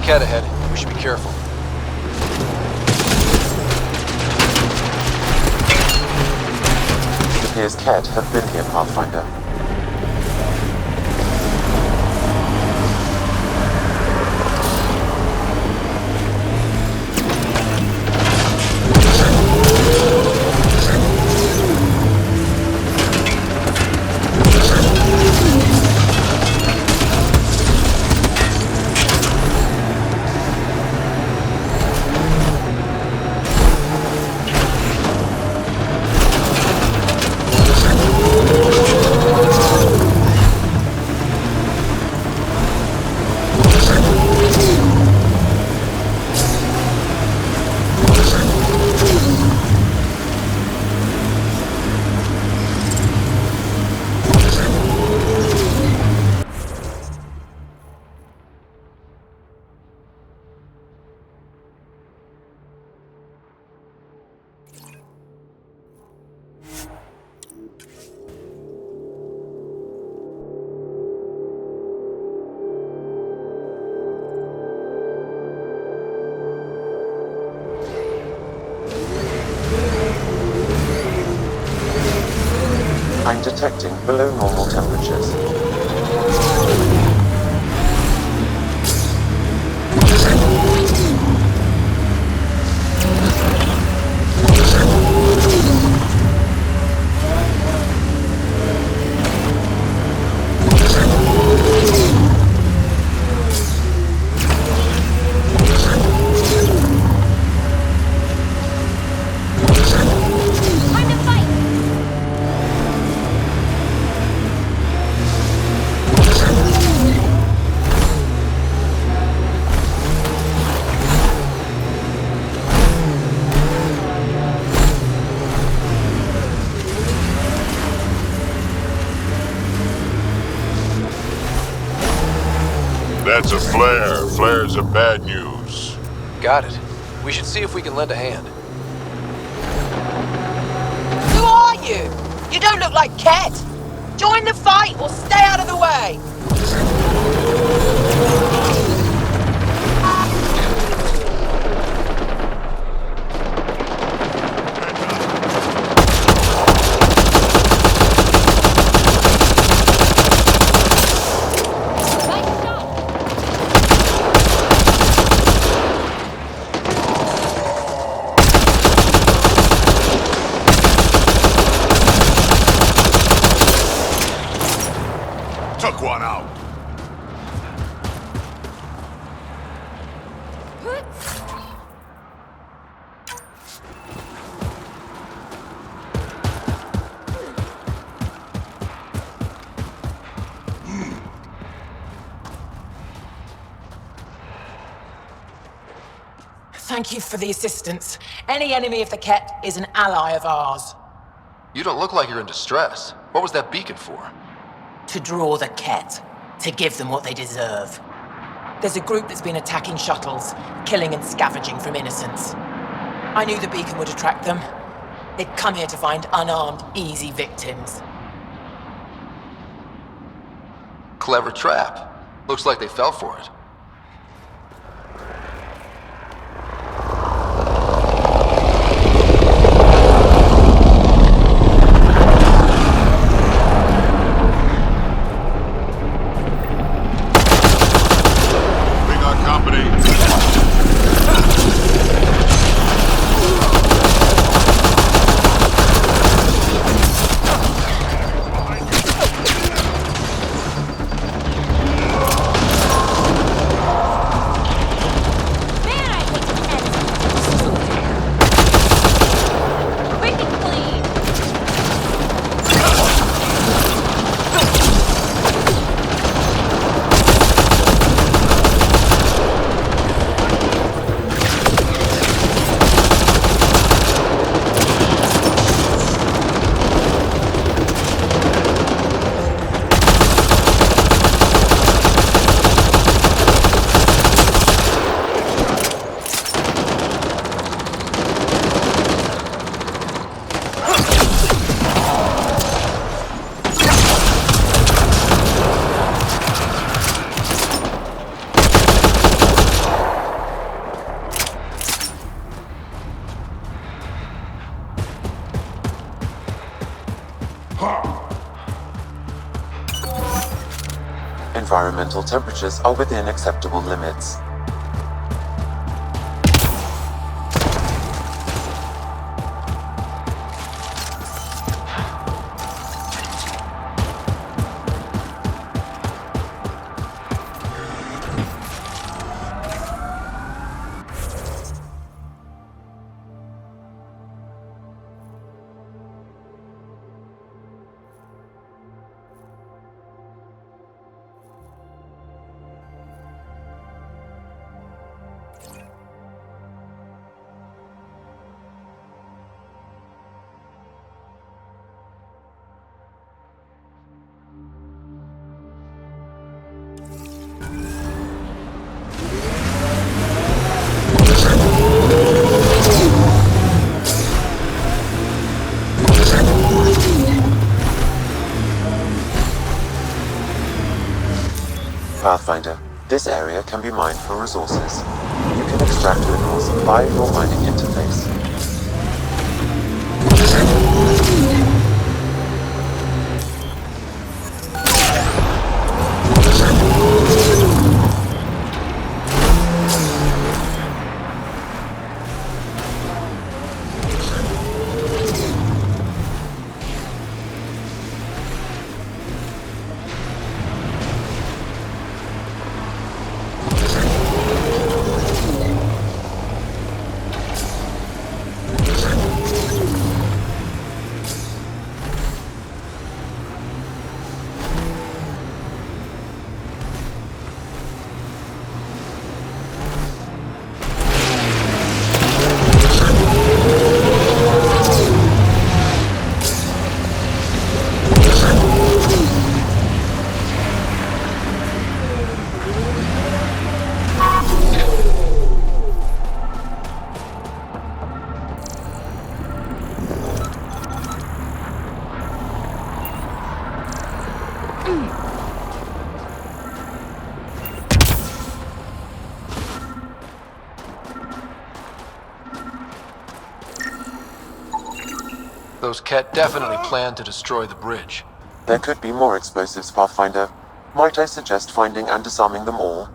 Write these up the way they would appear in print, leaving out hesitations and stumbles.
that cat ahead. We should be careful. It appears Ket have been here, Pathfinder. I'm detecting below normal temperatures. That's a flare. Flares are bad news. Got it. We should see if we can lend a hand. Who are you? You don't look like Ket. Join the fight or stay out of the way. Took one out. Thank you for the assistance. Any enemy of the Ket is an ally of ours. You don't look like you're in distress. What was that beacon for? To draw the Ket. To give them what they deserve. There's a group that's been attacking shuttles, killing and scavenging from innocents. I knew the beacon would attract them. They'd come here to find unarmed, easy victims. Clever trap. Looks like they fell for it. environmental temperatures are within acceptable limits. Pathfinder, this area can be mined for resources. You can extract minerals via your mining interface. Those Ket definitely planned to destroy the bridge. There could be more explosives, Pathfinder. Might I suggest finding and disarming them all?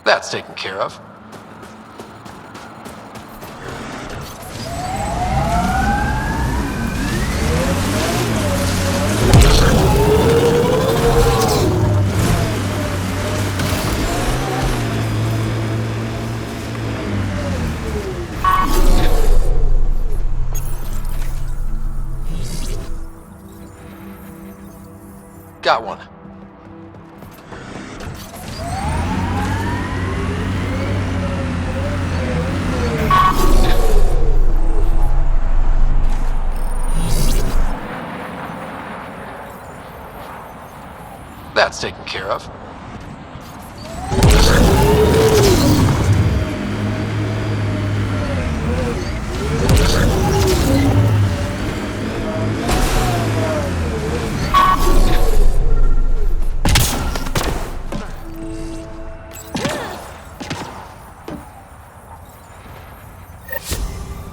That's taken care of. Got one. That's taken care of.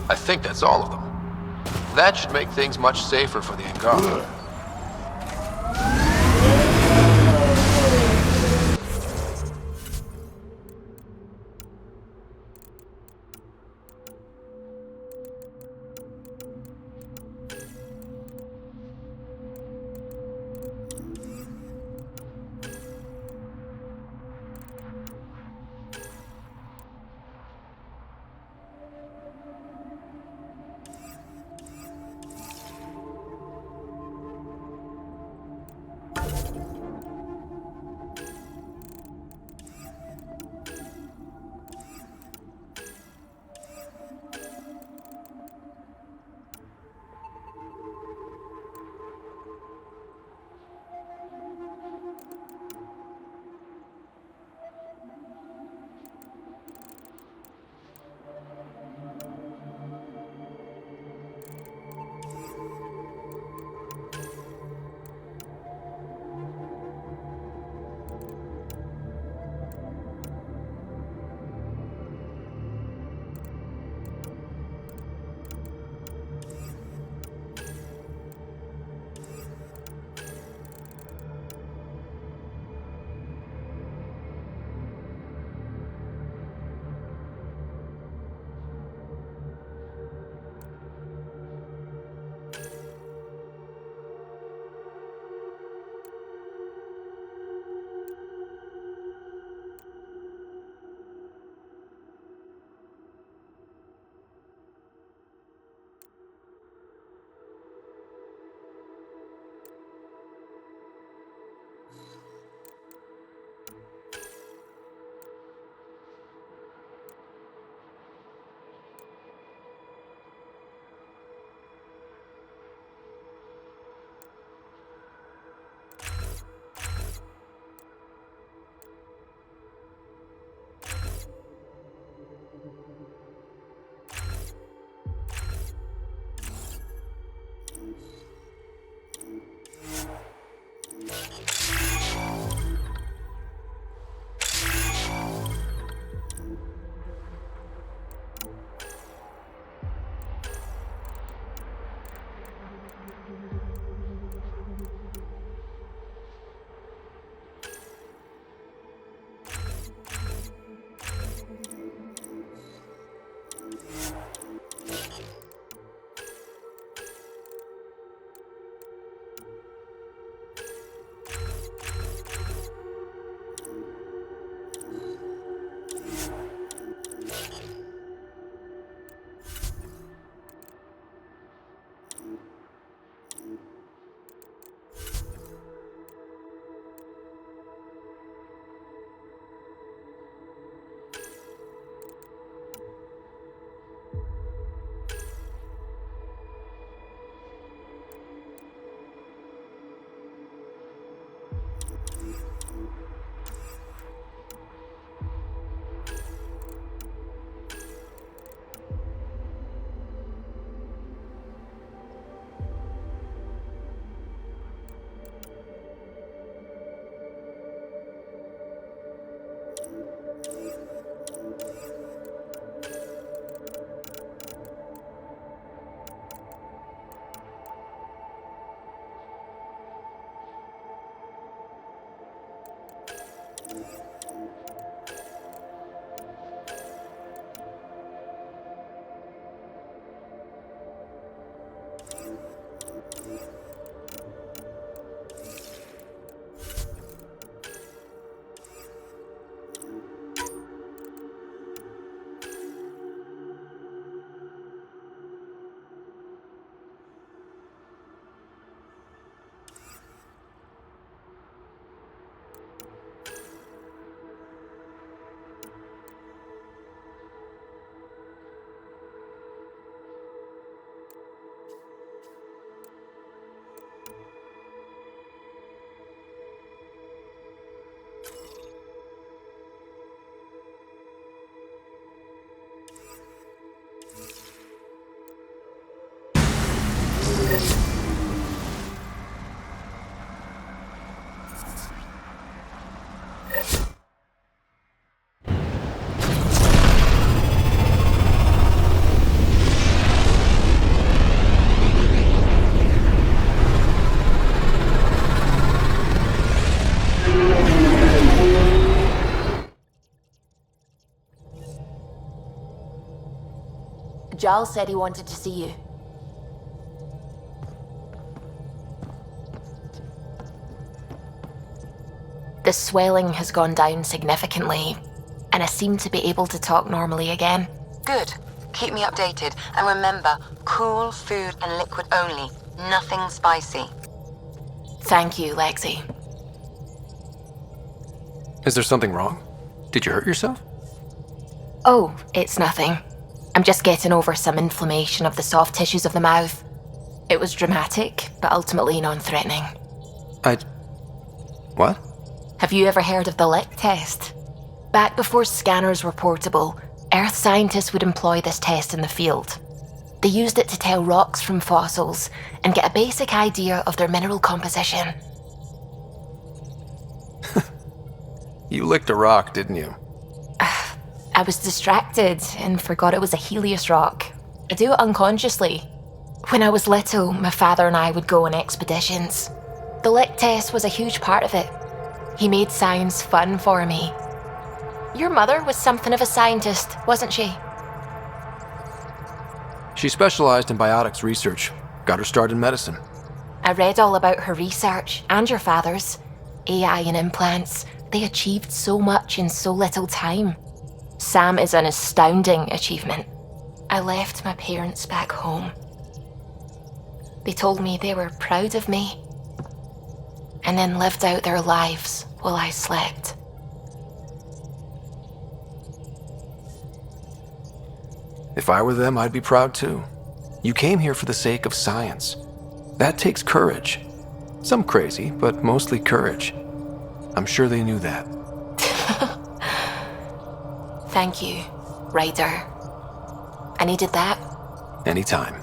I think that's all of them. That should make things much safer for the Angara. Giles said he wanted to see you. The swelling has gone down significantly, and I seem to be able to talk normally again. Good. Keep me updated. And remember, cool food and liquid only. Nothing spicy. Thank you, Lexi. Is there something wrong? Did you hurt yourself? Oh, it's nothing. I'm just getting over some inflammation of the soft tissues of the mouth. It was dramatic, but ultimately non-threatening. What? Have you ever heard of the lick test? Back before scanners were portable, Earth scientists would employ this test in the field. They used it to tell rocks from fossils and get a basic idea of their mineral composition. You licked a rock, didn't you? I was distracted and forgot it was a Helios rock. I do it unconsciously. When I was little, my father and I would go on expeditions. The lick test was a huge part of it. He made science fun for me. Your mother was something of a scientist, wasn't she? She specialized in biotics research. Got her start in medicine. I read all about her research, and your father's. AI and implants, they achieved so much in so little time. Sam is an astounding achievement. I left my parents back home. They told me they were proud of me, and then lived out their lives while I slept. If I were them, I'd be proud too. You came here for the sake of science. That takes courage. Some crazy, but mostly courage. I'm sure they knew that. Thank you, Ryder. I needed that. Anytime.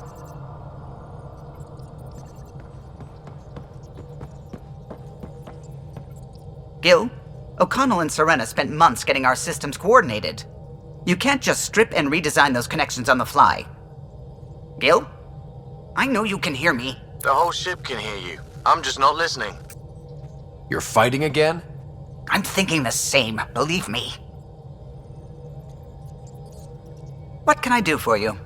Gil, O'Connell and Serena spent months getting our systems coordinated. You can't just strip and redesign those connections on the fly. Gil? I know you can hear me. The whole ship can hear you. I'm just not listening. You're fighting again? I'm thinking the same, believe me. What can I do for you?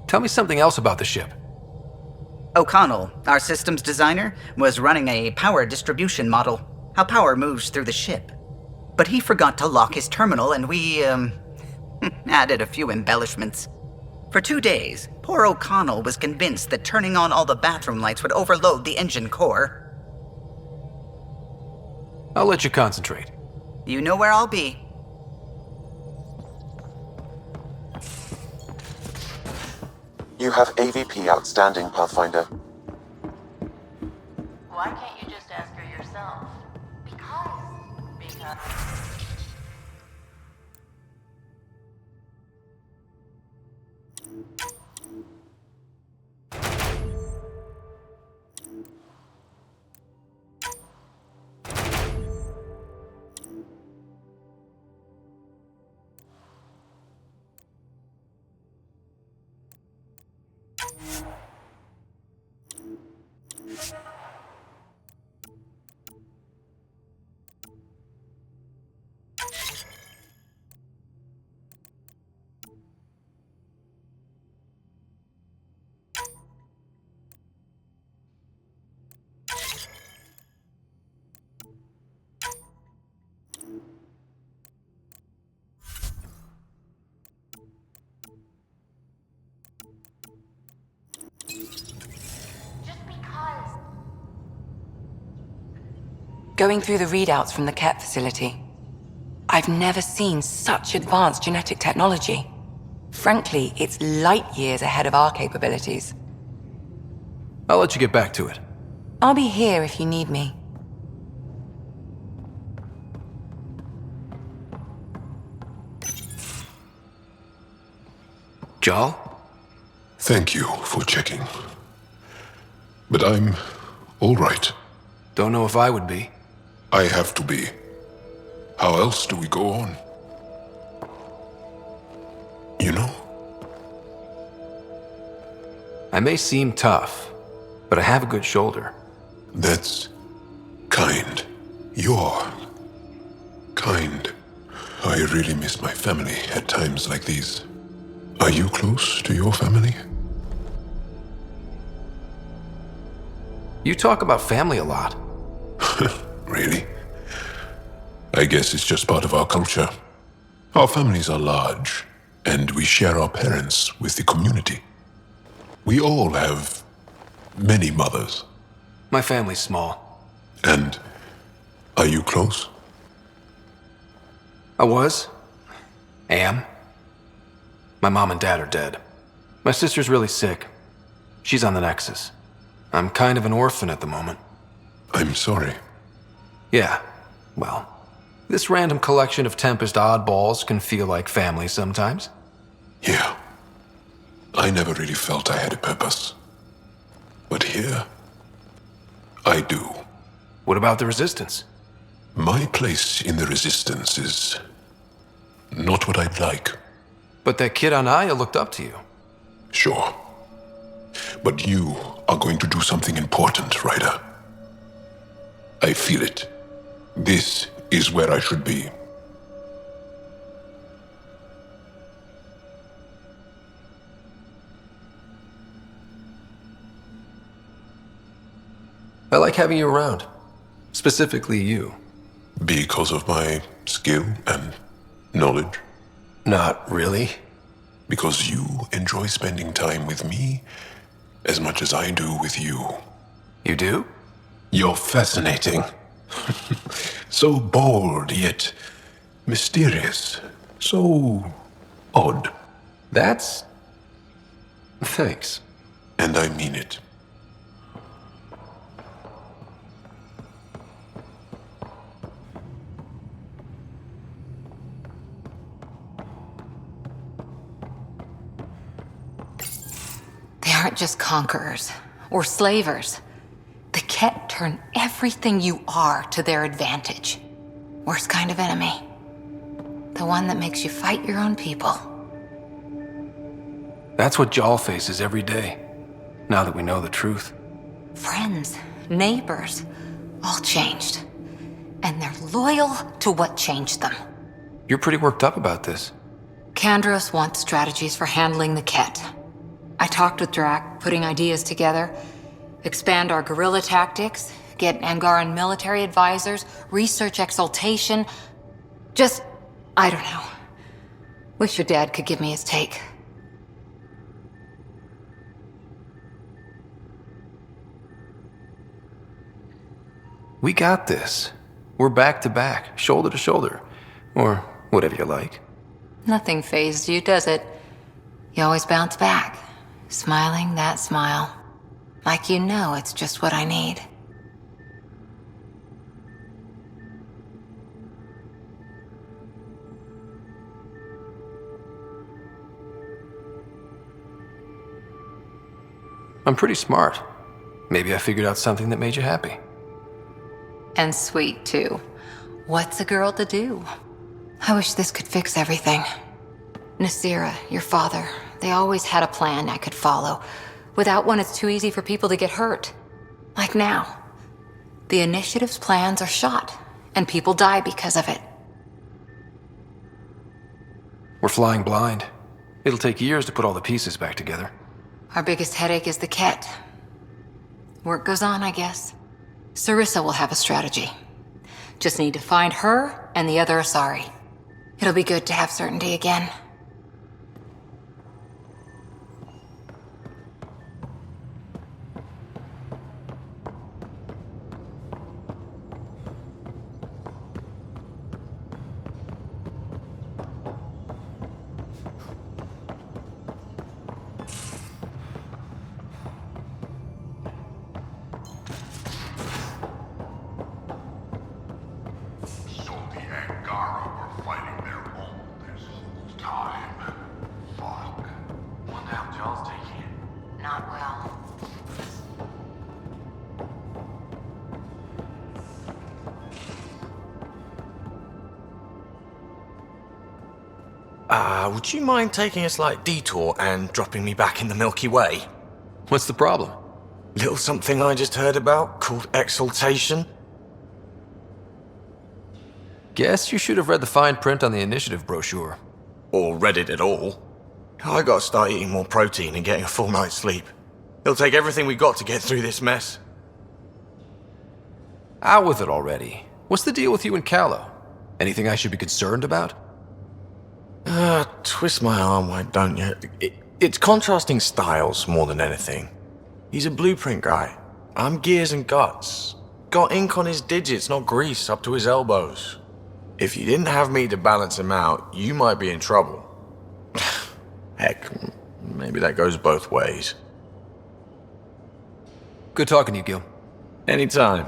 Tell me something else about the ship. O'Connell, our systems designer, was running a power distribution model, how power moves through the ship. But he forgot to lock his terminal and we, added a few embellishments. For 2 days, poor O'Connell was convinced that turning on all the bathroom lights would overload the engine core. I'll let you concentrate. You know where I'll be. You have AVP outstanding, Pathfinder. Why can't you just ask her yourself? Because... Going through the readouts from the Ket facility, I've never seen such advanced genetic technology. Frankly, it's light years ahead of our capabilities. I'll let you get back to it. I'll be here if you need me. Jal? Thank you for checking. But I'm all right. Don't know if I would be. I have to be. How else do we go on? You know? I may seem tough, but I have a good shoulder. That's kind. You're kind. I really miss my family at times like these. Are you close to your family? You talk about family a lot. Really? I guess it's just part of our culture. Our families are large, and we share our parents with the community. We all have many mothers. My family's small. And are you close? I was. Am. My mom and dad are dead. My sister's really sick. She's on the Nexus. I'm kind of an orphan at the moment. I'm sorry. Yeah, well, this random collection of Tempest oddballs can feel like family sometimes. Yeah. I never really felt I had a purpose. But here, I do. What about the Resistance? My place in the Resistance is not what I'd like. But that kid on Aya looked up to you. Sure. But you are going to do something important, Ryder. I feel it. This is where I should be. I like having you around. Specifically you. Because of my skill and knowledge? Not really. Because you enjoy spending time with me as much as I do with you. You do? You're fascinating. So bold, yet mysterious. So odd. That's... Thanks. And I mean it. They aren't just conquerors or slavers. The Ket turn everything you are to their advantage. Worst kind of enemy. The one that makes you fight your own people. That's what Jal faces every day, now that we know the truth. Friends, neighbors, all changed. And they're loyal to what changed them. You're pretty worked up about this. Kandros wants strategies for handling the Ket. I talked with Drac, putting ideas together. Expand our guerrilla tactics, get Angaran military advisors, research exaltation. Just, I don't know. Wish your dad could give me his take. We got this. We're back to back, shoulder to shoulder. Or whatever you like. Nothing fazed you, does it? You always bounce back, smiling that smile. Like you know it's just what I need. I'm pretty smart. Maybe I figured out something that made you happy. And sweet, too. What's a girl to do? I wish this could fix everything. Nasira, your father, they always had a plan I could follow. Without one, it's too easy for people to get hurt. Like now. The Initiative's plans are shot, and people die because of it. We're flying blind. It'll take years to put all the pieces back together. Our biggest headache is the Ket. Work goes on, I guess. Sarissa will have a strategy. Just need to find her and the other Asari. It'll be good to have certainty again. So the Angara were fighting their own this whole time. Fuck. Wonder how John's taking it. Not well. Would you mind taking a slight detour and dropping me back in the Milky Way? What's the problem? Little something I just heard about called exaltation. Guess you should have read the fine print on the initiative brochure. Or read it at all. I gotta start eating more protein and getting a full night's sleep. It'll take everything we got to get through this mess. Out with it already. What's the deal with you and Callow? Anything I should be concerned about? Twist my arm, why don't you? It's contrasting styles more than anything. He's a blueprint guy. I'm gears and guts. Got ink on his digits, not grease, up to his elbows. If you didn't have me to balance him out, you might be in trouble. Heck, maybe that goes both ways. Good talking to you, Gil. Anytime.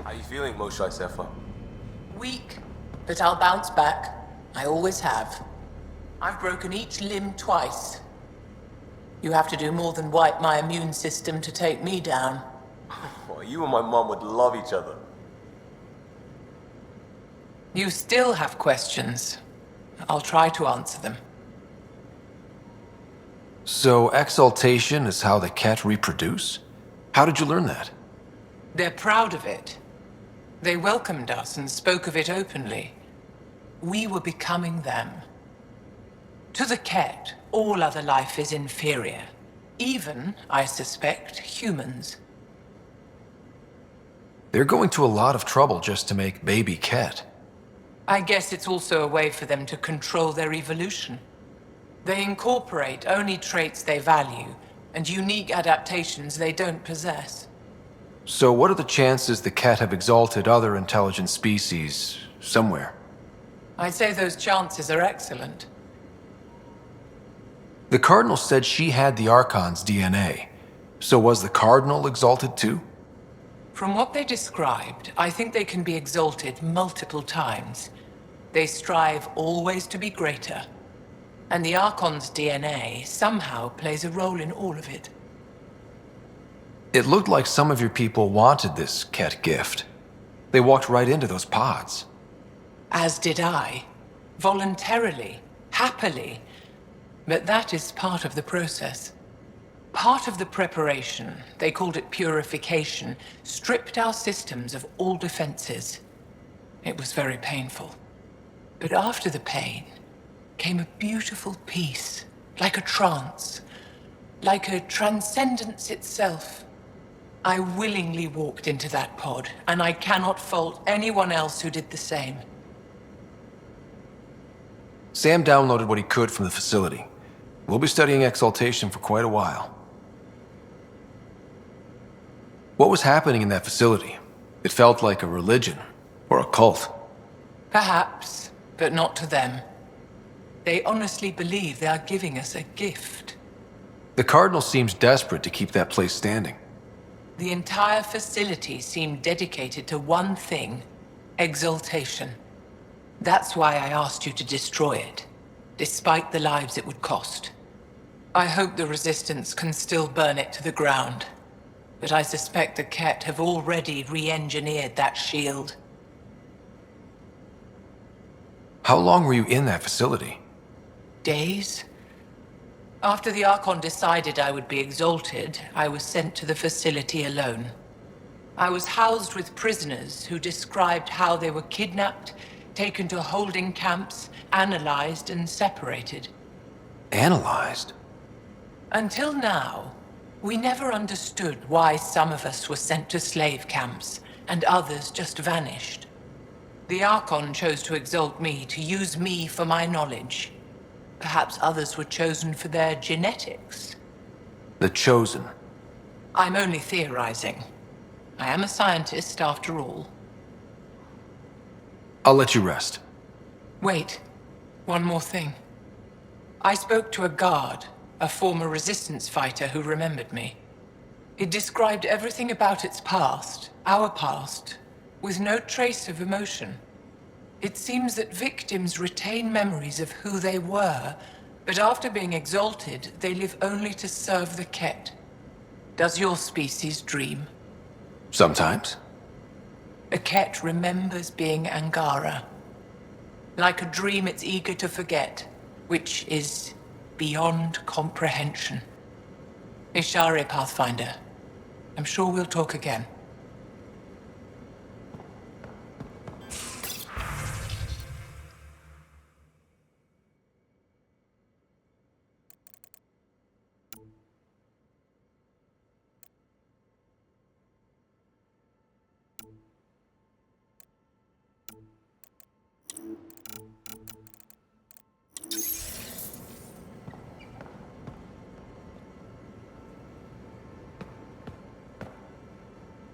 How you feeling, Moshe Sefa? Weak, but I'll bounce back. I always have. I've broken each limb twice. You have to do more than wipe my immune system to take me down. Well, you and my mom would love each other. You still have questions. I'll try to answer them. So exaltation is how the Ket reproduce? How did you learn that? They're proud of it. They welcomed us and spoke of it openly. We were becoming them. To the Ket, all other life is inferior. Even, I suspect, humans. They're going to a lot of trouble just to make baby Ket. I guess it's also a way for them to control their evolution. They incorporate only traits they value, and unique adaptations they don't possess. So what are the chances the Ket have exalted other intelligent species somewhere? I'd say those chances are excellent. The Cardinal said she had the Archon's DNA. So was the Cardinal exalted too? From what they described, I think they can be exalted multiple times. They strive always to be greater. And the Archon's DNA somehow plays a role in all of it. It looked like some of your people wanted this Ket gift. They walked right into those pods. As did I. Voluntarily. Happily. But that is part of the process. Part of the preparation, they called it purification, stripped our systems of all defenses. It was very painful. But after the pain came a beautiful peace, like a trance, like a transcendence itself. I willingly walked into that pod, and I cannot fault anyone else who did the same. Sam downloaded what he could from the facility. We'll be studying exaltation for quite a while. What was happening in that facility? It felt like a religion or a cult. Perhaps, but not to them. They honestly believe they are giving us a gift. The Cardinal seems desperate to keep that place standing. The entire facility seemed dedicated to one thing: exaltation. That's why I asked you to destroy it, despite the lives it would cost. I hope the Resistance can still burn it to the ground, but I suspect the Ket have already re-engineered that shield. How long were you in that facility? Days? After the Archon decided I would be exalted, I was sent to the facility alone. I was housed with prisoners who described how they were kidnapped, taken to holding camps, analyzed and separated. Analyzed? Until now, we never understood why some of us were sent to slave camps and others just vanished. The Archon chose to exalt me, to use me for my knowledge. Perhaps others were chosen for their genetics. The Chosen. I'm only theorizing. I am a scientist, after all. I'll let you rest. Wait, one more thing. I spoke to a guard, a former Resistance fighter who remembered me. It described everything about its past, our past, with no trace of emotion. It seems that victims retain memories of who they were, but after being exalted, they live only to serve the Ket. Does your species dream? Sometimes. A Ket remembers being Angara. Like a dream it's eager to forget, which is beyond comprehension. Ishari, Pathfinder. I'm sure we'll talk again.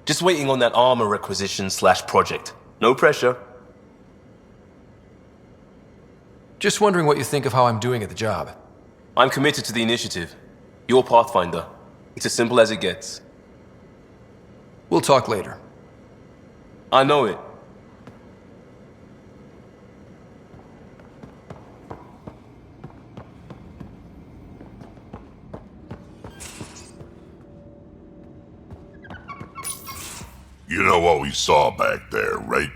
Just waiting on that armor requisition/project. No pressure. Just wondering what you think of how I'm doing at the job. I'm committed to the initiative. You're Pathfinder. It's as simple as it gets. We'll talk later. I know it. You know what we saw back there, right?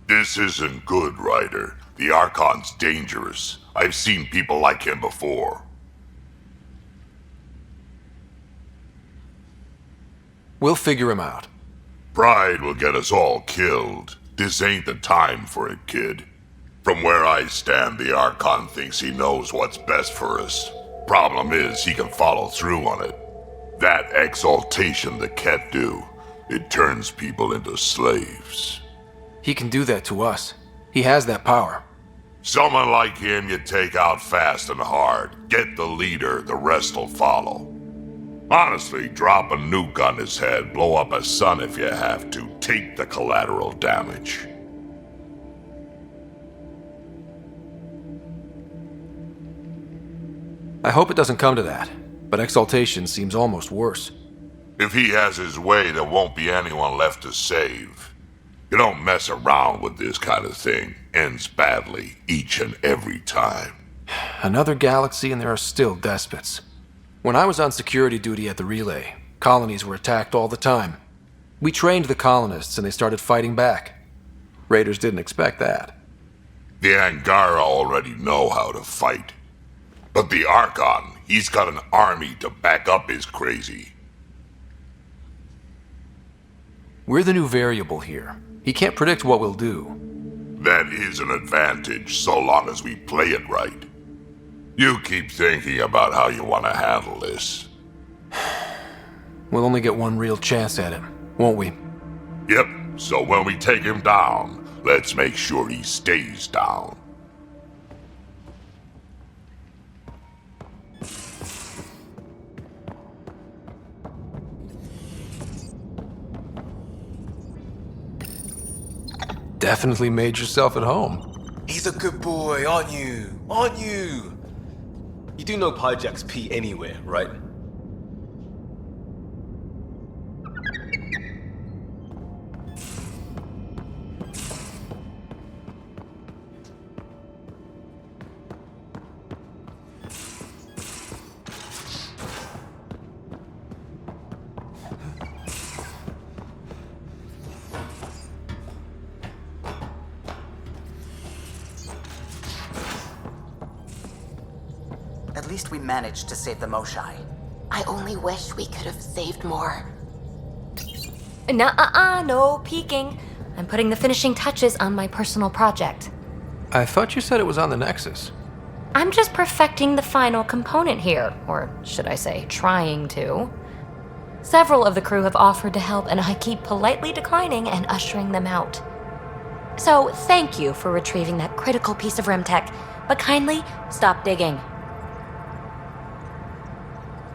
This isn't good, Ryder. The Archon's dangerous. I've seen people like him before. We'll figure him out. Pride will get us all killed. This ain't the time for it, kid. From where I stand, the Archon thinks he knows what's best for us. Problem is, he can follow through on it. That exaltation the Ket do, it turns people into slaves. He can do that to us. He has that power. Someone like him you take out fast and hard. Get the leader, the rest will follow. Honestly, drop a nuke on his head, blow up a sun if you have to. Take the collateral damage. I hope it doesn't come to that, but exaltation seems almost worse. If he has his way, there won't be anyone left to save. You don't mess around with this kind of thing. Ends badly, each and every time. Another galaxy and there are still despots. When I was on security duty at the relay, colonies were attacked all the time. We trained the colonists and they started fighting back. Raiders didn't expect that. The Angara already know how to fight. But the Archon, he's got an army to back up his crazy. We're the new variable here. He can't predict what we'll do. That is an advantage, so long as we play it right. You keep thinking about how you want to handle this. We'll only get one real chance at him, won't we? Yep, so when we take him down, let's make sure he stays down. definitely made yourself at home. He's a good boy, aren't you? Aren't you? You do know Pyjack's pee anywhere, right? At least we managed to save the Moshai. I only wish we could have saved more. Nuh-uh, no peeking. I'm putting the finishing touches on my personal project. I thought you said it was on the Nexus. I'm just perfecting the final component here, or should I say, trying to. Several of the crew have offered to help, and I keep politely declining and ushering them out. So, thank you for retrieving that critical piece of REM tech, but kindly stop digging.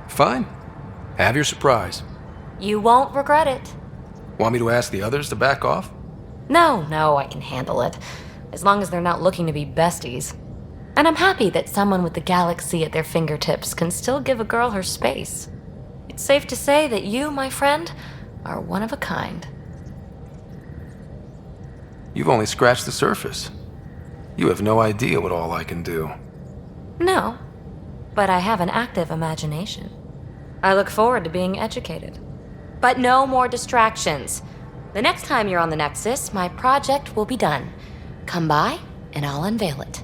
Fine. Have your surprise. You won't regret it. Want me to ask the others to back off? No, I can handle it. As long as they're not looking to be besties. And I'm happy that someone with the galaxy at their fingertips can still give a girl her space. It's safe to say that you, my friend, are one of a kind. You've only scratched the surface. You have no idea what all I can do. No, but I have an active imagination. I look forward to being educated. But no more distractions. The next time you're on the Nexus, my project will be done. Come by, and I'll unveil it.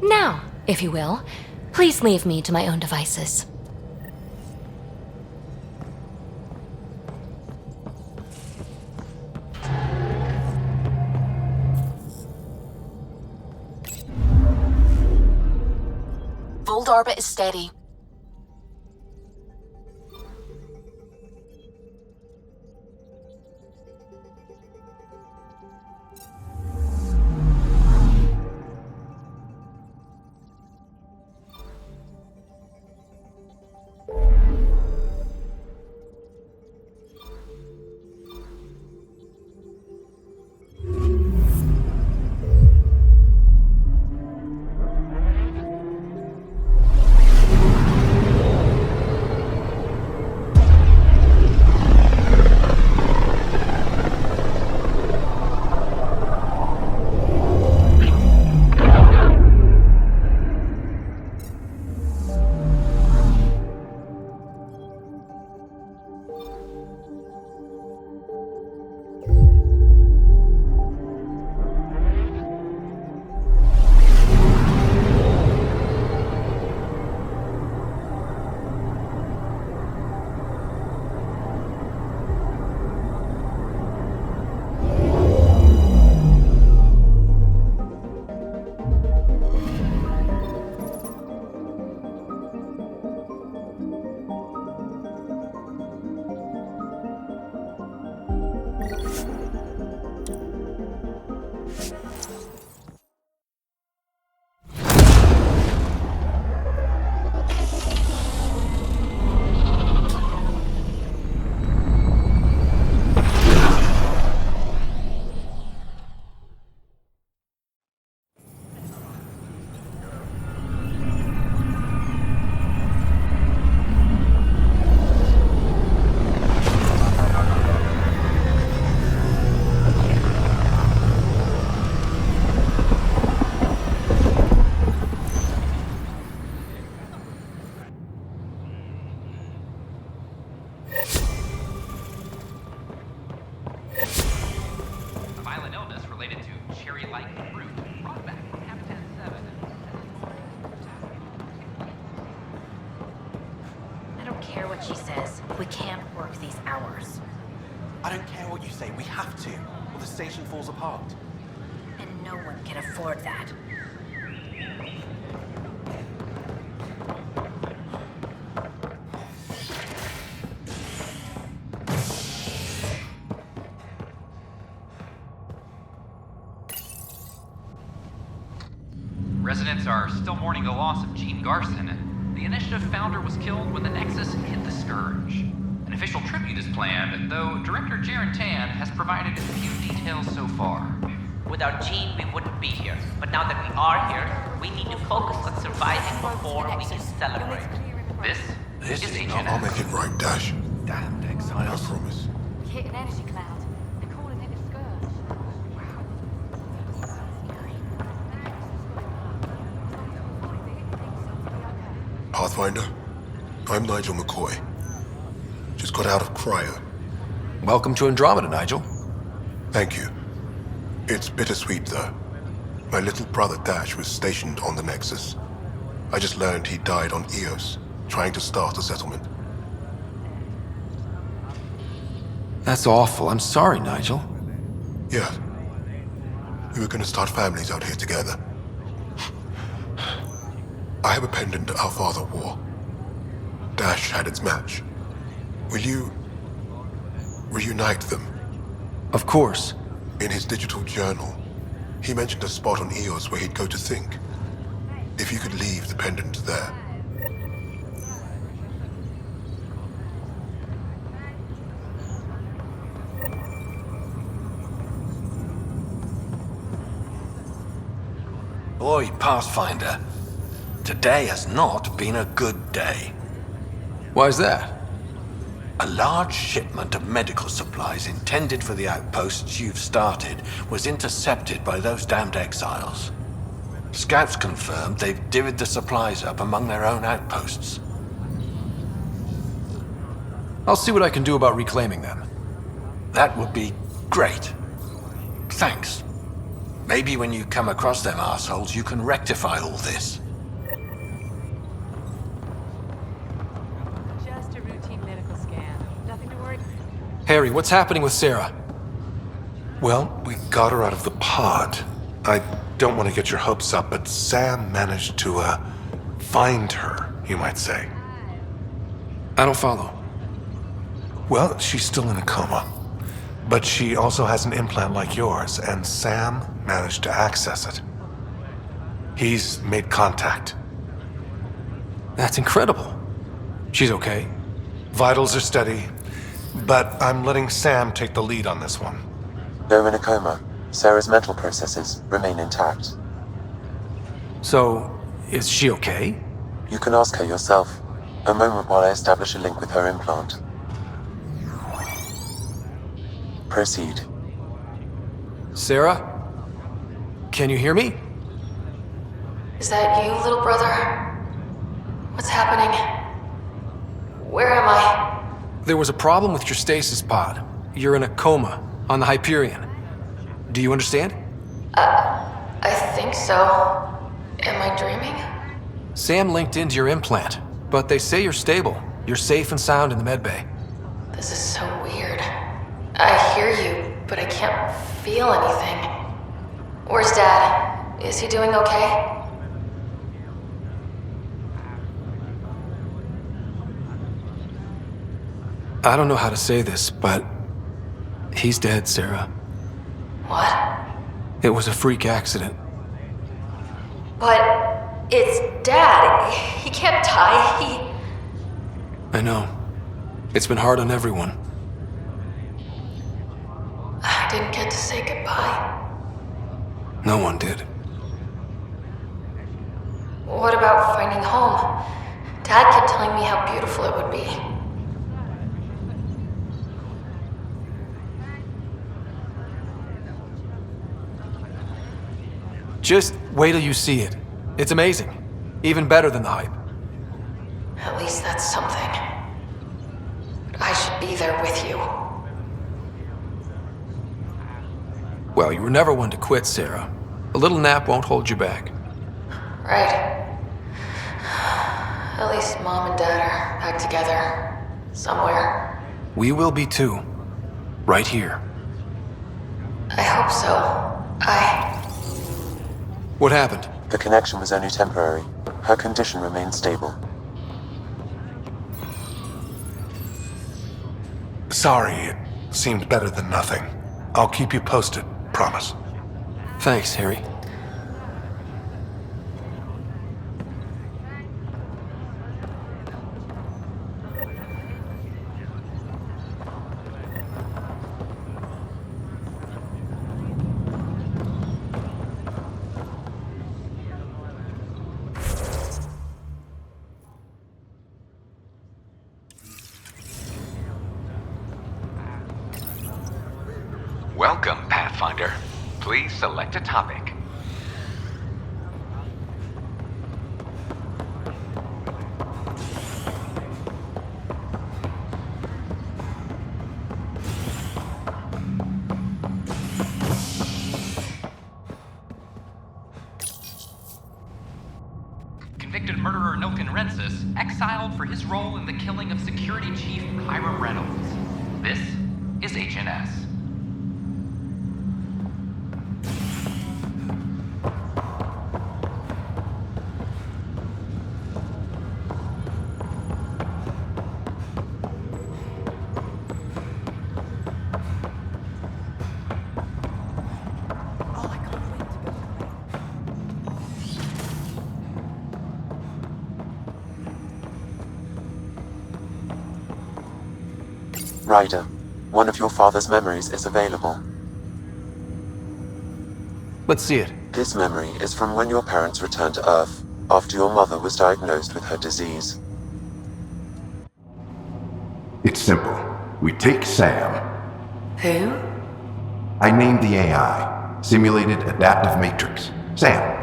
Now, if you will, please leave me to my own devices. Fold orbit is steady. She says we can't work these hours. I don't care what you say, we have to, or the station falls apart. And no one can afford that. Residents are still mourning the loss of Gene Garson. The Initiative founder was killed when the Nexus hit the Scourge. An official tribute is planned, though Director Jaren Tan has provided few details so far. Without Jean, we wouldn't be here. But now that we are here, we need to focus on surviving before we can celebrate. This is Agent I'll make it right, Dash. Damned exiles. I promise. Hit an energy cloud. They're calling it a scourge. Pathfinder, I'm Nigel McCoy. Just got out of cryo. Welcome to Andromeda, Nigel. Thank you. It's bittersweet, though. My little brother Dash was stationed on the Nexus. I just learned he died on Eos, trying to start a settlement. That's awful. I'm sorry, Nigel. Yeah. We were gonna start families out here together. I have a pendant our father wore. Dash had its match. Will you reunite them? Of course. In his digital journal, he mentioned a spot on Eos where he'd go to think. If you could leave the pendant there. Boy, Pathfinder, today has not been a good day. Why's that? A large shipment of medical supplies intended for the outposts you've started was intercepted by those damned exiles. Scouts confirmed they've divvied the supplies up among their own outposts. I'll see what I can do about reclaiming them. That would be great. Thanks. Maybe when you come across them assholes, you can rectify all this. Just a routine medical scan. Nothing to worry. Harry, what's happening with Sarah? Well, we got her out of the pod. I don't want to get your hopes up, but Sam managed to, find her, you might say. I don't follow. Well, she's still in a coma. But she also has an implant like yours, and Sam managed to access it. He's made contact. That's incredible. She's okay? Vitals are steady, but I'm letting Sam take the lead on this one. Though in a coma, Sarah's mental processes remain intact. So, is she okay? You can ask her yourself. A moment while I establish a link with her implant. Proceed. Sarah? Can you hear me? Is that you, little brother? What's happening? Where am I? There was a problem with your stasis pod. You're in a coma on the Hyperion. Do you understand? I think so. Am I dreaming? Sam linked into your implant, but they say you're stable. You're safe and sound in the medbay. This is so weird. I hear you, but I can't feel anything. Where's Dad? Is he doing okay? I don't know how to say this, but he's dead, Sarah. What? It was a freak accident. But it's Dad. He can't die. I know. It's been hard on everyone. I didn't get to say goodbye. No one did. What about finding home? Dad kept telling me how beautiful it would be. Just wait till you see it. It's amazing. Even better than the hype. At least that's something. I should be there with you. Well, you were never one to quit, Sarah. A little nap won't hold you back. Right. At least Mom and Dad are back together. Somewhere. We will be too. Right here. I hope so. What happened? The connection was only temporary. Her condition remained stable. Sorry, it seemed better than nothing. I'll keep you posted, promise. Thanks, Harry. Welcome, Pathfinder. Please select a topic. Convicted murderer Nilken Rensis exiled for his role in the killing of Security Chief Hiram Reynolds. This is HNS. Ryder, one of your father's memories is available. Let's see it. This memory is from when your parents returned to Earth, after your mother was diagnosed with her disease. It's simple. We take Sam. Who? I named the AI, Simulated Adaptive Matrix. Sam.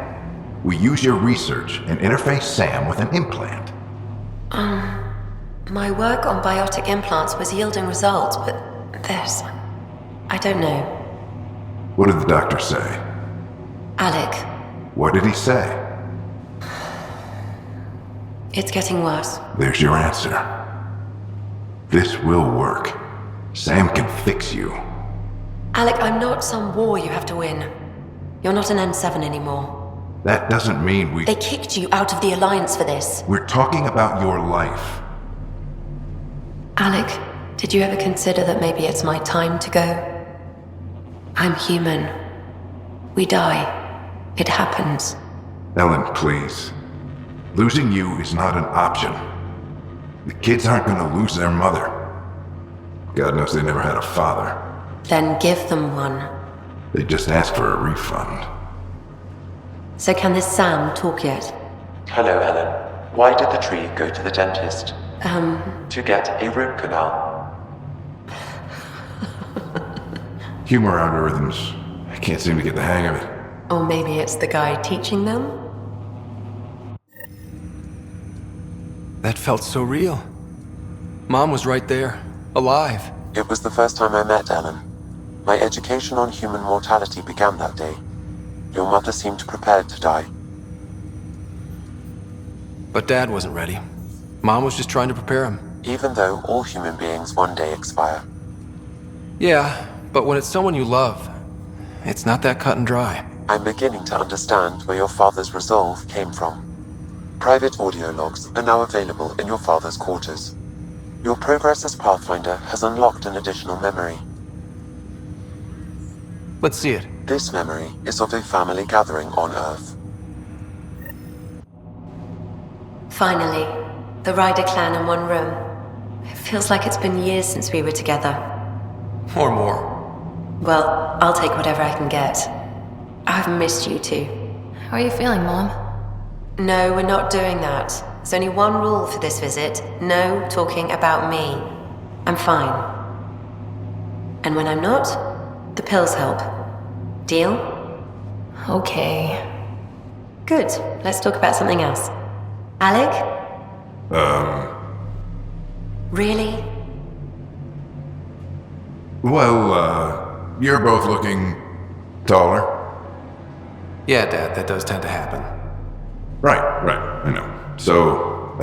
We use your research and interface Sam with an implant. My work on biotic implants was yielding results, but this... I don't know. What did the doctor say? Alec, What did he say? it's getting worse. There's your answer. This will work. Sam can fix you. Alec, I'm not some war you have to win. You're not an N7 anymore. That doesn't mean we... They kicked you out of the Alliance for this. We're talking about your life. Alec, did you ever consider that maybe it's my time to go? I'm human. We die. It happens. Ellen, please. Losing you is not an option. The kids aren't gonna lose their mother. God knows they never had a father. Then give them one. They just asked for a refund. So can this Sam talk yet? Hello, Ellen. Why did the tree go to the dentist? To get a root canal. Humor algorithms. I can't seem to get the hang of it. Or maybe it's the guy teaching them? That felt so real. Mom was right there, alive. It was the first time I met Ellen. My education on human mortality began that day. Your mother seemed prepared to die. But Dad wasn't ready. Mom was just trying to prepare him. Even though all human beings one day expire. Yeah, but when it's someone you love, it's not that cut and dry. I'm beginning to understand where your father's resolve came from. Private audio logs are now available in your father's quarters. Your progress as Pathfinder has unlocked an additional memory. Let's see it. This memory is of a family gathering on Earth. Finally, the Ryder clan in one room. It feels like it's been years since we were together. Or more. Well, I'll take whatever I can get. I've missed you too. How are you feeling, Mom? No, we're not doing that. There's only one rule for this visit. No talking about me. I'm fine. And when I'm not, the pills help. Deal? Okay. Good. Let's talk about something else. Alec? Really? Well, you're both looking taller. Yeah, Dad, that does tend to happen. Right, I know. So,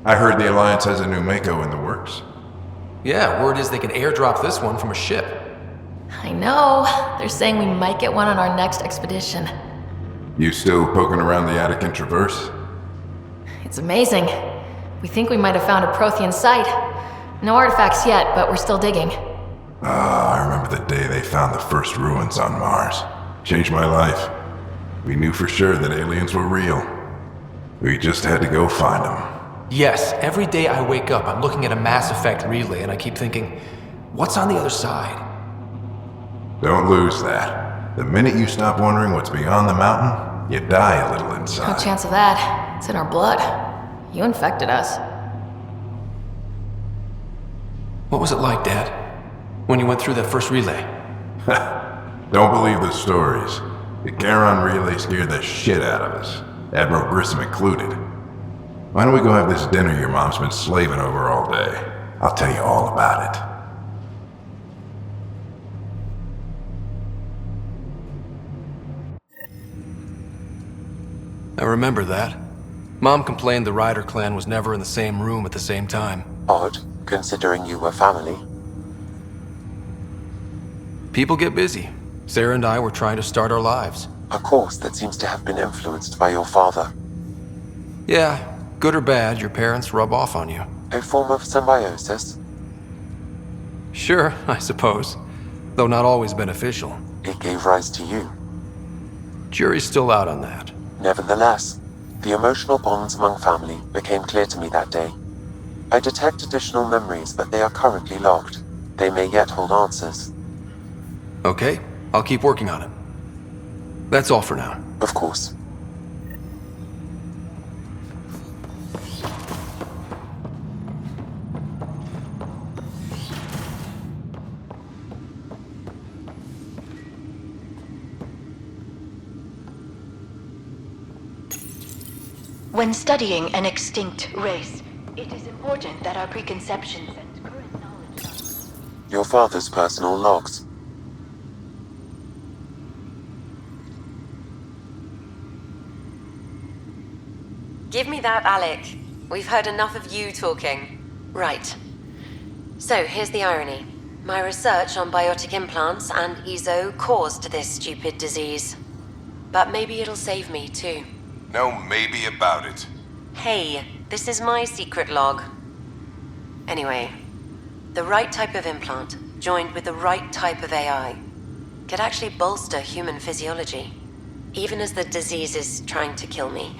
I heard the Alliance has a new Mako in the works. Yeah, word is they can airdrop this one from a ship. I know. They're saying we might get one on our next expedition. You still poking around the Attican Traverse? It's amazing. We think we might have found a Prothean site. No artifacts yet, but we're still digging. I remember the day they found the first ruins on Mars. Changed my life. We knew for sure that aliens were real. We just had to go find them. Yes, every day I wake up, I'm looking at a Mass Effect relay and I keep thinking, what's on the other side? Don't lose that. The minute you stop wondering what's beyond the mountain, you die a little No inside. chance of that. It's in our blood. You infected us. What was it like, Dad? When you went through that first relay. Don't believe the stories. The Charon relay scared the shit out of us, Admiral Grissom included. Why don't we go have this dinner your mom's been slaving over all day? I'll tell you all about it. I remember that. Mom complained the Ryder clan was never in the same room at the same time. Odd, considering you were family. People get busy. Sarah and I were trying to start our lives. A course that seems to have been influenced by your father. Yeah, good or bad, your parents rub off on you. A form of symbiosis? Sure, I suppose. Though not always beneficial. It gave rise to you. Jury's still out on that. Nevertheless, the emotional bonds among family became clear to me that day. I detect additional memories, but they are currently locked. They may yet hold answers. Okay, I'll keep working on it. That's all for now. Of course. When studying an extinct race, it is important that our preconceptions and current knowledge... Your father's personal logs. Give me that, Alec. We've heard enough of you talking. Right. So, here's the irony. My research on biotic implants and EZO caused this stupid disease. But maybe it'll save me, too. No maybe about it. Hey, this is my secret log. Anyway, the right type of implant, joined with the right type of AI, could actually bolster human physiology. Even as the disease is trying to kill me,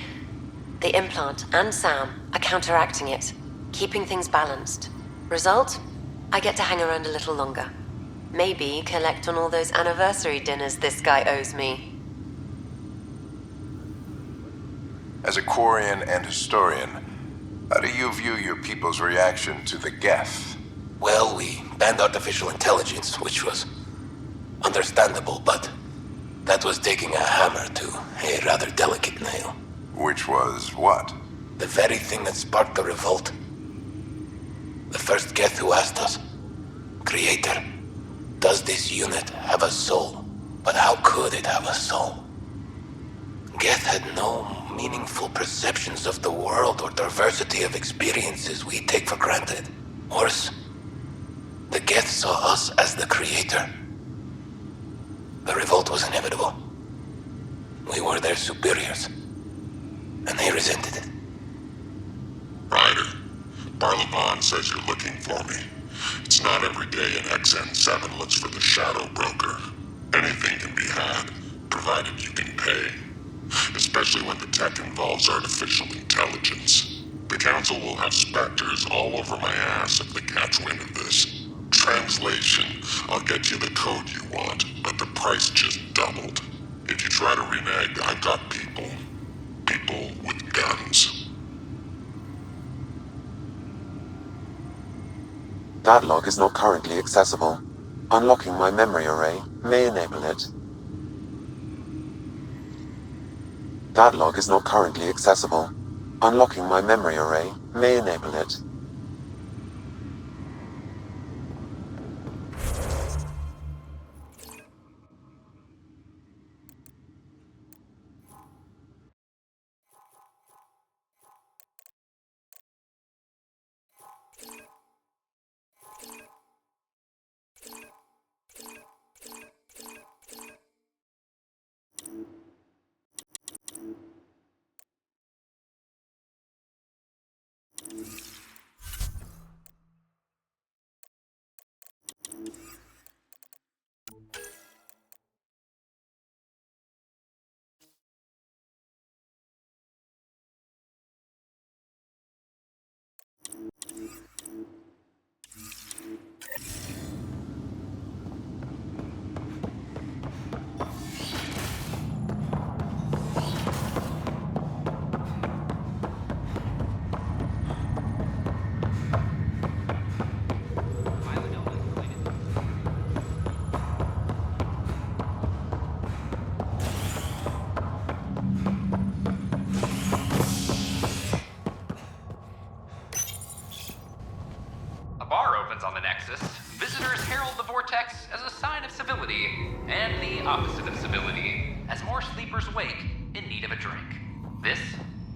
the implant and Sam are counteracting it, keeping things balanced. Result? I get to hang around a little longer. Maybe collect on all those anniversary dinners this guy owes me. As a Quarian and historian, how do you view your people's reaction to the Geth? Well, we banned artificial intelligence, which was understandable, but that was taking a hammer to a rather delicate nail. Which was what? The very thing that sparked the revolt. The first Geth who asked us, Creator, does this unit have a soul? But how could it have a soul? Geth had no meaningful perceptions of the world or diversity of experiences we take for granted. Worse, the Geth saw us as the Creator. The revolt was inevitable. We were their superiors, and they resented it. Ryder, Barlaban says you're looking for me. It's not every day an XN7 looks for the Shadow Broker. Anything can be had, provided you can pay. Especially when the tech involves artificial intelligence. The Council will have specters all over my ass if they catch wind of this. Translation, I'll get you the code you want, but the price just doubled. If you try to renege, I've got people. People with guns. That log is not currently accessible. Unlocking my memory array may enable it. That log is not currently accessible. Unlocking my memory array may enable it.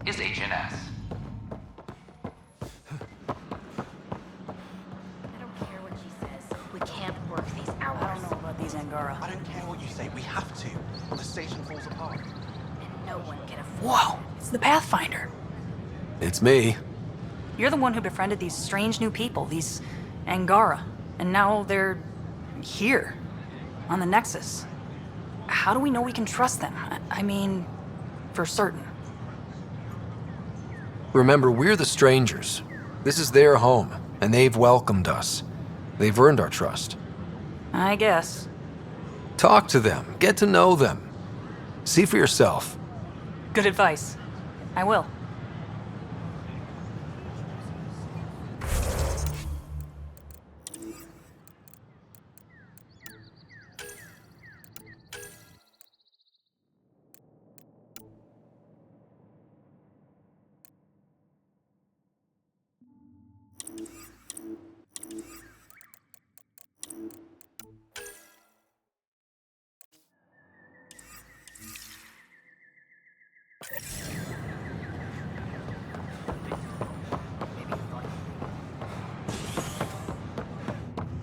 is HNS. I don't care what she says. We can't work these hours. I don't know about these Angara. I don't care what you say, we have to, or the station falls apart. And no one can afford Whoa, it's the Pathfinder. It's me. You're the one who befriended these strange new people, these Angara. And now they're here, on the Nexus. How do we know we can trust them? I mean, for certain. Remember, we're the strangers. This is their home, and they've welcomed us. They've earned our trust. I guess. Talk to them. Get to know them. See for yourself. Good advice. I will.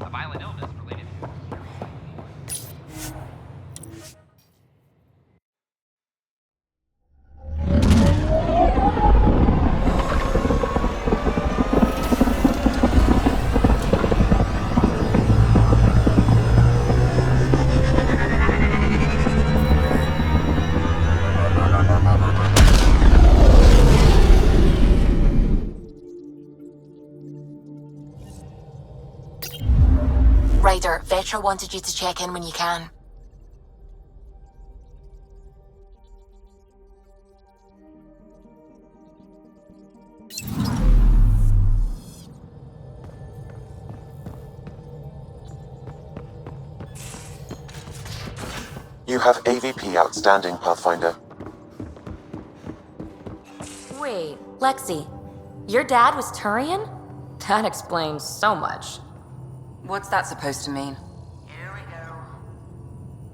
A violent illness related to... Ryder, Vetra wanted you to check in when you can. You have AVP outstanding, Pathfinder. Wait, Lexi, your dad was Turian? That explains so much. What's that supposed to mean?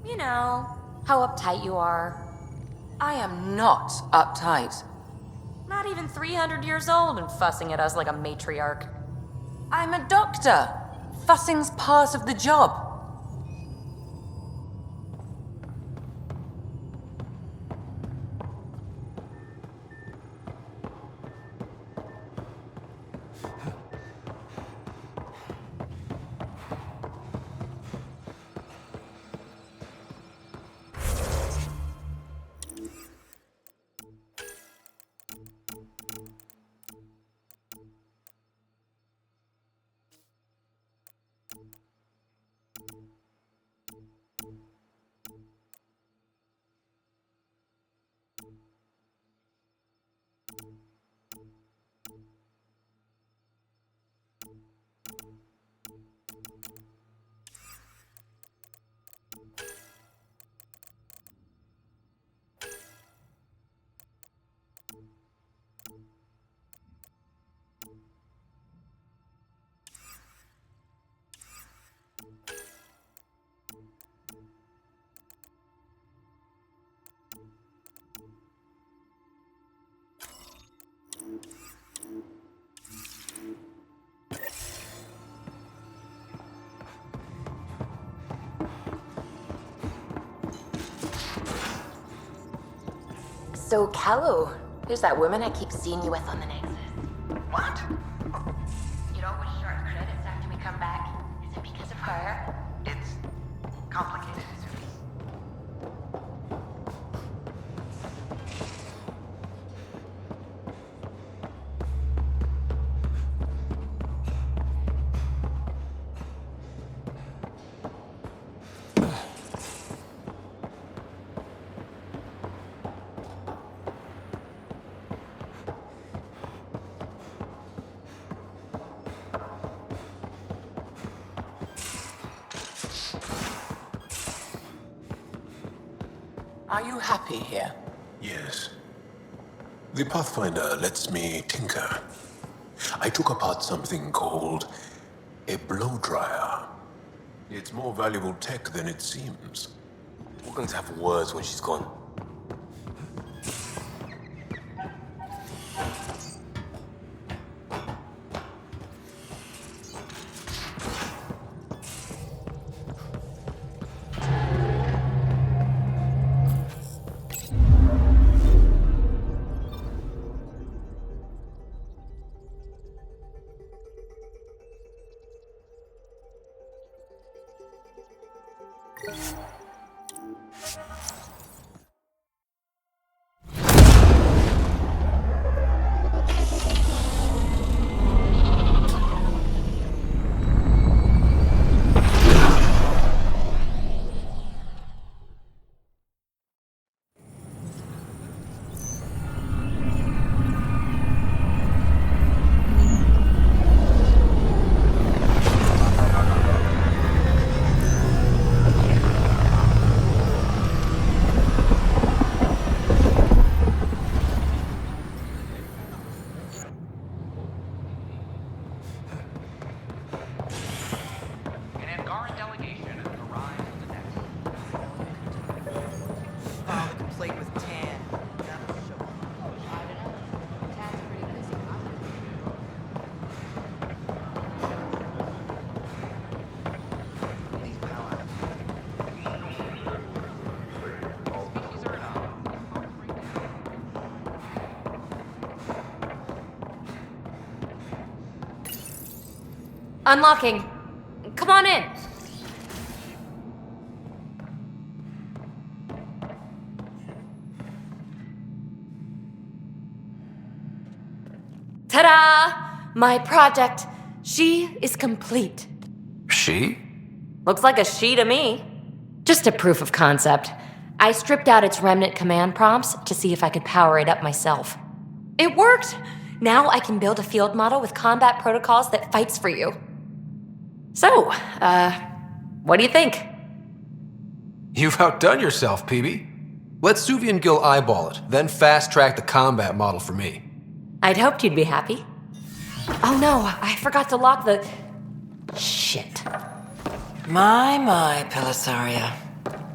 You know, how uptight you are. I am not uptight. Not even 300 years old and fussing at us like a matriarch. I'm a doctor. Fussing's part of the job. So, Callow, who's that woman I keep seeing you with on the Nexus? What? You know what short credits after we come back? Is it because of her? It's complicated. Are you happy here? Yes. The Pathfinder lets me tinker. I took apart something called a blow dryer. It's more valuable tech than it seems. We're going to have words when she's gone. An Angaran delegation has arrived at the Nexus. Oh, complete with tan. That'll show. I don't know. Tad's pretty busy, huh? Unlocking. Come on in. Ta-da! My project. She is complete. She? Looks like a she to me. Just a proof of concept. I stripped out its remnant command prompts to see if I could power it up myself. It worked! Now I can build a field model with combat protocols that fights for you. So, what do you think? You've outdone yourself, PB. Let Suvi and Gil eyeball it, then fast-track the combat model for me. I'd hoped you'd be happy. Oh no, I forgot to lock the... Shit. My, Pelisaria.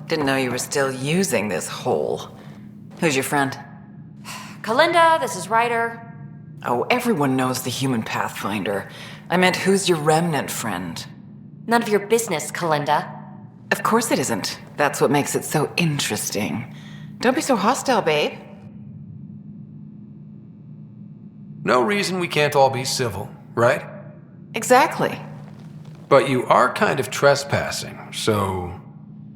Didn't know you were still using this hole. Who's your friend? Kalinda, this is Ryder. Oh, everyone knows the human Pathfinder. I meant, who's your remnant friend? None of your business, Kalinda. Of course it isn't. That's what makes it so interesting. Don't be so hostile, babe. No reason we can't all be civil, right? Exactly. But you are kind of trespassing, so...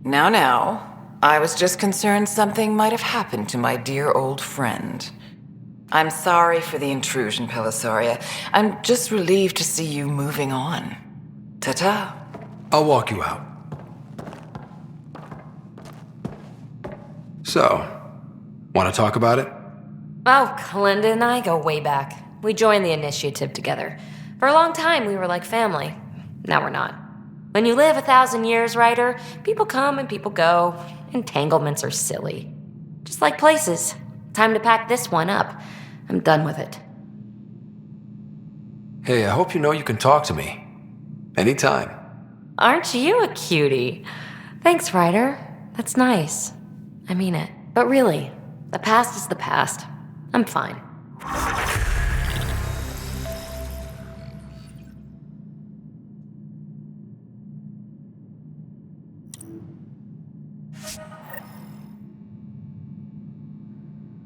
Now. I was just concerned something might have happened to my dear old friend. I'm sorry for the intrusion, Pelisaria. I'm just relieved to see you moving on. Ta-ta. I'll walk you out. So, want to talk about it? Oh, Kalinda and I go way back. We joined the initiative together. For a long time, we were like family. Now we're not. When you live 1,000 years, Ryder, people come and people go. Entanglements are silly. Just like places. Time to pack this one up. I'm done with it. Hey, I hope you know you can talk to me. Anytime. Aren't you a cutie? Thanks, Ryder. That's nice. I mean it. But really, the past is the past. I'm fine.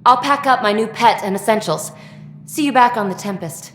I'll pack up my new pet and essentials. See you back on the Tempest.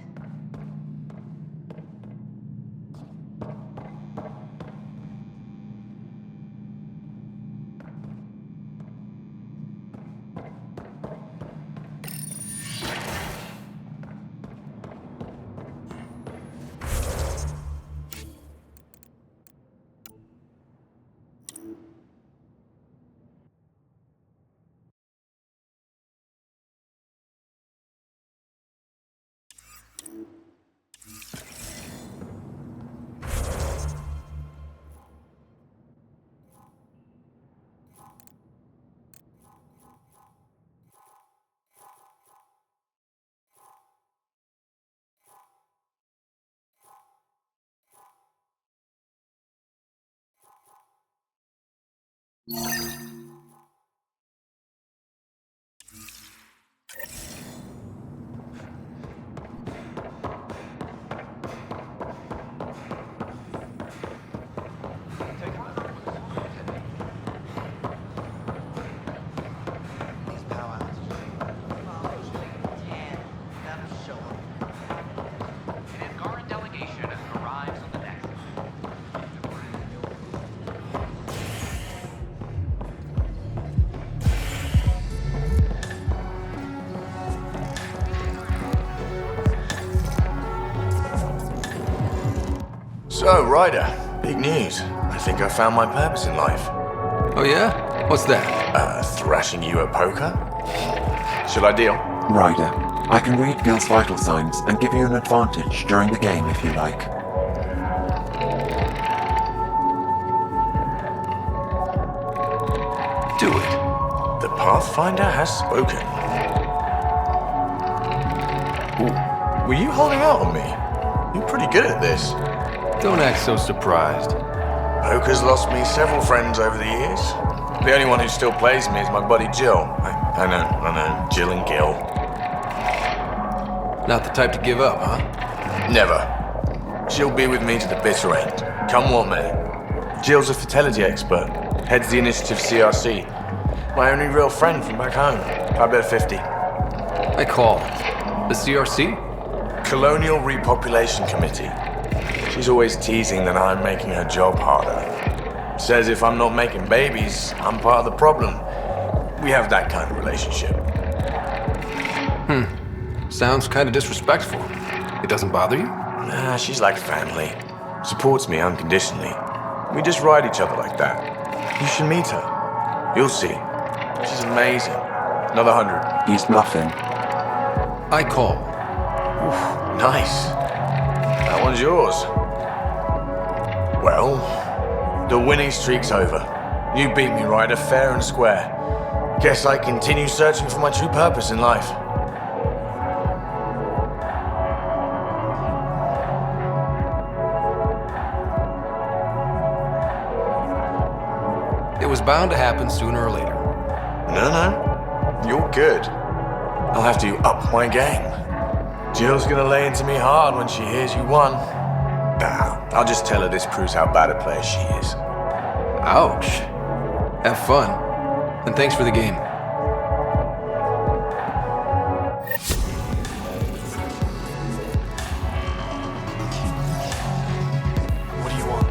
So, Ryder, big news. I think I found my purpose in life. Oh yeah? What's that? Thrashing you at poker? Should I deal? Ryder, I can read Gil's vital signs and give you an advantage during the game if you like. Do it. The Pathfinder has spoken. Ooh, were you holding out on me? You're pretty good at this. Don't act so surprised. Poker's lost me several friends over the years. The only one who still plays me is my buddy Jill. I know, Jill and Gil. Not the type to give up, huh? Never. She'll be with me to the bitter end, come what may. Jill's a fertility expert, heads the initiative CRC. My only real friend from back home. I bet 50. I call. The CRC? Colonial Repopulation Committee. She's always teasing that I'm making her job harder. Says if I'm not making babies, I'm part of the problem. We have that kind of relationship. Sounds kind of disrespectful. It doesn't bother you? Nah, she's like family. Supports me unconditionally. We just ride each other like that. You should meet her. You'll see. She's amazing. Another 100. He's bluffing. I call. Oof, nice. That one's yours. Well, the winning streak's over. You beat me, Ryder, fair and square. Guess I continue searching for my true purpose in life. It was bound to happen sooner or later. No. You're good. I'll have to up my game. Jill's gonna lay into me hard when she hears you won. Nah, I'll just tell her this proves how bad a player she is. Ouch. Have fun. And thanks for the game. What do you want?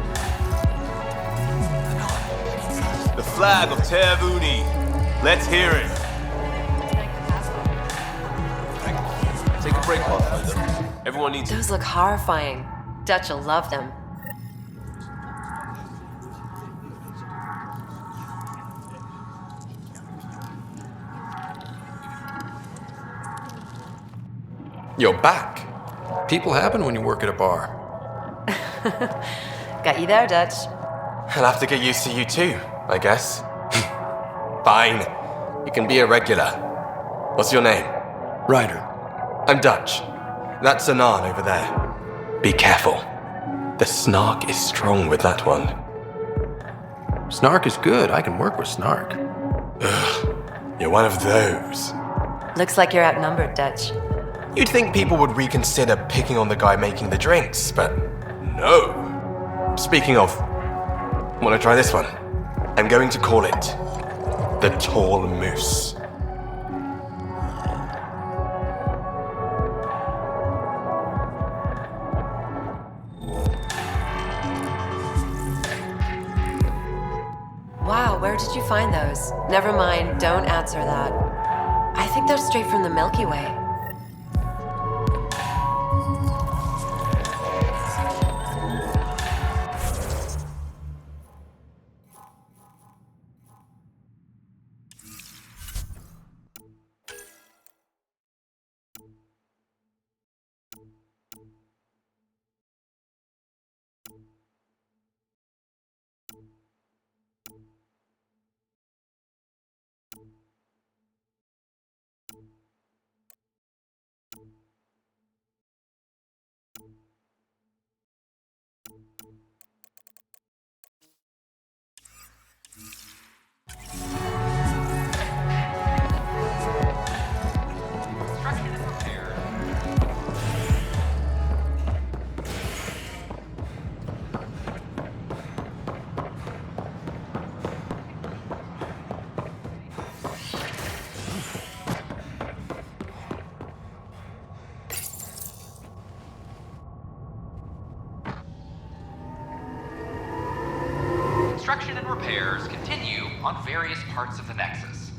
The flag of Tervuni. Let's hear it. Take a break, Pathfinder. Everyone needs Those look horrifying. Dutch will love them. You're back. People happen when you work at a bar. Got you there, Dutch. I'll have to get used to you too, I guess. Fine. You can be a regular. What's your name? Ryder. I'm Dutch. That's Anan over there. Be careful. The snark is strong with that one. Snark is good. I can work with snark. Ugh. You're one of those. Looks like you're outnumbered, Dutch. You'd think people would reconsider picking on the guy making the drinks, but no. Speaking of, wanna try this one? I'm going to call it the Tall Moose. Wow, where did you find those? Never mind, don't answer that. I think they're straight from the Milky Way. Construction and repairs continue on various parts of the Nexus.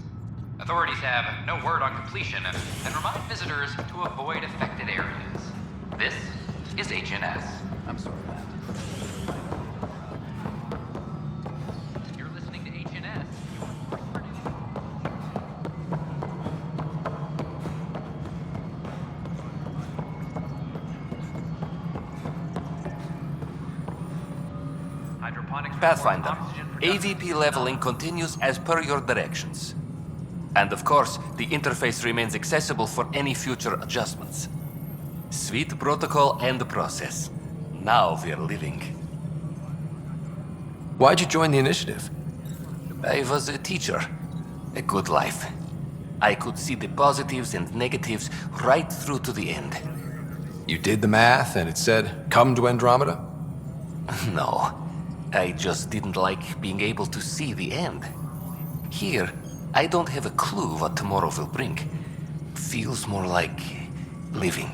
Authorities have no word on completion and remind visitors to avoid affected areas. This is HNS. I'm sorry, Matt. You're listening to HNS. Pathfinder, AVP leveling continues as per your directions. And of course, the interface remains accessible for any future adjustments. Sweet protocol and process. Now we're living. Why'd you join the initiative? I was a teacher. A good life. I could see the positives and negatives right through to the end. You did the math and it said, come to Andromeda? No. I just didn't like being able to see the end. Here, I don't have a clue what tomorrow will bring. Feels more like living.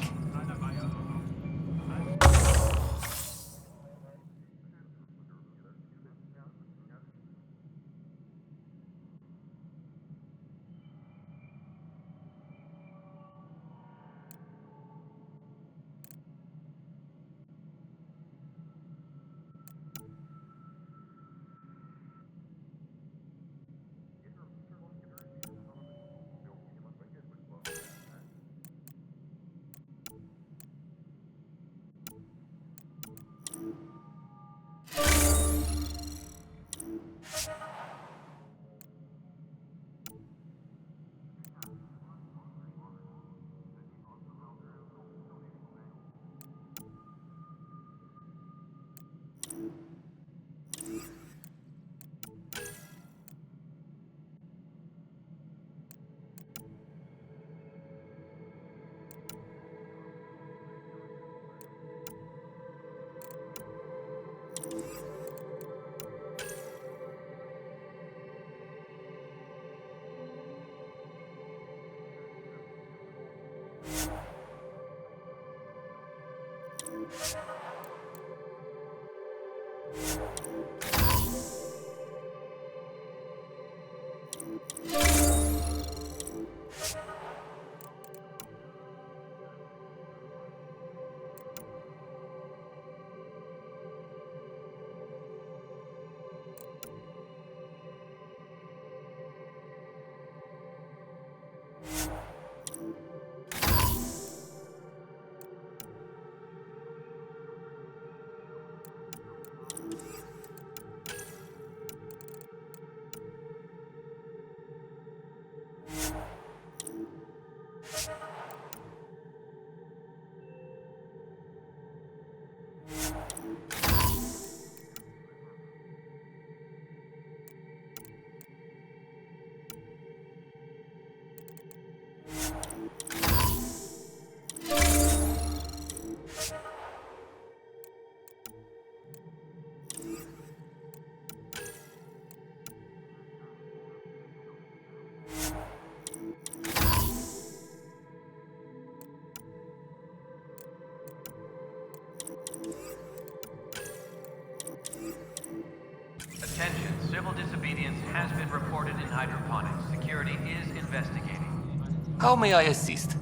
Attention, civil disobedience has been reported in hydroponics. Security is investigating. How may I assist?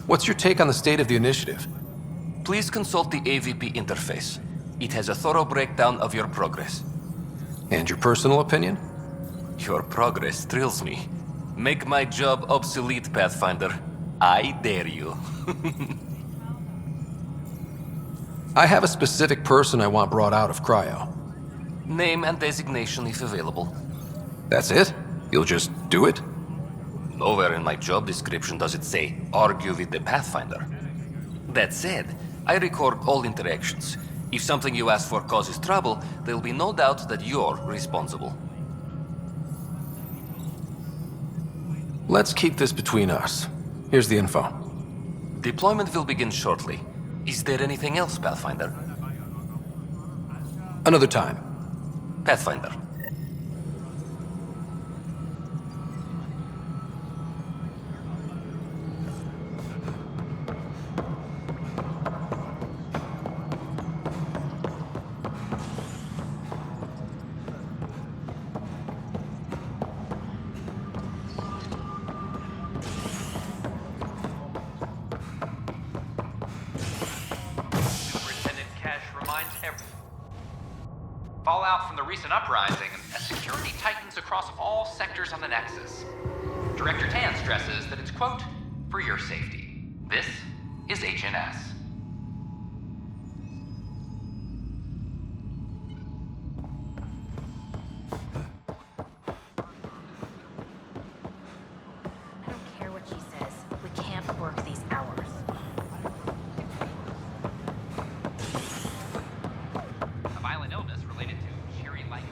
What's your take on the state of the initiative? Please consult the AVP interface. It has a thorough breakdown of your progress. And your personal opinion? Your progress thrills me. Make my job obsolete, Pathfinder. I dare you. I have a specific person I want brought out of cryo. Name and designation if available. That's it? You'll just do it? Nowhere in my job description does it say, argue with the Pathfinder. That said, I record all interactions. If something you ask for causes trouble, there'll be no doubt that you're responsible. Let's keep this between us. Here's the info. Deployment will begin shortly. Is there anything else, Pathfinder? Another time. Pathfinder. fallout from the recent uprising, and security tightens across all sectors on the Nexus. Director Tan stresses that it's, quote, for your safety. This is HNS. I don't care what she says. We can't work these hours. A violent illness related to cheery light.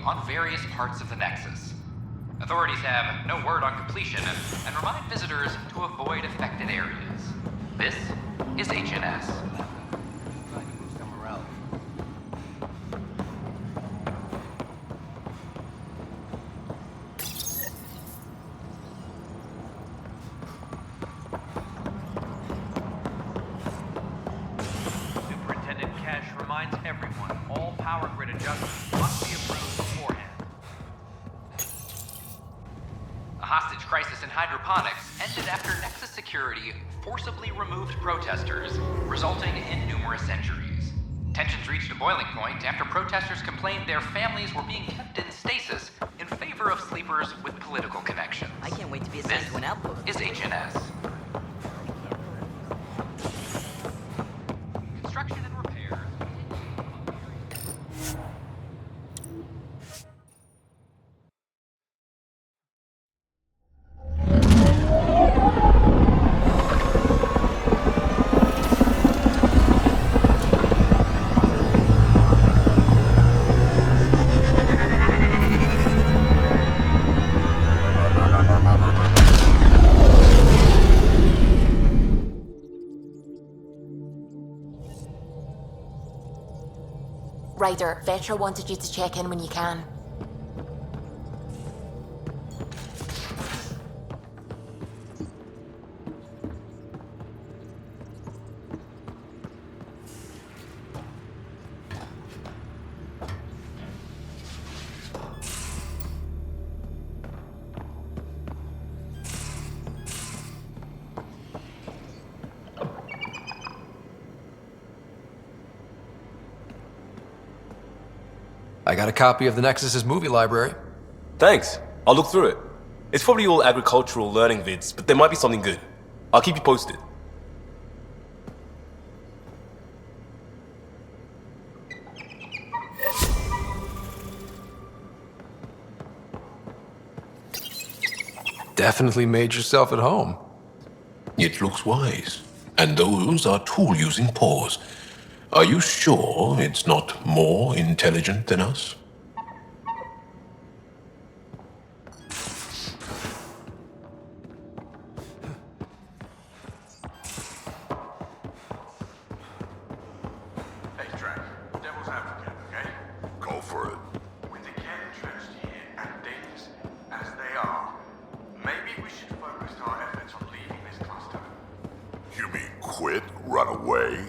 on various parts of the Nexus. Authorities have no word on completion and remind visitors to avoid affected areas. This is HNS. Superintendent Cash reminds everyone all power grid adjustments must be approved beforehand. A hostage crisis in hydroponics ended after Nexus security forcibly removed protesters, resulting in numerous injuries. Tensions reached a boiling point after protesters complained their families were being kept in stasis in favor of sleepers with political connections. I can't wait to be assigned to an outpost. Is HNS. Construction and repairs. Ryder, Vetra wanted you to check in when you can. I got a copy of the Nexus's movie library. Thanks. I'll look through it. It's probably all agricultural learning vids, but there might be something good. I'll keep you posted. Definitely made yourself at home. It looks wise. And those are tool-using paws. Are you sure it's not more intelligent than us? Hey, Drac. Devil's advocate, okay? Go for it. With the care entrenched here and dangerous as they are, maybe we should focus our efforts on leaving this cluster. You mean quit? Run away?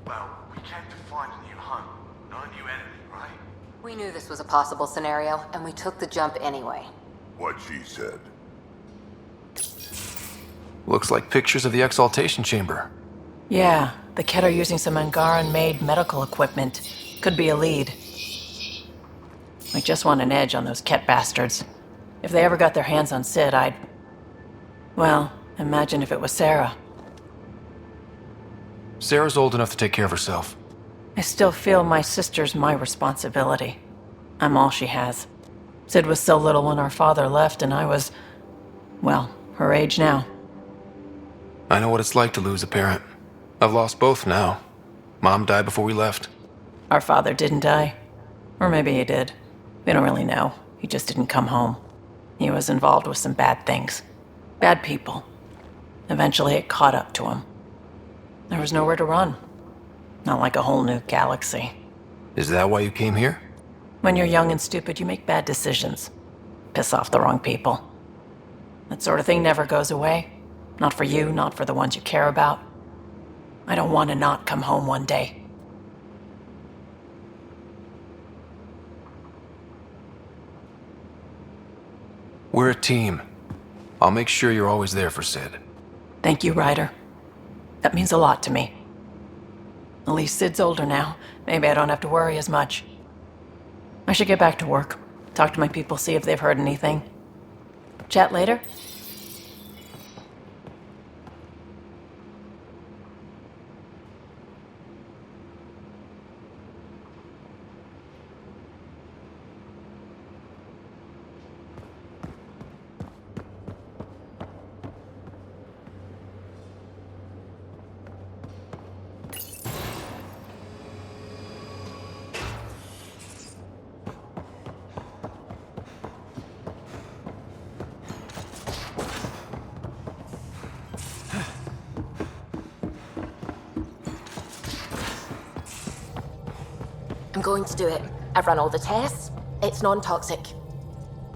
Well, we came to find a new home, not a new enemy, right? We knew this was a possible scenario, and we took the jump anyway. What she said. Looks like pictures of the exaltation chamber. Yeah, the Ket are using some Angaran-made medical equipment. Could be a lead. We just want an edge on those Ket bastards. If they ever got their hands on Sid, I'd... Well, imagine if it was Sarah. Sarah's old enough to take care of herself. I still feel my sister's my responsibility. I'm all she has. Sid was so little when our father left, and I was... well, her age now. I know what it's like to lose a parent. I've lost both now. Mom died before we left. Our father didn't die. Or maybe he did. We don't really know. He just didn't come home. He was involved with some bad things. Bad people. Eventually it caught up to him. There was nowhere to run. Not like a whole new galaxy. Is that why you came here? When you're young and stupid, you make bad decisions. Piss off the wrong people. That sort of thing never goes away. Not for you, not for the ones you care about. I don't want to not come home one day. We're a team. I'll make sure you're always there for Sid. Thank you, Ryder. That means a lot to me. At least Sid's older now. Maybe I don't have to worry as much. I should get back to work. Talk to my people, see if they've heard anything. Chat later? going to do it. I've run all the tests. It's non-toxic.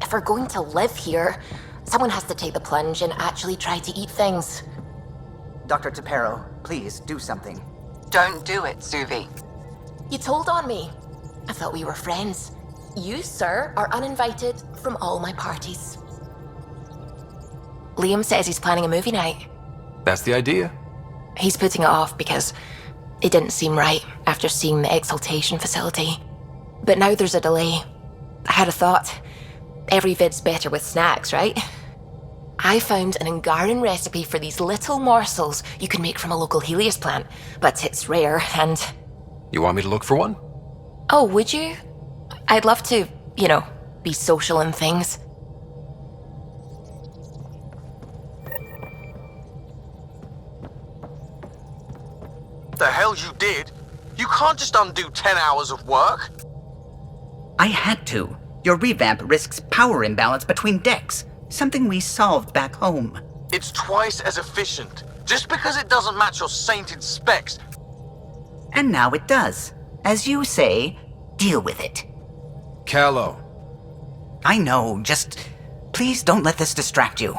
If we're going to live here, someone has to take the plunge and actually try to eat things. Dr. Tapero, please do something. Don't do it, Suvi. You told on me. I thought we were friends. You, sir, are uninvited from all my parties. Liam says he's planning a movie night. That's the idea. He's putting it off because it didn't seem right after seeing the exaltation facility. But now there's a delay. I had a thought. Every vid's better with snacks, right? I found an Angaran recipe for these little morsels you can make from a local Helios plant, but it's rare and... You want me to look for one? Oh, would you? I'd love to, be social and things. The hell you did? You can't just undo 10 hours of work. I had to. Your revamp risks power imbalance between decks, something we solved back home. It's twice as efficient. Just because it doesn't match your sainted specs. And now it does. As you say, deal with it. Callow. I know, just please don't let this distract you.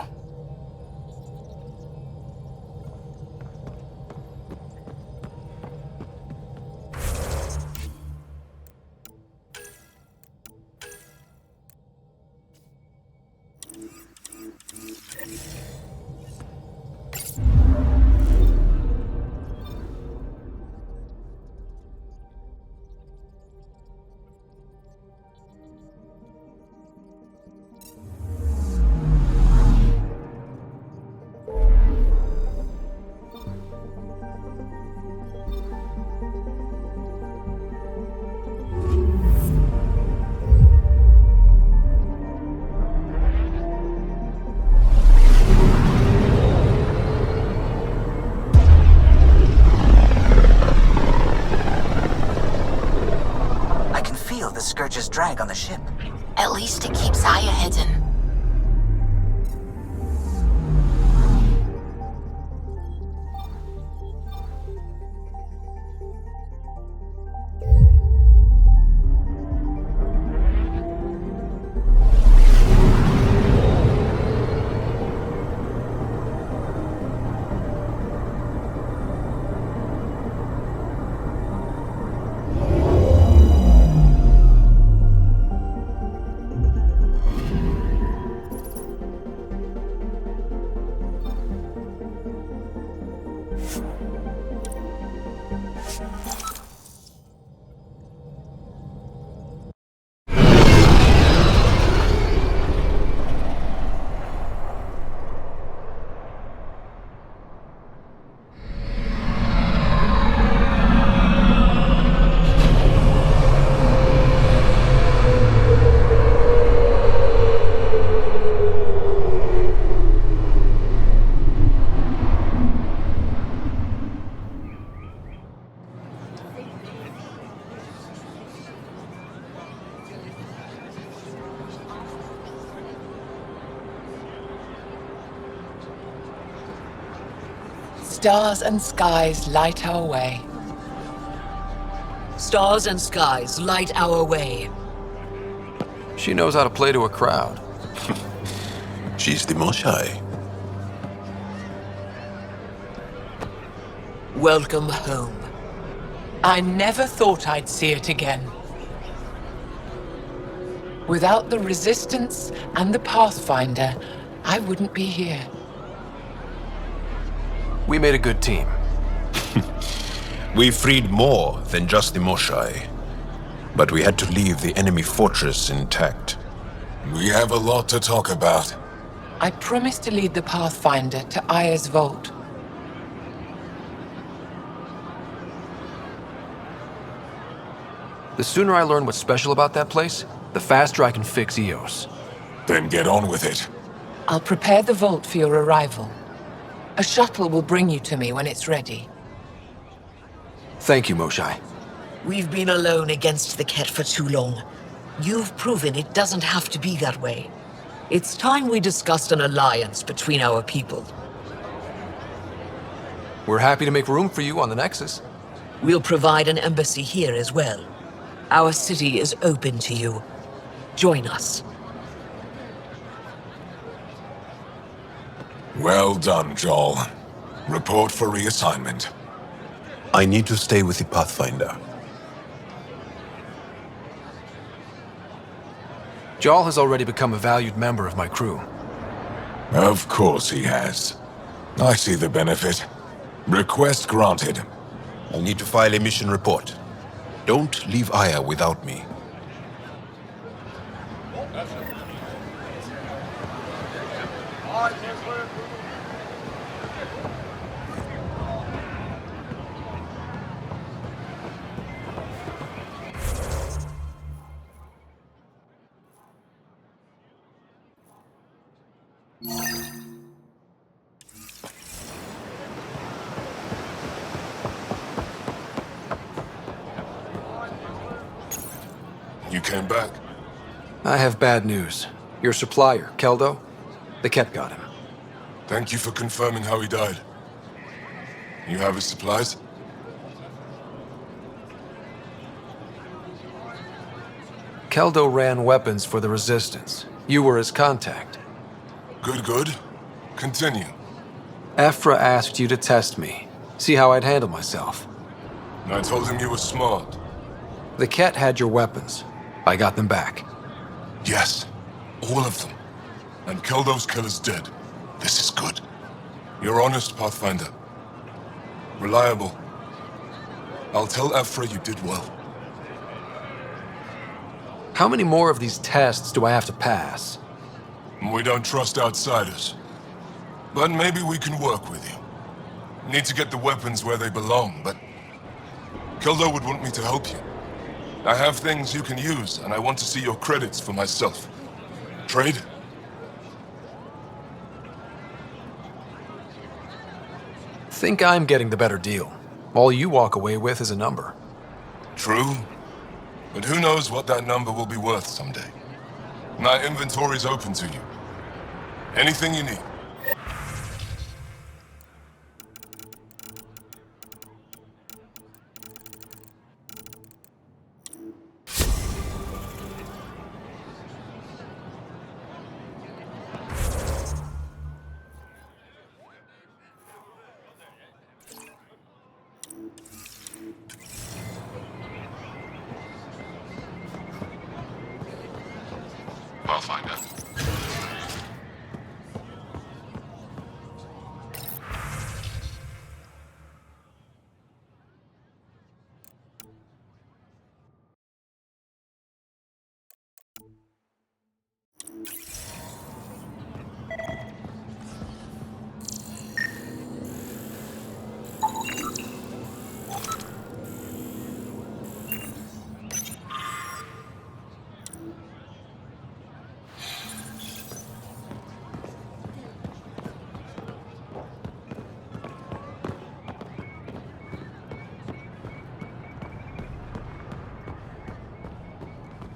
Scourge's drag on the ship. At least it keeps Aya hidden. Stars and skies light our way. Stars and skies light our way. She knows how to play to a crowd. She's the Moshai. Welcome home. I never thought I'd see it again. Without the Resistance and the Pathfinder, I wouldn't be here. We made a good team. We freed more than just the Moshai. But we had to leave the enemy fortress intact. We have a lot to talk about. I promised to lead the Pathfinder to Aya's vault. The sooner I learn what's special about that place, the faster I can fix EOS. Then get on with it. I'll prepare the vault for your arrival. A shuttle will bring you to me when it's ready. Thank you, Moshai. We've been alone against the Ket for too long. You've proven it doesn't have to be that way. It's time we discussed an alliance between our people. We're happy to make room for you on the Nexus. We'll provide an embassy here as well. Our city is open to you. Join us. Well done, Joel. Report for reassignment. I need to stay with the Pathfinder. Jarl has already become a valued member of my crew. Of course he has. I see the benefit. Request granted. I need to file a mission report. Don't leave Aya without me. You came back? I have bad news. Your supplier, Keldo, the Ket got him. Thank you for confirming how he died. You have his supplies? Keldo ran weapons for the Resistance. You were his contact. Good, good. Continue. Ephra asked you to test me, see how I'd handle myself. I told him you were smart. The Ket had your weapons. I got them back. Yes, all of them. And Keldo's killer's dead. This is good. You're honest, Pathfinder. Reliable. I'll tell Ephra you did well. How many more of these tests do I have to pass? We don't trust outsiders. But maybe we can work with you. Need to get the weapons where they belong, but Keldo would want me to help you. I have things you can use, and I want to see your credits for myself. Trade? Think I'm getting the better deal. All you walk away with is a number. True. But who knows what that number will be worth someday. My inventory's open to you. Anything you need. Pathfinder.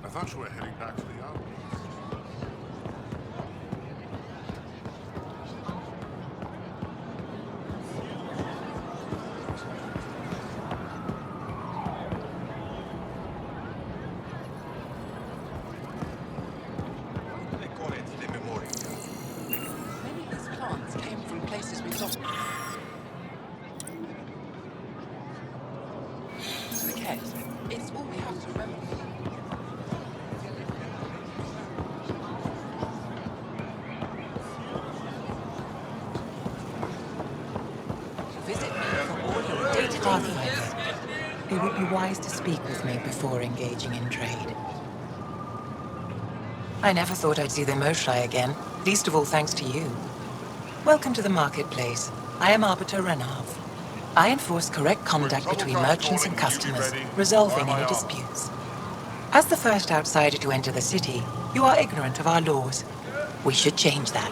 I thought you were heading back to the outpost. Many of these plants came from places we lost. The Ket. It's all we have to remember. Visit me for all your day-to-day needs. It would be wise to speak with me before engaging in trade. I never thought I'd see the Moshlai again, least of all thanks to you. Welcome to the marketplace. I am Arbiter Renav. I enforce correct conduct between merchants and customers, resolving any disputes. As the first outsider to enter the city, you are ignorant of our laws. We should change that.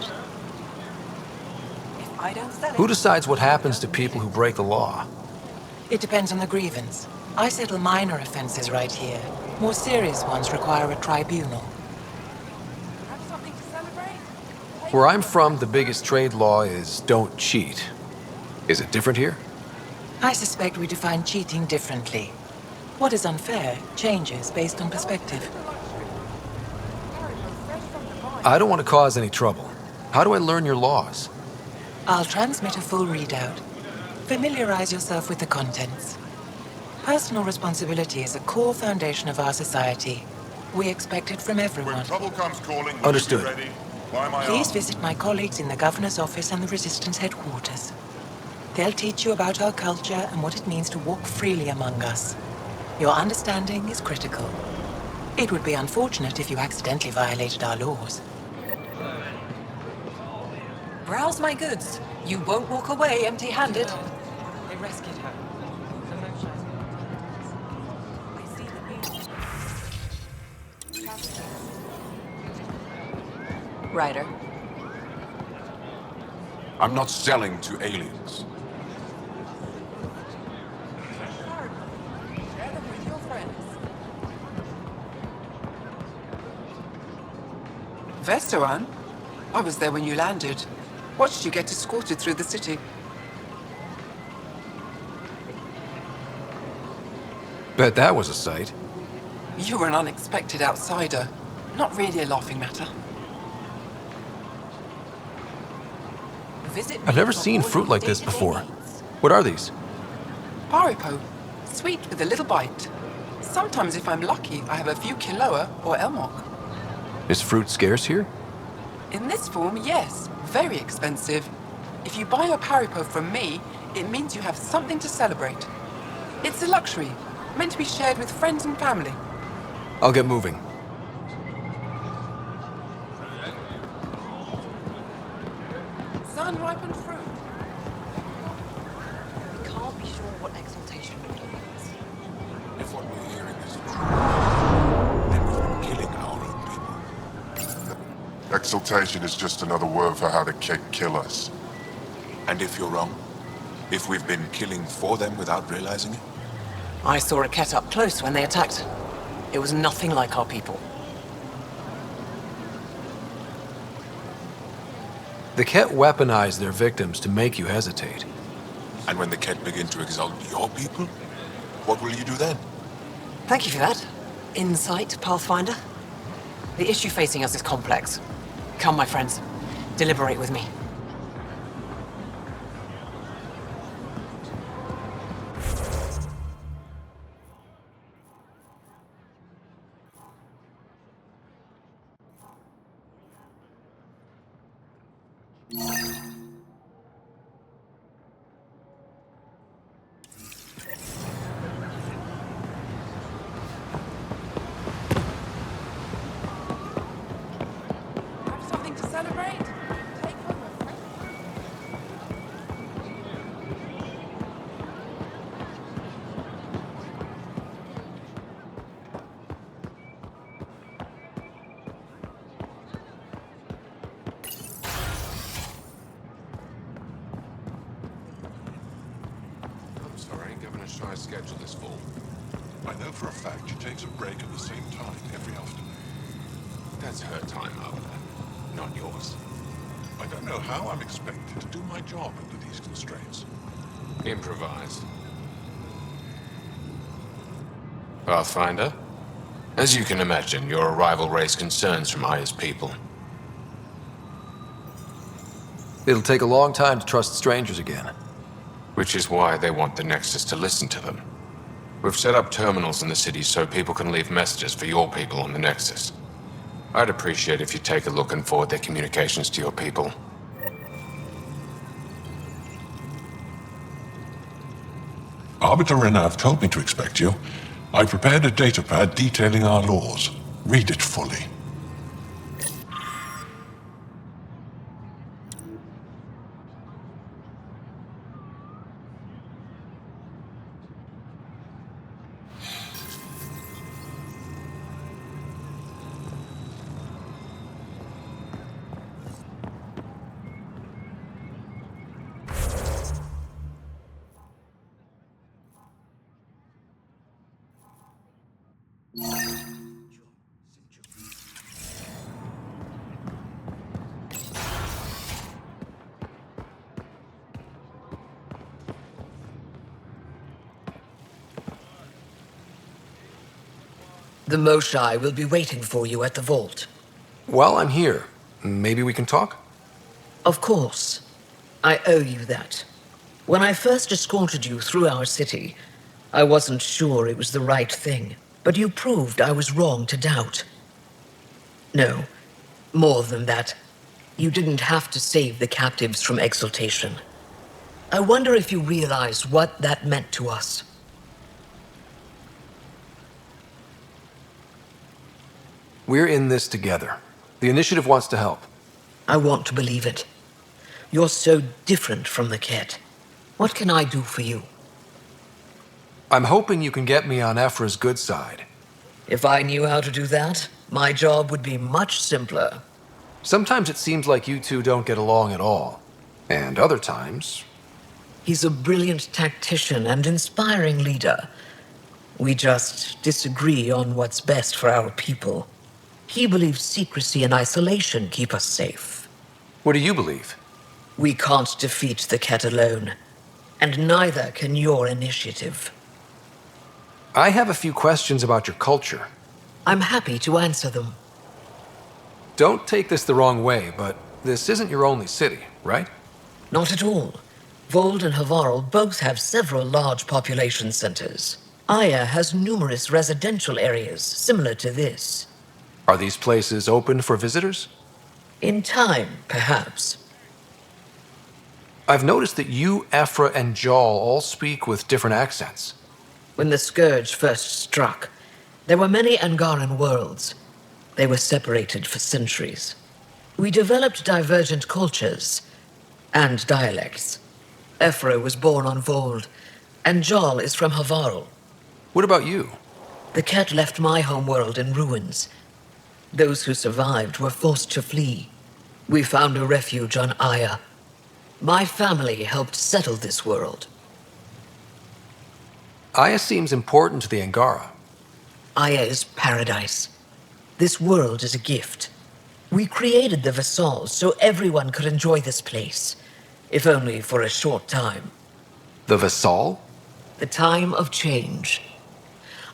If I don't sell Who decides what happens to people who break the law? It depends on the grievance. I settle minor offenses right here. More serious ones require a tribunal. Where I'm from, the biggest trade law is don't cheat. Is it different here? I suspect we define cheating differently. What is unfair changes based on perspective. I don't want to cause any trouble. How do I learn your laws? I'll transmit a full readout. Familiarize yourself with the contents. Personal responsibility is a core foundation of our society. We expect it from everyone. When trouble comes calling, will Understood. you be ready? Why am I Please armed? visit my colleagues in the Governor's office and the Resistance headquarters. They'll teach you about our culture and what it means to walk freely among us. Your understanding is critical. It would be unfortunate if you accidentally violated our laws. Browse my goods. You won't walk away empty-handed. They rescued her. Ryder. I'm not selling to aliens. Share them with your friends. Vestoran? I was there when you landed. Watched you get escorted through the city. Bet that was a sight. You were an unexpected outsider. Not really a laughing matter. Visit I've never seen fruit like this before. What are these? Paripo. Sweet with a little bite. Sometimes if I'm lucky, I have a few Kiloa or Elmok. Is fruit scarce here? In this form, yes. Very expensive. If you buy a Paripo from me, it means you have something to celebrate. It's a luxury, meant to be shared with friends and family. I'll get moving. Sun-ripened fruit. We can't be sure what exaltation really means. If what we're hearing is true, then we've been killing our own people. Exaltation is just another word for how the Kett kill us. And if you're wrong? If we've been killing for them without realizing it? I saw a Ket up close when they attacked. It was nothing like our people. The Kett weaponize their victims to make you hesitate. And when the Kett begin to exalt your people, what will you do then? Thank you for that. Insight, Pathfinder. The issue facing us is complex. Come, my friends. Deliberate with me. Have something to celebrate? Take home a friend. I'm sorry, Governor Shy's schedule is full. I know for a fact she takes a break at the same time every afternoon. That's her time, Arbiter, not yours. I don't know how I'm expected to do my job under these constraints. Improvise. Pathfinder, as you can imagine, your arrival raised concerns from Aya's people. It'll take a long time to trust strangers again. Which is why they want the Nexus to listen to them. We've set up terminals in the city so people can leave messages for your people on the Nexus. I'd appreciate if you take a look and forward their communications to your people. Arbiter Renav told me to expect you. I prepared a datapad detailing our laws. Read it fully. The Moshai will be waiting for you at the vault. While I'm here, maybe we can talk? Of course. I owe you that. When I first escorted you through our city, I wasn't sure it was the right thing, but you proved I was wrong to doubt. No, more than that. You didn't have to save the captives from exaltation. I wonder if you realize what that meant to us. We're in this together. The initiative wants to help. I want to believe it. You're so different from the Ket. What can I do for you? I'm hoping you can get me on Ephra's good side. If I knew how to do that, my job would be much simpler. Sometimes it seems like you two don't get along at all. And other times... He's a brilliant tactician and inspiring leader. We just disagree on what's best for our people. He believes secrecy and isolation keep us safe. What do you believe? We can't defeat the Ket alone. And neither can your initiative. I have a few questions about your culture. I'm happy to answer them. Don't take this the wrong way, but this isn't your only city, right? Not at all. Vold and Havarl both have several large population centers. Aya has numerous residential areas similar to this. Are these places open for visitors? In time, perhaps. I've noticed that you, Ephra, and Jal all speak with different accents. When the Scourge first struck, there were many Angaran worlds. They were separated for centuries. We developed divergent cultures and dialects. Ephra was born on Vold, and Jal is from Havarl. What about you? The Ket left my homeworld in ruins. Those who survived were forced to flee. We found a refuge on Aya. My family helped settle this world. Aya seems important to the Angara. Aya is paradise. This world is a gift. We created the Vassals so everyone could enjoy this place, if only for a short time. The Vassal? The time of change.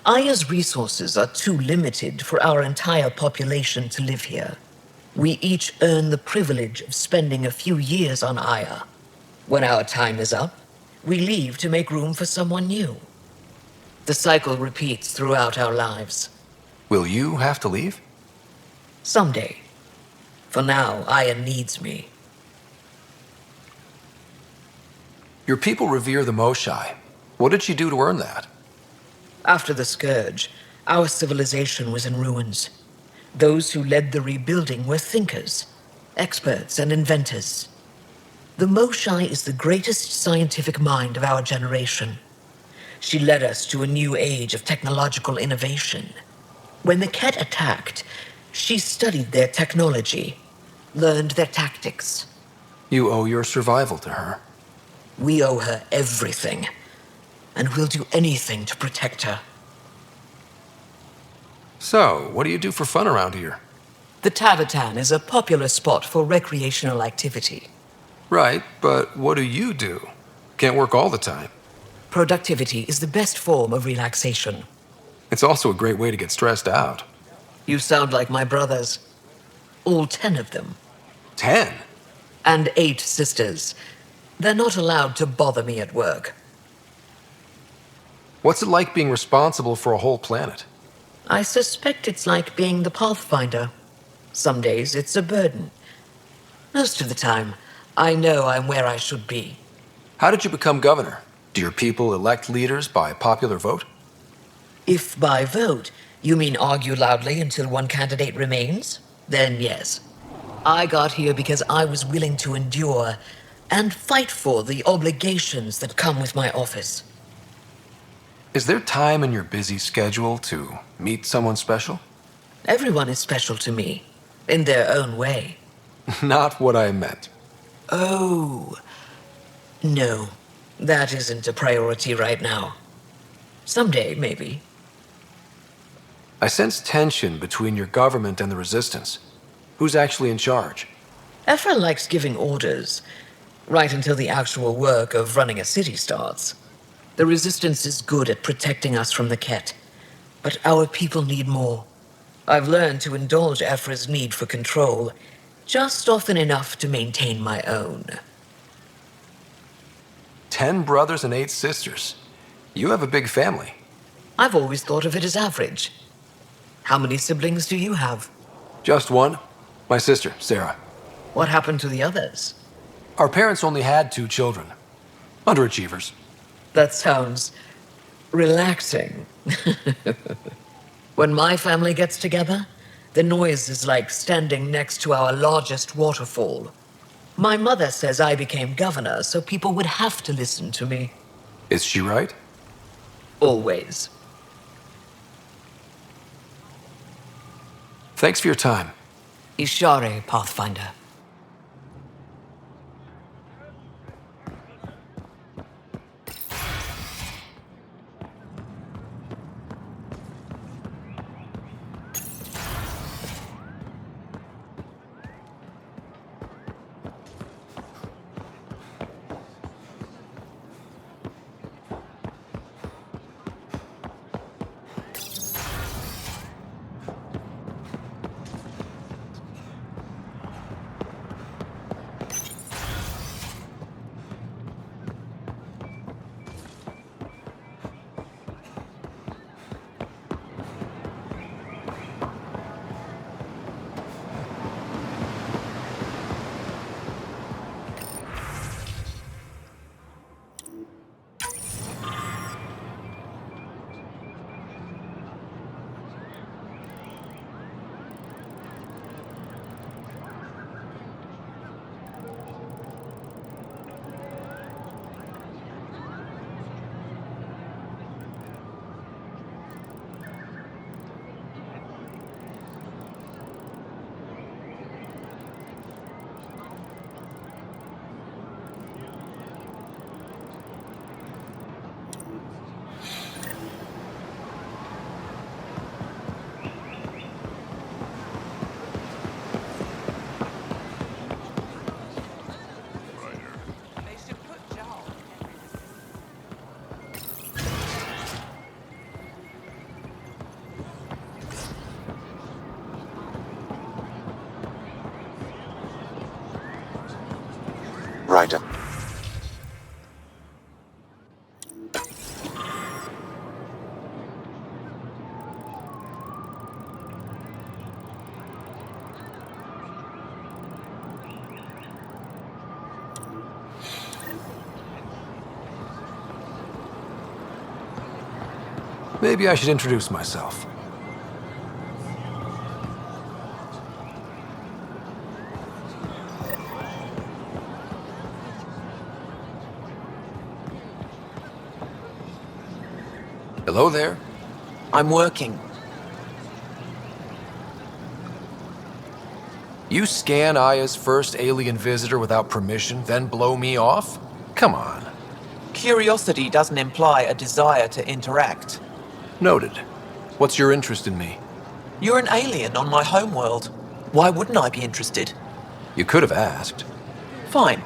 Aya's resources are too limited for our entire population to live here. We each earn the privilege of spending a few years on Aya. When our time is up, we leave to make room for someone new. The cycle repeats throughout our lives. Will you have to leave? Someday. For now, Aya needs me. Your people revere the Moshai. What did she do to earn that? After the Scourge, our civilization was in ruins. Those who led the rebuilding were thinkers, experts, and inventors. The Moshai is the greatest scientific mind of our generation. She led us to a new age of technological innovation. When the Ket attacked, she studied their technology, learned their tactics. You owe your survival to her. We owe her everything, and we'll do anything to protect her. So, what do you do for fun around here? The Tavatan is a popular spot for recreational activity. Right, but what do you do? Can't work all the time. Productivity is the best form of relaxation. It's also a great way to get stressed out. You sound like my brothers. All 10 of them. 10? And 8 sisters. They're not allowed to bother me at work. What's it like being responsible for a whole planet? I suspect it's like being the Pathfinder. Some days it's a burden. Most of the time, I know I'm where I should be. How did you become governor? Do your people elect leaders by popular vote? If by vote, you mean argue loudly until one candidate remains, then yes. I got here because I was willing to endure and fight for the obligations that come with my office. Is there time in your busy schedule to meet someone special? Everyone is special to me, in their own way. Not what I meant. Oh. No, that isn't a priority right now. Someday, maybe. I sense tension between your government and the Resistance. Who's actually in charge? Ephra likes giving orders, right until the actual work of running a city starts. The Resistance is good at protecting us from the Ket. But our people need more. I've learned to indulge Ephra's need for control, just often enough to maintain my own. 10 brothers and 8 sisters. You have a big family. I've always thought of it as average. How many siblings do you have? Just one. My sister, Sarah. What happened to the others? Our parents only had 2 children. Underachievers. That sounds relaxing. When my family gets together, the noise is like standing next to our largest waterfall. My mother says I became governor, so people would have to listen to me. Is she right? Always. Thanks for your time. Ishare, Pathfinder. Ryder. Maybe I should introduce myself. Hello there. I'm working. You scan Aya's first alien visitor without permission, then blow me off? Come on. Curiosity doesn't imply a desire to interact. Noted. What's your interest in me? You're an alien on my homeworld. Why wouldn't I be interested? You could have asked. Fine.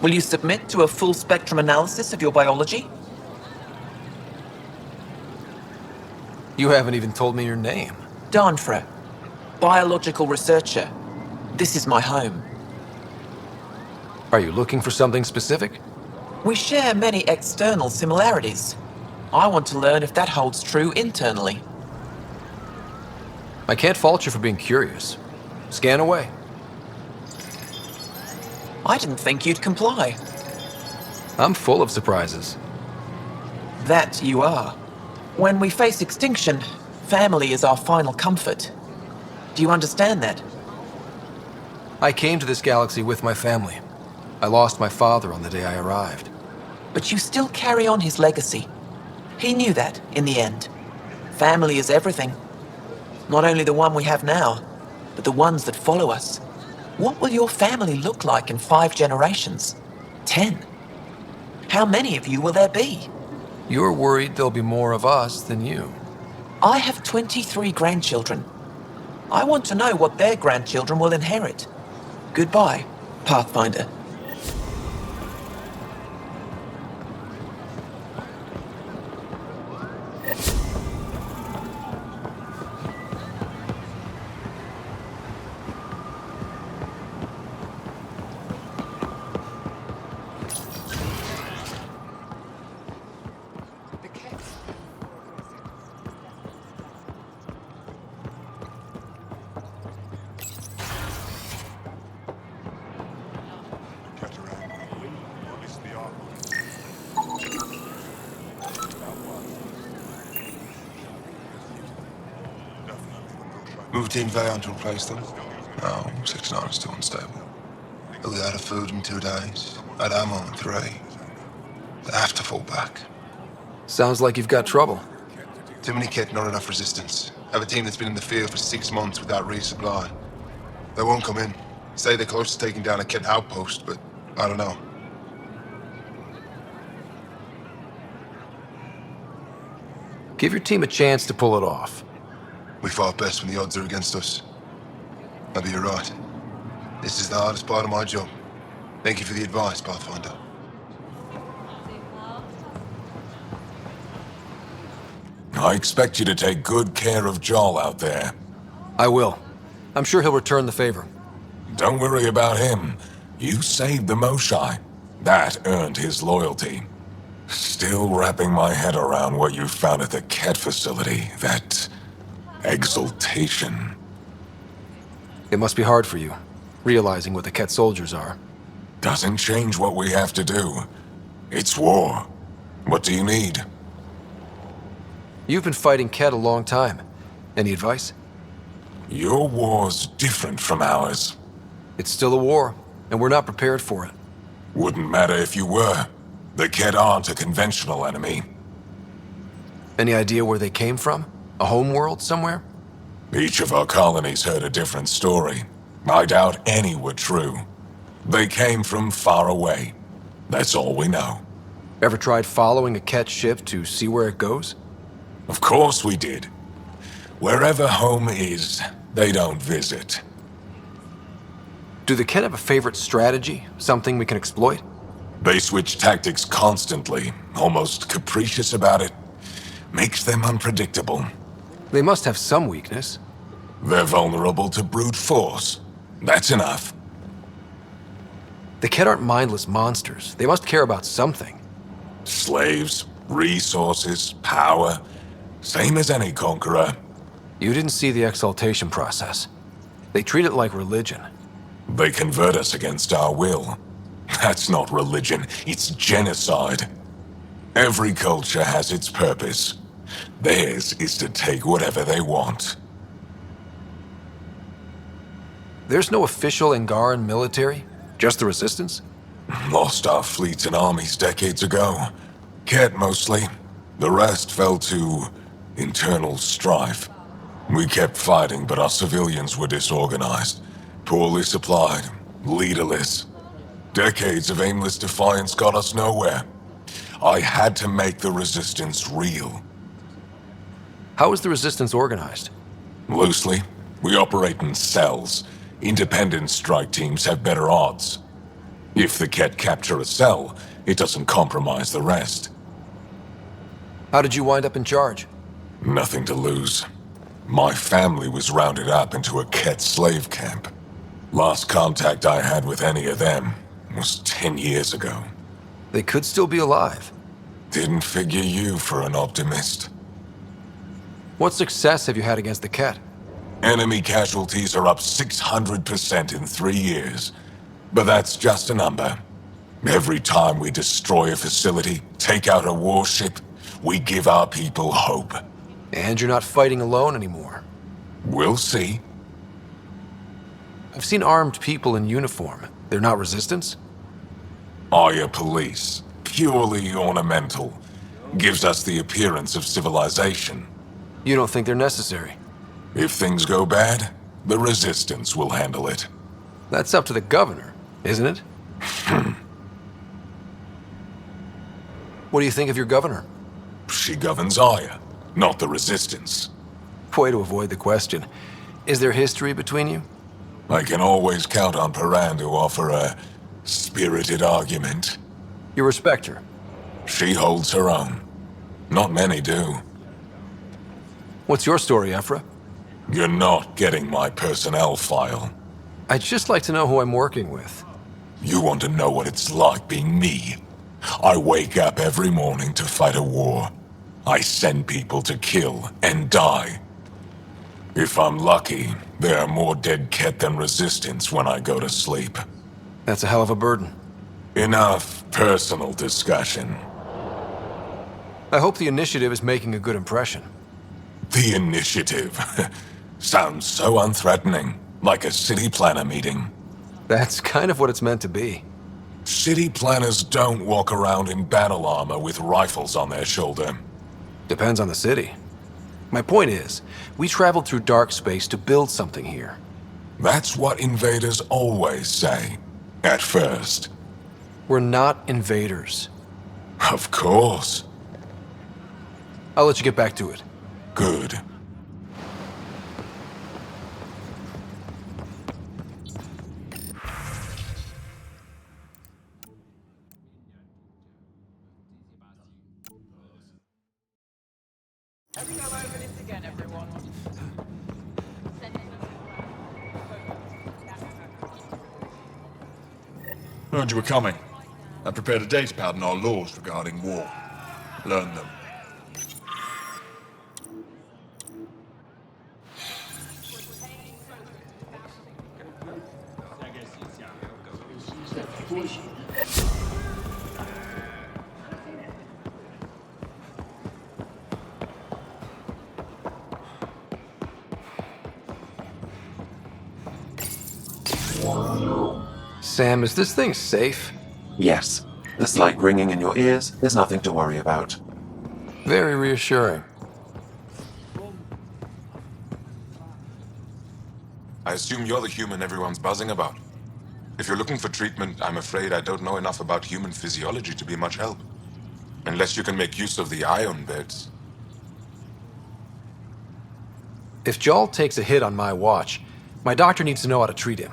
Will you submit to a full spectrum analysis of your biology? You haven't even told me your name. Danfra, biological researcher. This is my home. Are you looking for something specific? We share many external similarities. I want to learn if that holds true internally. I can't fault you for being curious. Scan away. I didn't think you'd comply. I'm full of surprises. That you are. When we face extinction, family is our final comfort. Do you understand that? I came to this galaxy with my family. I lost my father on the day I arrived. But you still carry on his legacy. He knew that, in the end. Family is everything. Not only the one we have now, but the ones that follow us. What will your family look like in 5 generations? 10? How many of you will there be? You're worried there'll be more of us than you. I have 23 grandchildren. I want to know what their grandchildren will inherit. Goodbye, Pathfinder. Move Team V on to replace them? No, 6-9 is too unstable. They'll be out of food in 2 days, out of ammo in 3. They have to fall back. Sounds like you've got trouble. Too many kit, not enough resistance. Have a team that's been in the field for 6 months without resupply. They won't come in. Say they're close to taking down a kit outpost, but I don't know. Give your team a chance to pull it off. We fought best when the odds are against us. Maybe you're right. This is the hardest part of my job. Thank you for the advice, Pathfinder. I expect you to take good care of Joel out there. I will. I'm sure he'll return the favor. Don't worry about him. You saved the Moshai. That earned his loyalty. Still wrapping my head around what you found at the Ket facility. That exaltation. It must be hard for you, realizing what the Ket soldiers are. Doesn't change what we have to do. It's war. What do you need? You've been fighting Ket a long time. Any advice? Your war's different from ours. It's still a war, and we're not prepared for it. Wouldn't matter if you were. The Ket aren't a conventional enemy. Any idea where they came from? A home world somewhere? Each of our colonies heard a different story. I doubt any were true. They came from far away. That's all we know. Ever tried following a Ket ship to see where it goes? Of course we did. Wherever home is, they don't visit. Do the Ket have a favorite strategy? Something we can exploit? They switch tactics constantly, almost capricious about it. Makes them unpredictable. They must have some weakness. They're vulnerable to brute force. That's enough. The Ket aren't mindless monsters. They must care about something. Slaves, resources, power. Same as any conqueror. You didn't see the exaltation process. They treat it like religion. They convert us against our will. That's not religion, it's genocide. Every culture has its purpose. Theirs is to take whatever they want. There's no official Angaran military? Just the Resistance? Lost our fleets and armies decades ago. Ket mostly. The rest fell to internal strife. We kept fighting, but our civilians were disorganized. Poorly supplied, leaderless. Decades of aimless defiance got us nowhere. I had to make the Resistance real. How is the Resistance organized? Loosely, we operate in cells. Independent strike teams have better odds. If the Ket capture a cell, it doesn't compromise the rest. How did you wind up in charge? Nothing to lose. My family was rounded up into a Ket slave camp. Last contact I had with any of them was 10 years ago. They could still be alive. Didn't figure you for an optimist. What success have you had against the Ket? Enemy casualties are up 600% in 3 years. But that's just a number. Every time we destroy a facility, take out a warship, we give our people hope. And you're not fighting alone anymore. We'll see. I've seen armed people in uniform. They're not Resistance? Aya police. Purely ornamental. Gives us the appearance of civilization. You don't think they're necessary? If things go bad, the Resistance will handle it. That's up to the governor, isn't it? What do you think of your governor? She governs Aya, not the Resistance. Way to avoid the question. Is there history between you? I can always count on Paran to offer a spirited argument. You respect her? She holds her own. Not many do. What's your story, Ephra? You're not getting my personnel file. I'd just like to know who I'm working with. You want to know what it's like being me? I wake up every morning to fight a war. I send people to kill and die. If I'm lucky, there are more dead Ket than Resistance when I go to sleep. That's a hell of a burden. Enough personal discussion. I hope the initiative is making a good impression. The initiative? Sounds so unthreatening, like a city planner meeting. That's kind of what it's meant to be. City planners don't walk around in battle armor with rifles on their shoulder. Depends on the city. My point is, we traveled through dark space to build something here. That's what invaders always say. At first. We're not invaders. Of course. I'll let you get back to it. Good. Heard you were coming. I prepared a datapad on our laws regarding war. Learn them. Sam, is this thing safe? Yes. The slight ringing in your ears is nothing to worry about. Very reassuring. I assume you're the human everyone's buzzing about. If you're looking for treatment, I'm afraid I don't know enough about human physiology to be much help. Unless you can make use of the ion beds. If Jarl takes a hit on my watch, my doctor needs to know how to treat him.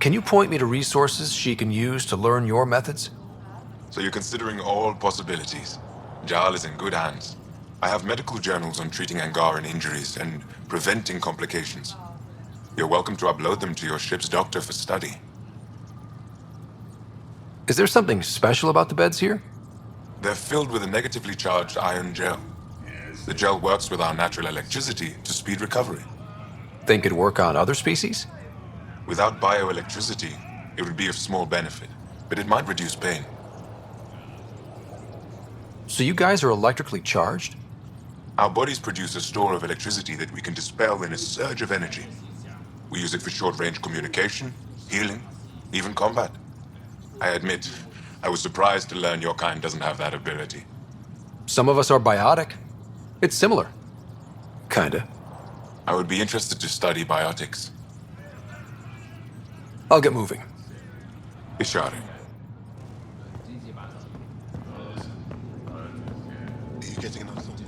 Can you point me to resources she can use to learn your methods? So you're considering all possibilities. Jarl is in good hands. I have medical journals on treating Angaran injuries and preventing complications. You're welcome to upload them to your ship's doctor for study. Is there something special about the beds here? They're filled with a negatively charged iron gel. The gel works with our natural electricity to speed recovery. Think it'd work on other species? Without bioelectricity, it would be of small benefit, but it might reduce pain. So you guys are electrically charged? Our bodies produce a store of electricity that we can dispel in a surge of energy. We use it for short-range communication, healing, even combat. I admit, I was surprised to learn your kind doesn't have that ability. Some of us are biotic. It's similar. Kinda. I would be interested to study biotics. I'll get moving. Ishari. Are you getting another thought?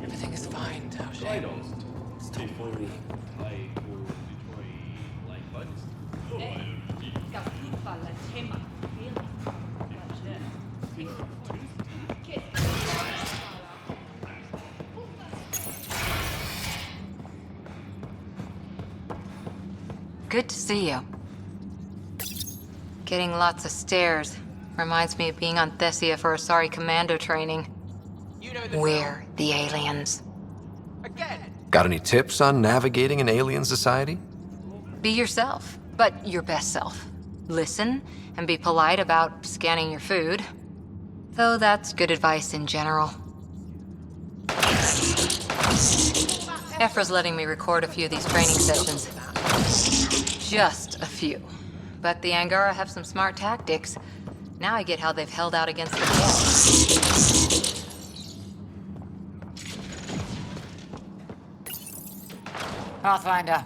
Everything is fine, Taoshi. Stop worrying. Good to see you. Getting lots of stares. Reminds me of being on Thessia for Asari commando training. We're the aliens. Got any tips on navigating an alien society? Be yourself, but your best self. Listen and be polite about scanning your food. Though that's good advice in general. Ephra's letting me record a few of these training sessions. Just a few. But the Angara have some smart tactics. Now I get how they've held out against the Jets. Pathfinder,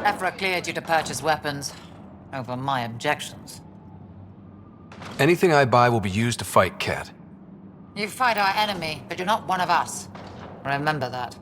Ephra cleared you to purchase weapons. Over my objections. Anything I buy will be used to fight Cat. You fight our enemy, but you're not one of us. Remember that.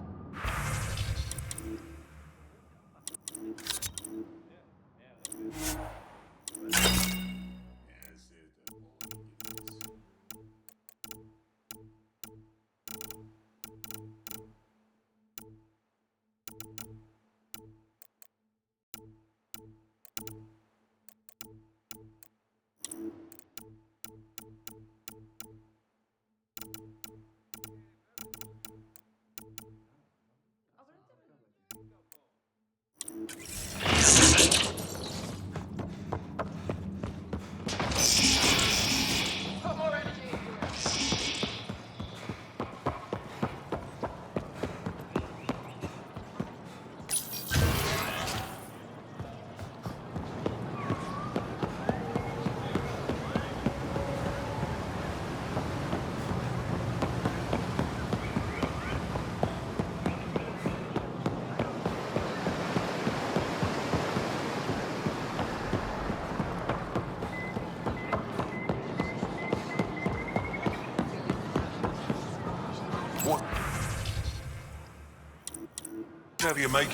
Whatever you make.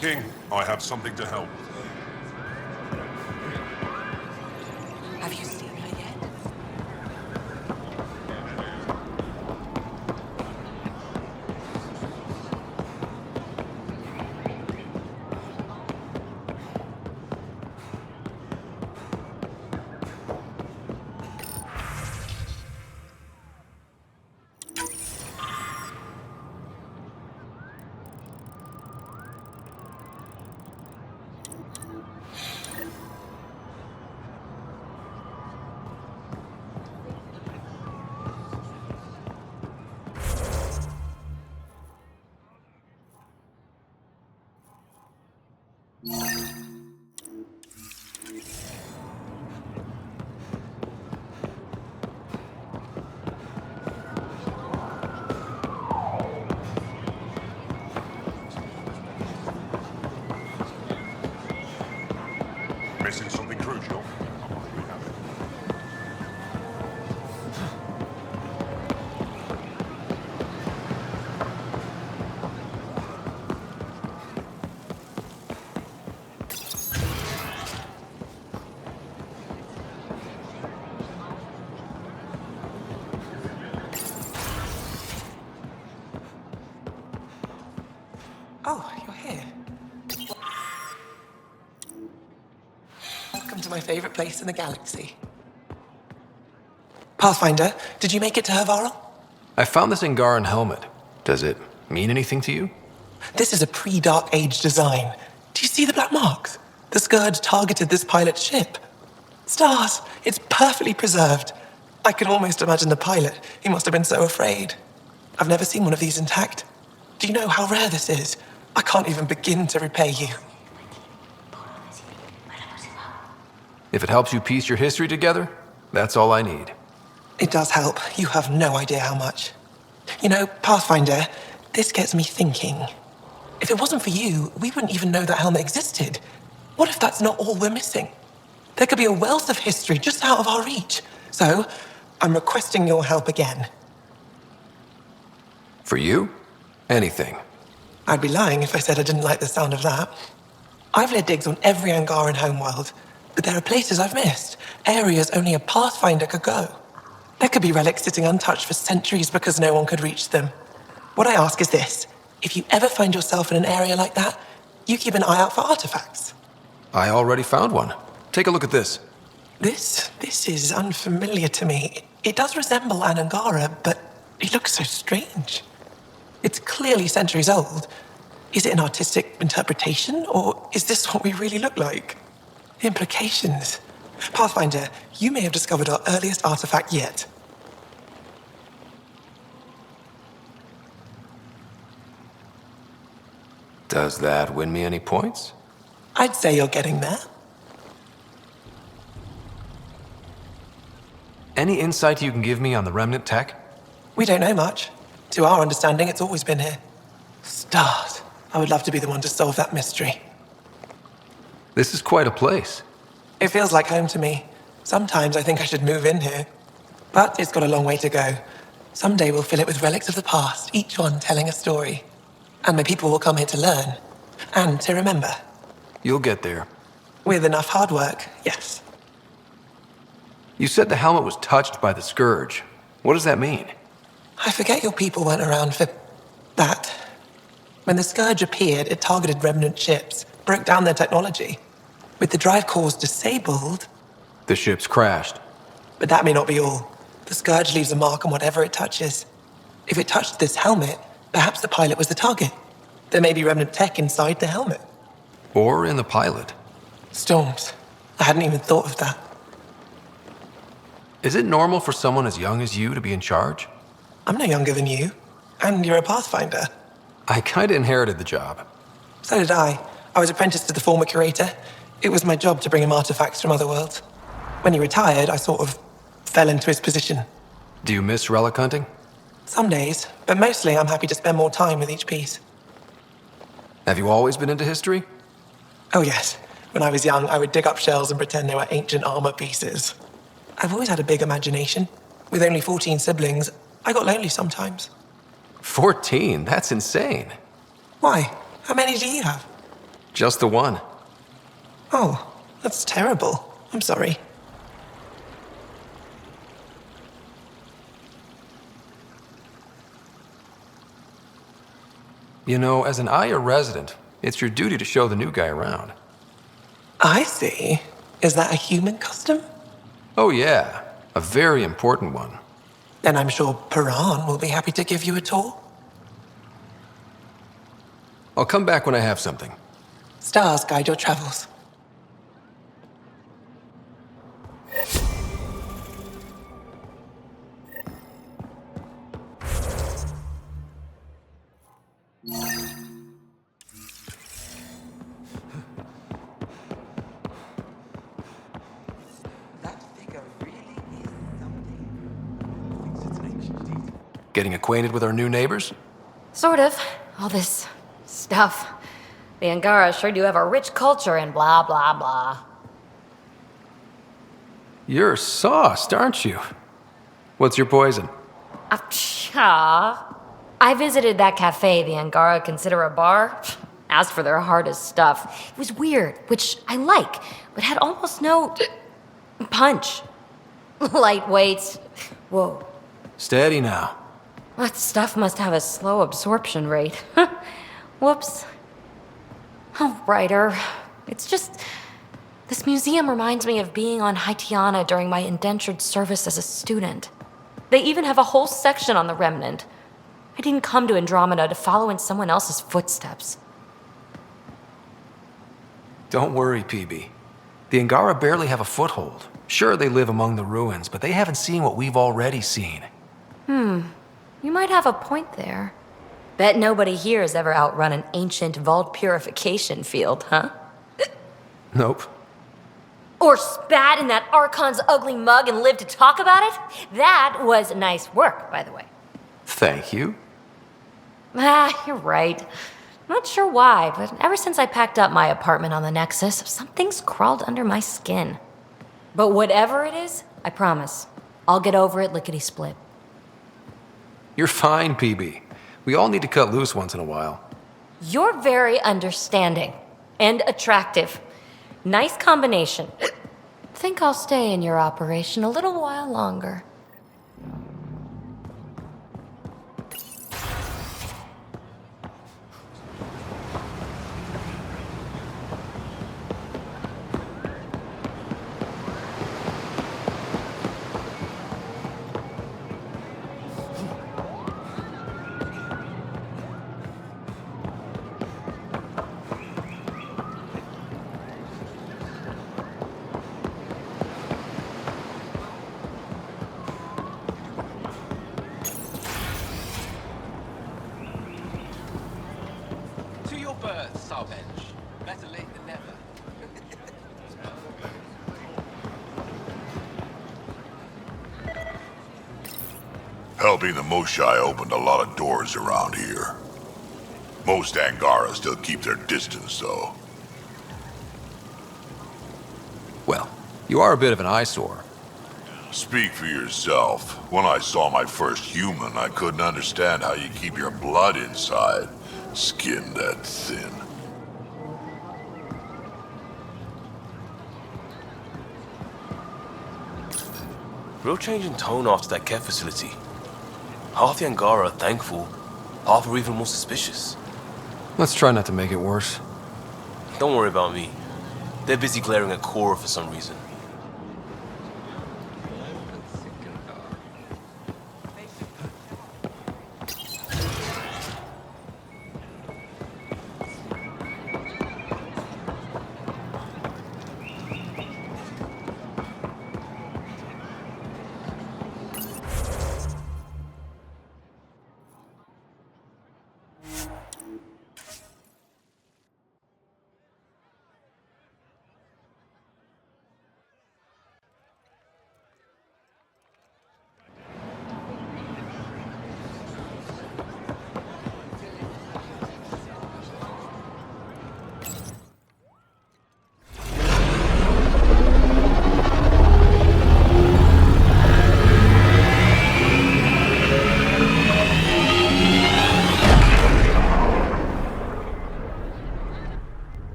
King, I have something to help. Have you seen her yet? Missing something crucial? We have it. Oh, you're here. Welcome to my favorite place in the galaxy. Pathfinder, did you make it to Hervarl? I found this Angaran helmet. Does it mean anything to you? This is a pre-Dark Age design. Do you see the black marks? The Scourge targeted this pilot's ship. Stars, it's perfectly preserved. I can almost imagine the pilot. He must have been so afraid. I've never seen one of these intact. Do you know how rare this is? I can't even begin to repay you. If it helps you piece your history together, that's all I need. It does help. You have no idea how much. You know, Pathfinder, this gets me thinking. If it wasn't for you, we wouldn't even know that helmet existed. What if that's not all we're missing? There could be a wealth of history just out of our reach. So, I'm requesting your help again. For you? Anything. I'd be lying if I said I didn't like the sound of that. I've led digs on every Angaran homeworld, but there are places I've missed, areas only a Pathfinder could go. There could be relics sitting untouched for centuries because no one could reach them. What I ask is this: if you ever find yourself in an area like that, you keep an eye out for artifacts. I already found one. Take a look at this. This is unfamiliar to me. It does resemble an Angara, but it looks so strange. It's clearly centuries old. Is it an artistic interpretation, or is this what we really look like? Implications. Pathfinder, you may have discovered our earliest artifact yet. Does that win me any points? I'd say you're getting there. Any insight you can give me on the remnant tech? We don't know much. To our understanding, it's always been here. Stars. I would love to be the one to solve that mystery. This is quite a place. It feels like home to me. Sometimes I think I should move in here. But it's got a long way to go. Someday we'll fill it with relics of the past, each one telling a story. And my people will come here to learn. And to remember. You'll get there. With enough hard work, yes. You said the helmet was touched by the Scourge. What does that mean? I forget your people weren't around for that. When the Scourge appeared, it targeted remnant ships, broke down their technology. With the drive cores disabled... The ships crashed. But that may not be all. The Scourge leaves a mark on whatever it touches. If it touched this helmet, perhaps the pilot was the target. There may be remnant tech inside the helmet. Or in the pilot. Storms. I hadn't even thought of that. Is it normal for someone as young as you to be in charge? I'm no younger than you. And you're a Pathfinder. I kinda inherited the job. So did I. I was apprenticed to the former curator. It was my job to bring him artifacts from other worlds. When he retired, I sort of fell into his position. Do you miss relic hunting? Some days, but mostly I'm happy to spend more time with each piece. Have you always been into history? Oh yes. When I was young, I would dig up shells and pretend they were ancient armor pieces. I've always had a big imagination. With only 14 siblings, I got lonely sometimes. 14? That's insane. Why? How many do you have? Just the one. Oh, that's terrible. I'm sorry. You know, as an Aya resident, it's your duty to show the new guy around. I see. Is that a human custom? Oh yeah, a very important one. Then I'm sure Piran will be happy to give you a tour. I'll come back when I have something. Stars guide your travels. Getting acquainted with our new neighbors? Sort of. All this stuff. The Angara sure do have a rich culture and blah, blah, blah. You're sauced, aren't you? What's your poison? I visited that cafe the Angara consider a bar. Asked for their hardest stuff. It was weird, which I like, but had almost no punch. Lightweight. Whoa. Steady now. That stuff must have a slow absorption rate. Whoops. Oh, writer. It's just... This museum reminds me of being on Haitiana during my indentured service as a student. They even have a whole section on the Remnant. I didn't come to Andromeda to follow in someone else's footsteps. Don't worry, PB. The Angara barely have a foothold. Sure, they live among the ruins, but they haven't seen what we've already seen. You might have a point there. Bet nobody here has ever outrun an ancient vault purification field, huh? Nope. Or spat in that Archon's ugly mug and lived to talk about it? That was nice work, by the way. Thank you. You're right. Not sure why, but ever since I packed up my apartment on the Nexus, something's crawled under my skin. But whatever it is, I promise, I'll get over it lickety-split. You're fine, PB. We all need to cut loose once in a while. You're very understanding and attractive. Nice combination. Think I'll stay in your operation a little while longer. To your berth, Sarbench. Better late than never. Helping the Moshai opened a lot of doors around here. Most Angara still keep their distance, though. Well, you are a bit of an eyesore. Speak for yourself. When I saw my first human, I couldn't understand how you keep your blood inside. Skin that thin. Real change in tone after that care facility. Half the Angara are thankful, half are even more suspicious. Let's try not to make it worse. Don't worry about me. They're busy glaring at Cora for some reason.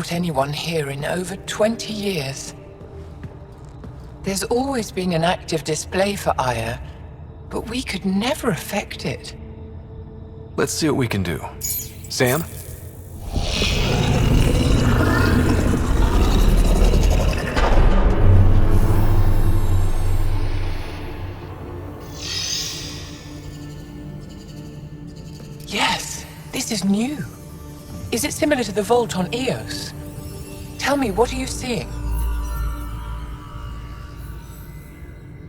brought anyone here in over 20 years. There's always been an active display for Aya, but we could never affect it. Let's see what we can do. Sam? Yes, this is new. Is it similar to the vault on Eos? Tell me, what are you seeing?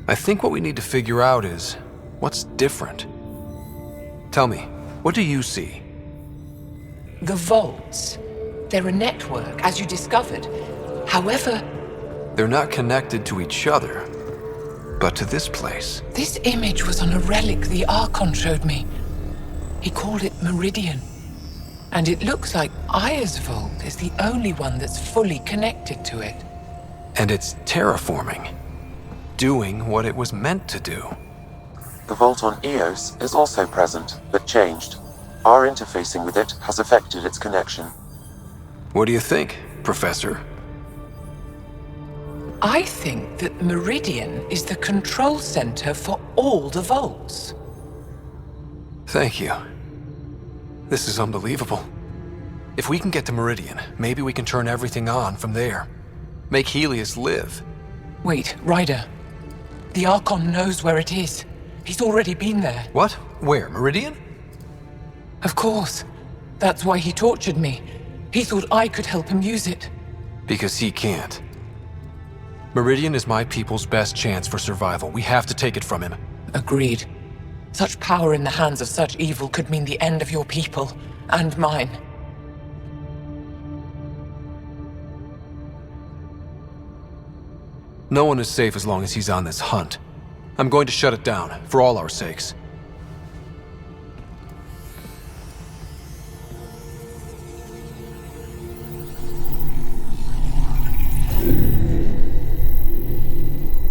I think what we need to figure out is what's different. Tell me, what do you see? The vaults. They're a network, as you discovered. However, They're not connected to each other, but to this place. this image was on a relic the Archon showed me. He called it Meridian. And it looks like Aya's vault is the only one that's fully connected to it. And it's terraforming, doing what it was meant to do. The vault on Eos is also present, but changed. Our interfacing with it has affected its connection. What do you think, Professor? I think that Meridian is the control center for all the vaults. Thank you. This is unbelievable. If we can get to Meridian, maybe we can turn everything on from there. Make Helios live. Wait, Ryder. The Archon knows where it is. He's already been there. What? Where? Meridian? Of course. That's why he tortured me. He thought I could help him use it. Because he can't. Meridian is my people's best chance for survival. We have to take it from him. Agreed. Such power in the hands of such evil could mean the end of your people, and mine. No one is safe as long as he's on this hunt. I'm going to shut it down, for all our sakes.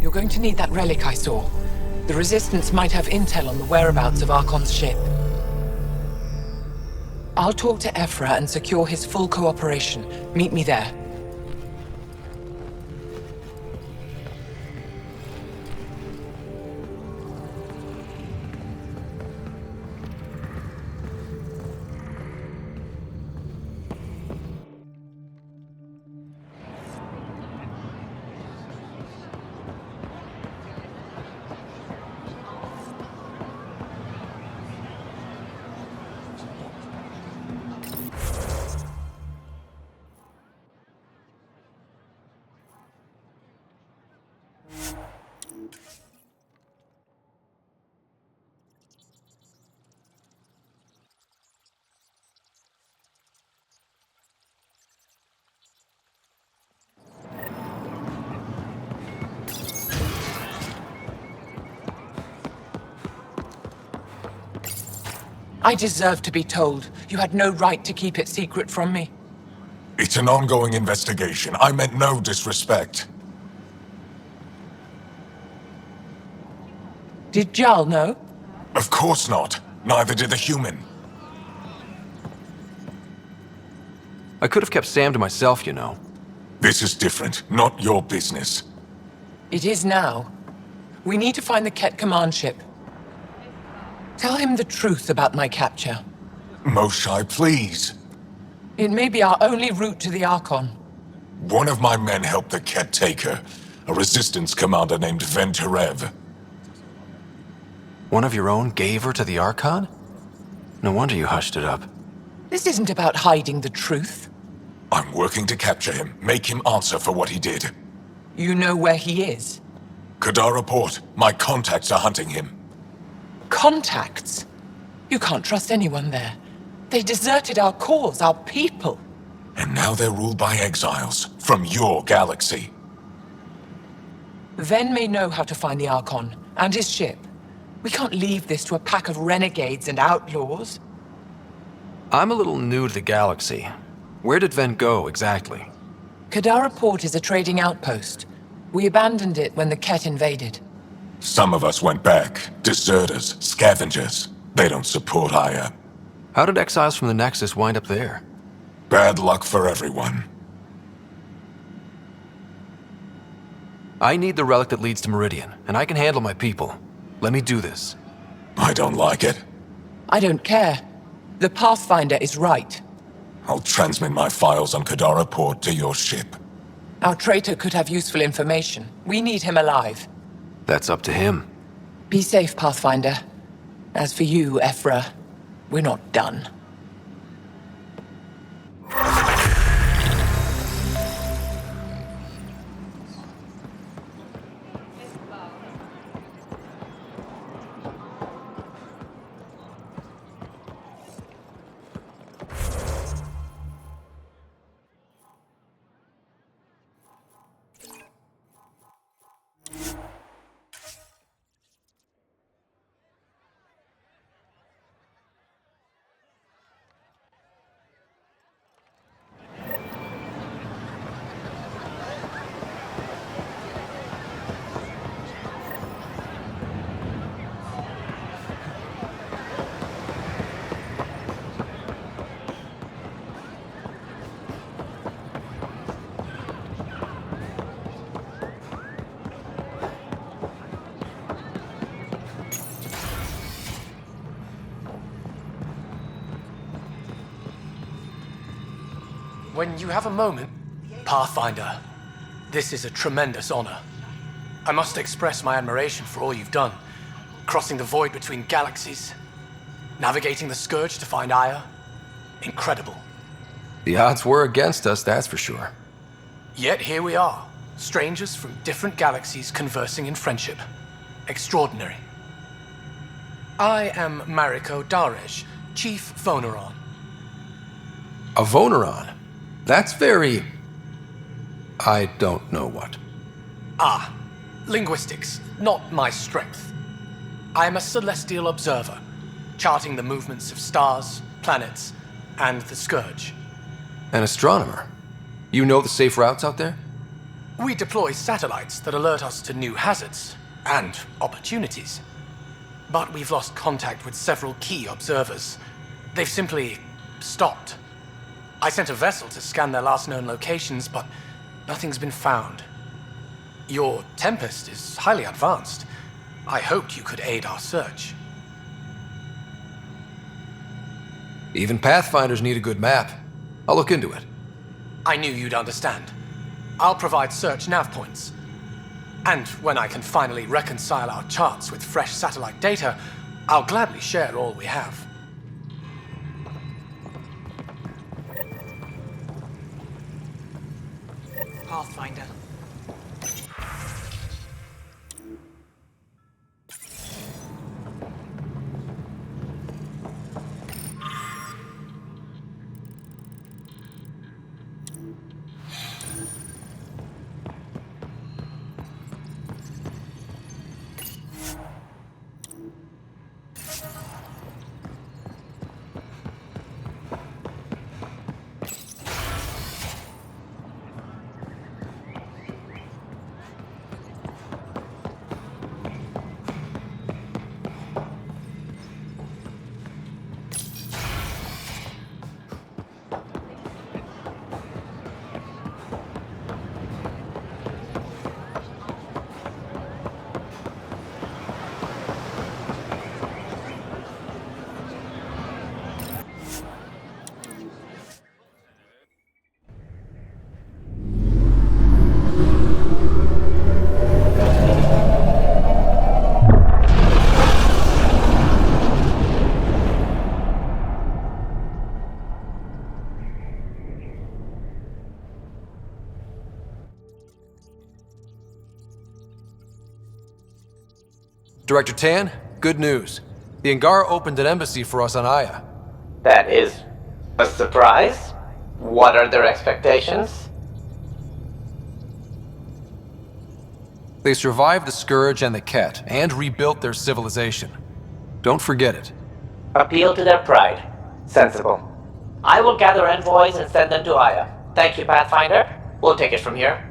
You're going to need that relic I saw. The Resistance might have intel on the whereabouts of Archon's ship. I'll talk to Ephra and secure his full cooperation. Meet me there. I deserve to be told. You had no right to keep it secret from me. It's an ongoing investigation. I meant no disrespect. Did Jal know? Of course not. Neither did the human. I could have kept Sam to myself, you know. This is different. Not your business. It is now. We need to find the Ket command ship. Tell him the truth about my capture. Moshai, please. It may be our only route to the Archon. One of my men helped the Ket take her. A resistance commander named Venterev. One of your own gave her to the Archon? No wonder you hushed it up. This isn't about hiding the truth. I'm working to capture him, make him answer for what he did. You know where he is? Kadar Port. My contacts are hunting him. Contacts? You can't trust anyone there. They deserted our cause, our people. And now they're ruled by exiles from your galaxy. Ven may know how to find the Archon and his ship. We can't leave this to a pack of renegades and outlaws. I'm a little new to the galaxy. Where did Ven go, exactly? Kadar Port is a trading outpost. We abandoned it when the Ket invaded. Some of us went back. Deserters, scavengers. They don't support Aya. How did exiles from the Nexus wind up there? Bad luck for everyone. I need the relic that leads to Meridian, and I can handle my people. Let me do this. I don't like it. I don't care. The Pathfinder is right. I'll transmit my files on Kadara Port to your ship. Our traitor could have useful information. We need him alive. That's up to him. Be safe, Pathfinder. As for you, Ephra, we're not done. When you have a moment, Pathfinder, this is a tremendous honor. I must express my admiration for all you've done. Crossing the void between galaxies, navigating the Scourge to find Aya. Incredible. The odds were against us, that's for sure. Yet here we are, strangers from different galaxies conversing in friendship. Extraordinary. I am Mariko Daresh, Chief Voneron. A Voneron? That's very... I don't know what. Ah, linguistics, not my strength. I am a celestial observer, charting the movements of stars, planets, and the Scourge. An astronomer? You know the safe routes out there? We deploy satellites that alert us to new hazards and opportunities. But we've lost contact with several key observers. They've simply stopped. I sent a vessel to scan their last known locations, but nothing's been found. Your Tempest is highly advanced. I hoped you could aid our search. Even Pathfinders need a good map. I'll look into it. I knew you'd understand. I'll provide search nav points. And when I can finally reconcile our charts with fresh satellite data, I'll gladly share all we have. Pathfinder. Director Tan, good news. The Angara opened an embassy for us on Aya. That is a surprise? What are their expectations? They survived the Scourge and the Ket, and rebuilt their civilization. Don't forget it. Appeal to their pride. Sensible. I will gather envoys and send them to Aya. Thank you, Pathfinder. We'll take it from here.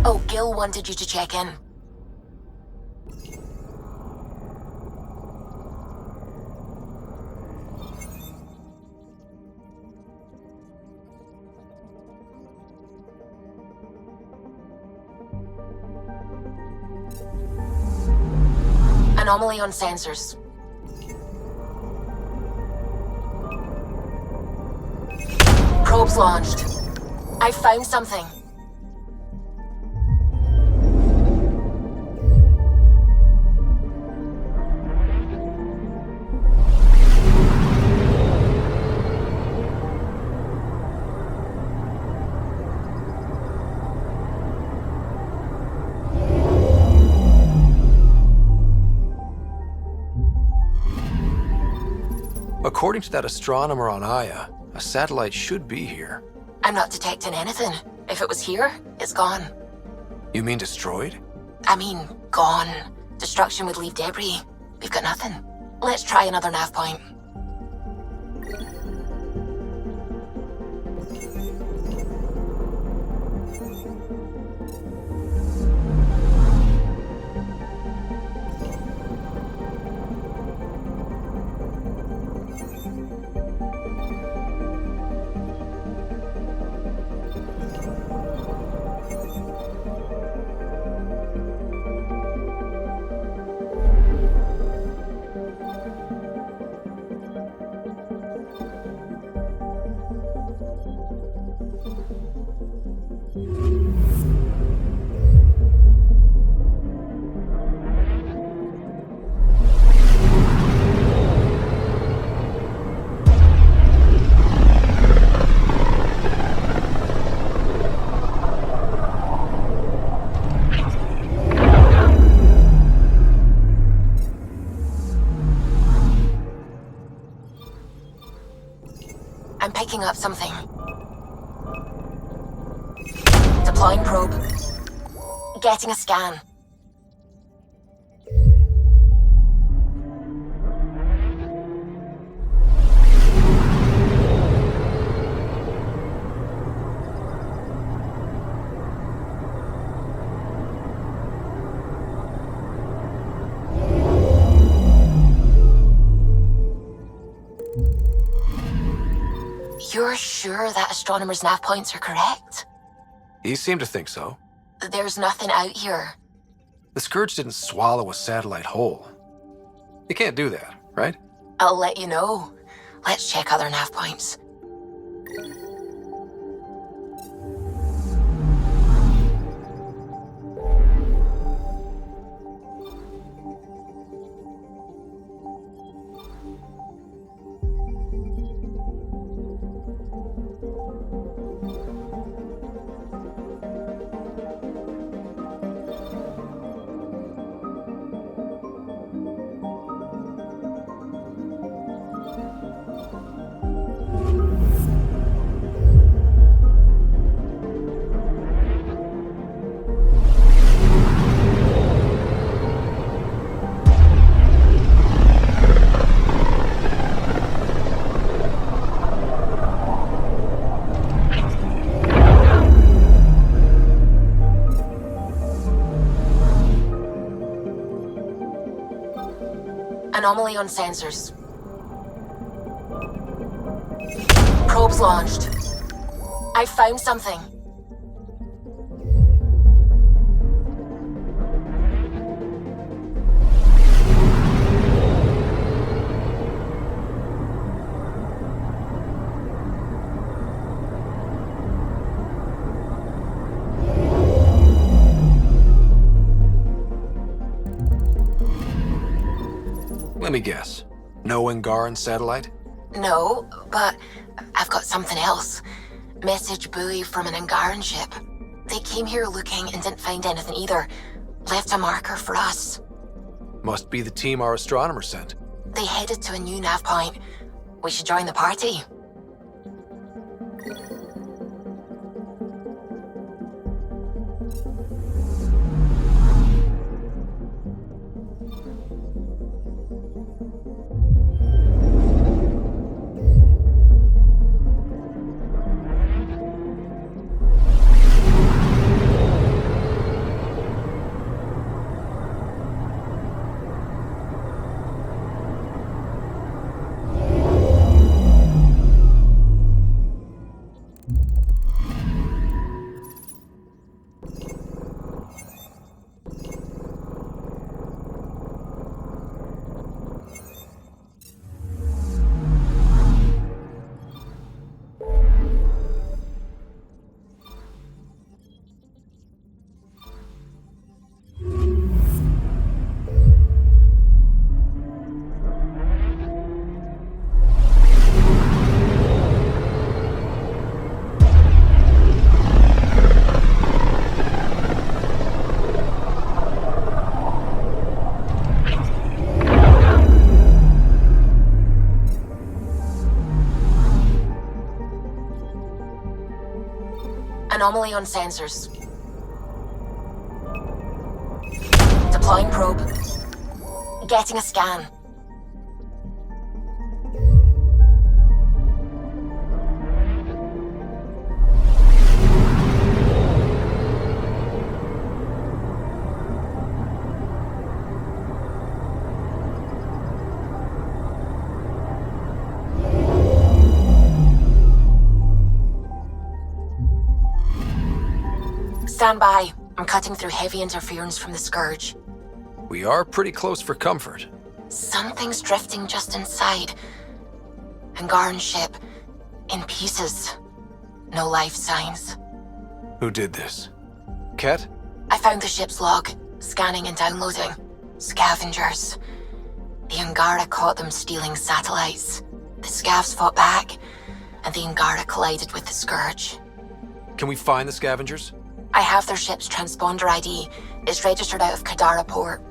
Oh, Gil wanted you to check in. Anomaly on sensors. Probes launched. I found something. According to that astronomer on Aya, a satellite should be here. I'm not detecting anything. If it was here, it's gone. You mean destroyed? I mean, gone. Destruction would leave debris. We've got nothing. Let's try another nav point. I'm picking up something. Deploying probe. Getting a scan. You're sure that astronomer's nav points are correct? He seemed to think so. There's nothing out here. The Scourge didn't swallow a satellite whole. You can't do that, right? I'll let you know. Let's check other nav points. Anomaly on sensors. Probes launched. I found something. Let me guess. No Angaran satellite? No, but I've got something else. Message buoy from an Angaran ship. They came here looking and didn't find anything either. Left a marker for us. Must be the team our astronomer sent. They headed to a new nav point. We should join the party. Anomaly on sensors. Deploying probe. Getting a scan. Stand by. I'm cutting through heavy interference from the Scourge. We are pretty close for comfort. Something's drifting just inside. Angaran ship. In pieces. No life signs. Who did this? Ket? I found the ship's log. Scanning and downloading. Scavengers. The Angara caught them stealing satellites. The Scavs fought back, and the Angara collided with the Scourge. Can we find the scavengers? I have their ship's transponder ID. It's registered out of Kadara port.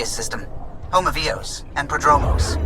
System, home of Eos and Prodromos.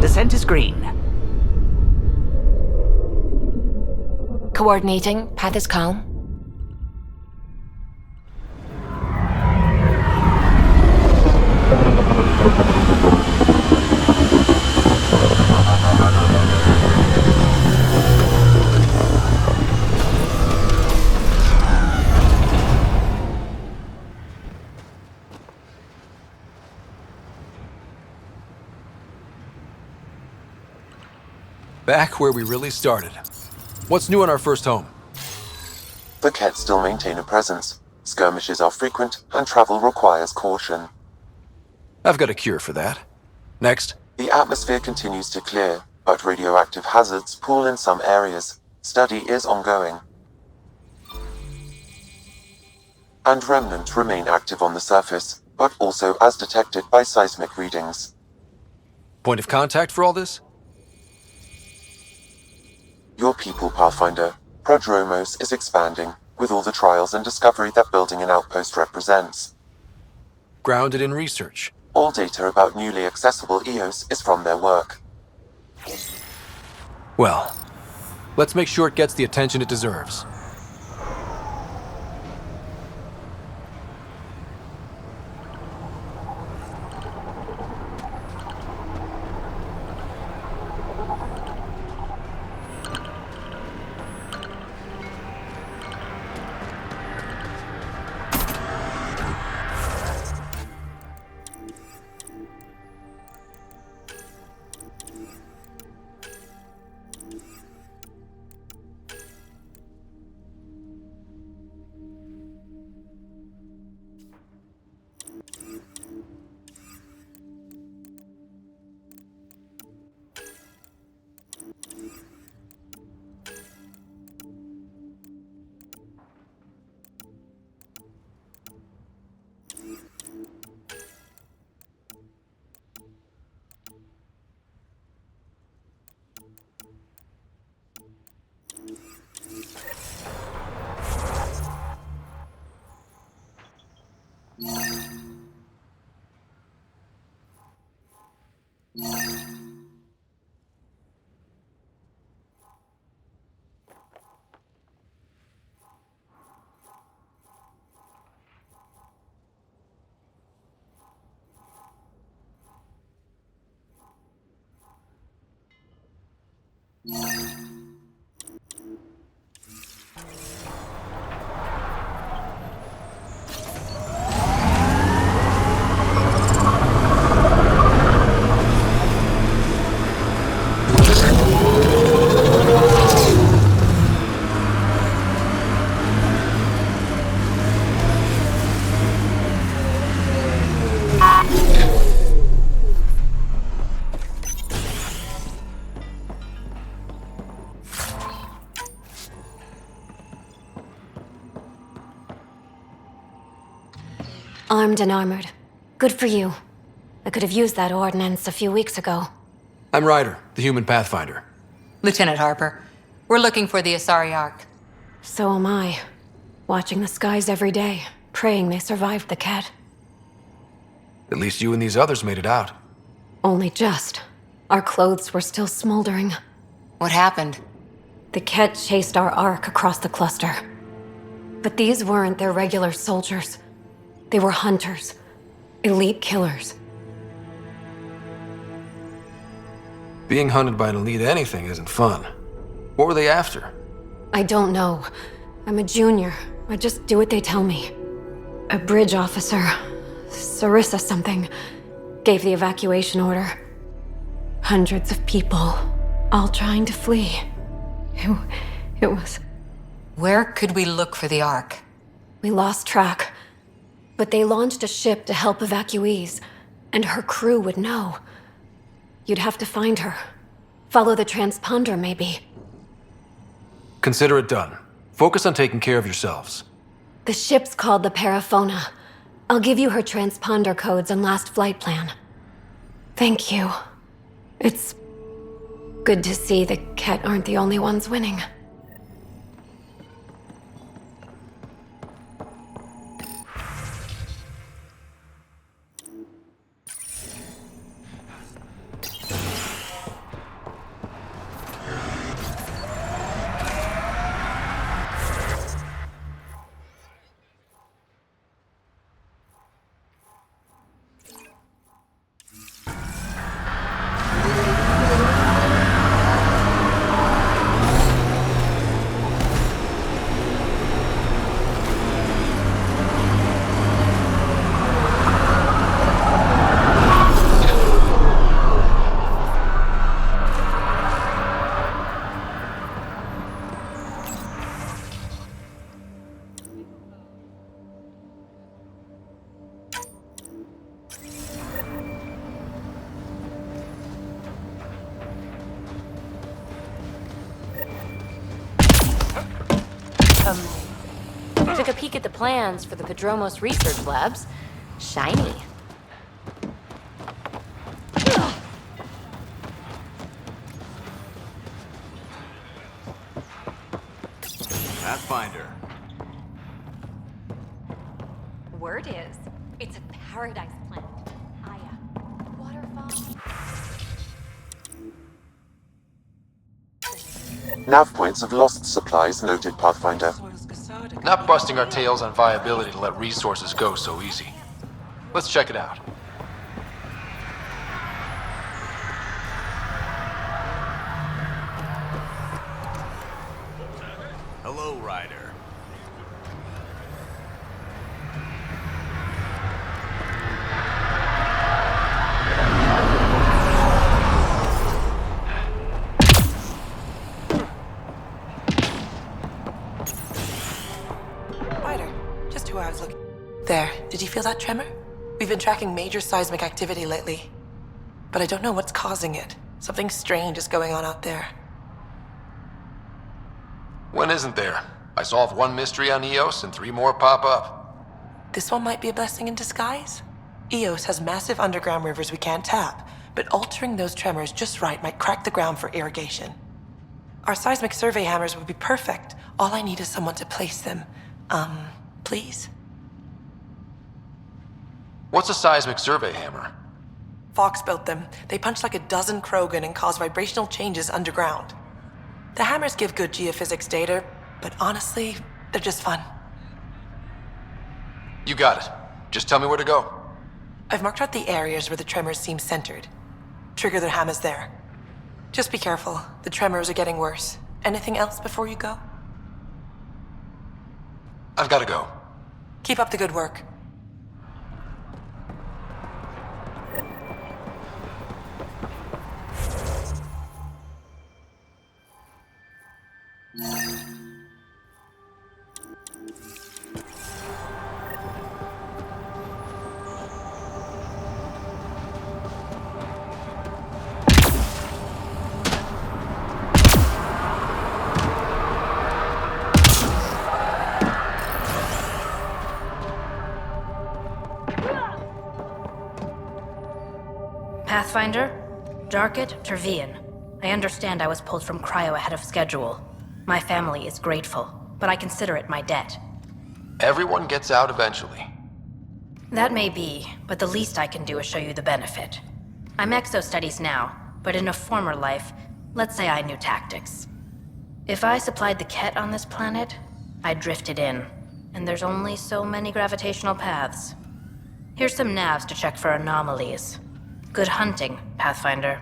Descent is green. Coordinating. Path is calm. Back where we really started. What's new in our first home? The Ket still maintain a presence. Skirmishes are frequent, and travel requires caution. I've got a cure for that. Next. The atmosphere continues to clear, but radioactive hazards pool in some areas. Study is ongoing. And remnants remain active on the surface, but also as detected by seismic readings. Point of contact for all this? Your people, Pathfinder. Prodromos is expanding, with all the trials and discovery that building an outpost represents. Grounded in research. All data about newly accessible Eos is from their work. Well, let's make sure it gets the attention it deserves. Armed and armored. Good for you. I could have used that ordnance a few weeks ago. I'm Ryder, the human pathfinder. Lieutenant Harper, we're looking for the Asari Ark. So am I. Watching the skies every day, praying they survived the Ket. At least you and these others made it out. Only just. Our clothes were still smoldering. What happened? The Ket chased our Ark across the cluster. But these weren't their regular soldiers. They were hunters. Elite killers. Being hunted by an elite anything isn't fun. What were they after? I don't know. I'm a junior. I just do what they tell me. A bridge officer, Sarissa something, gave the evacuation order. Hundreds of people, all trying to flee. It was... Where could we look for the Ark? We lost track. But they launched a ship to help evacuees, and her crew would know. You'd have to find her. Follow the transponder, maybe. Consider it done. Focus on taking care of yourselves. The ship's called the Paraphona. I'll give you her transponder codes and last flight plan. Thank you. It's good to see the Ket aren't the only ones winning. Took a peek at the plans for the Padromos research labs. Shiny. Pathfinder. Word is, it's a paradise planet. Aya. Waterfall. Nav points of lost supplies noted, Pathfinder. Not busting our tails on viability to let resources go so easy. Let's check it out. Hello, Ryder. Ryder, just who I was looking. There, did you feel that tremor? We've been tracking major seismic activity lately, but I don't know what's causing it. Something strange is going on out there. When isn't there? I solved one mystery on Eos and 3 more pop up. This one might be a blessing in disguise. Eos has massive underground rivers we can't tap, but altering those tremors just right might crack the ground for irrigation. Our seismic survey hammers would be perfect. All I need is someone to place them. Please? What's a seismic survey hammer? Fox built them. They punch like a dozen Krogan and cause vibrational changes underground. The hammers give good geophysics data, but honestly, they're just fun. You got it. Just tell me where to go. I've marked out the areas where the tremors seem centered. Trigger the hammers there. Just be careful. The tremors are getting worse. Anything else before you go? I've got to go. Keep up the good work. Pathfinder, Darket, Tervian. I understand I was pulled from cryo ahead of schedule. My family is grateful, but I consider it my debt. Everyone gets out eventually. That may be, but the least I can do is show you the benefit. I'm exo-studies now, but in a former life, let's say I knew tactics. If I supplied the Ket on this planet, I drifted in, and there's only so many gravitational paths. Here's some navs to check for anomalies. Good hunting, Pathfinder.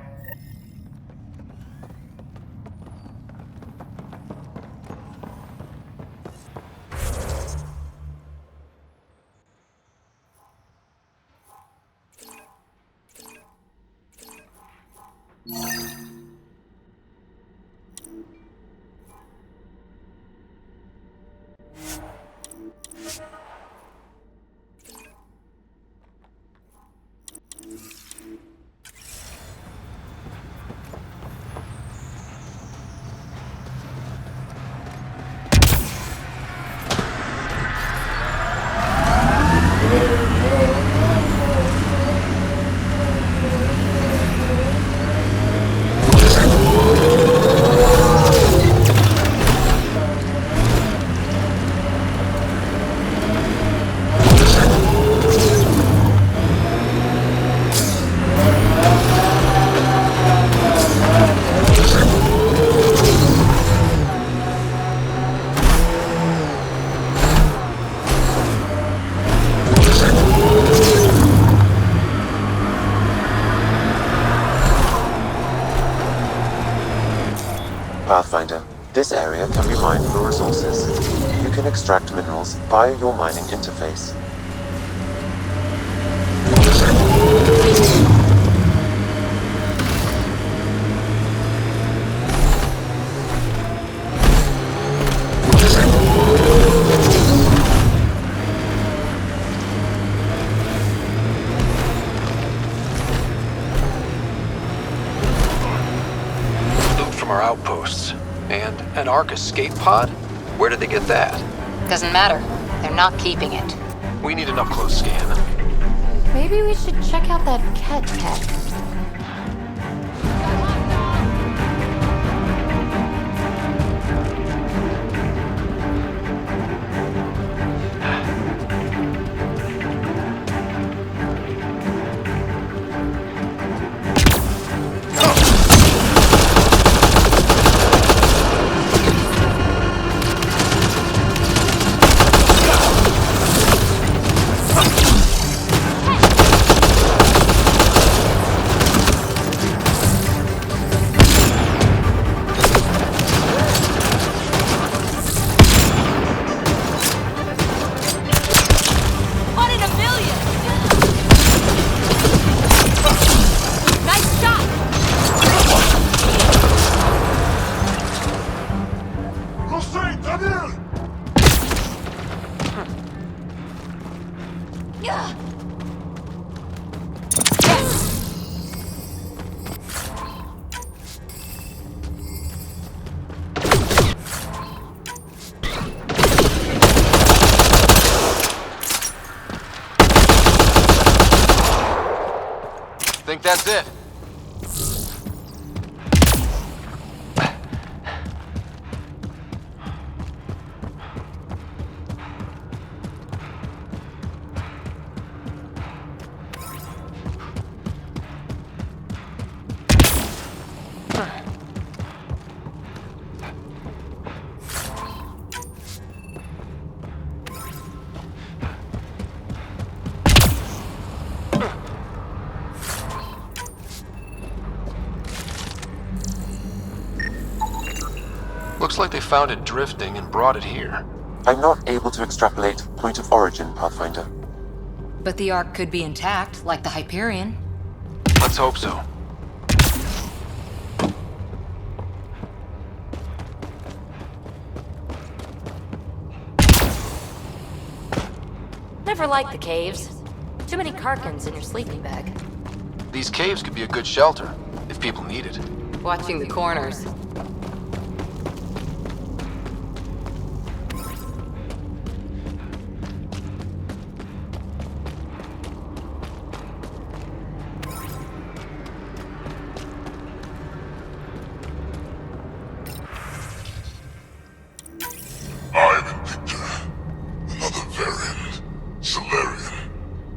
Pathfinder, this area can be mined for resources. You can extract minerals via your mining interface. From our outposts. And an Ark escape pod? Where did they get that? Doesn't matter. They're not keeping it. We need an up-close scan. Maybe we should check out that Ket tech. Think that's it? Looks like they found it drifting and brought it here. I'm not able to extrapolate point of origin, Pathfinder. But the Ark could be intact, like the Hyperion. Let's hope so. Never liked the caves. Too many Karkans in your sleeping bag. These caves could be a good shelter, if people need it. Watching the corners. I'm Victor. Another variant. Solarian.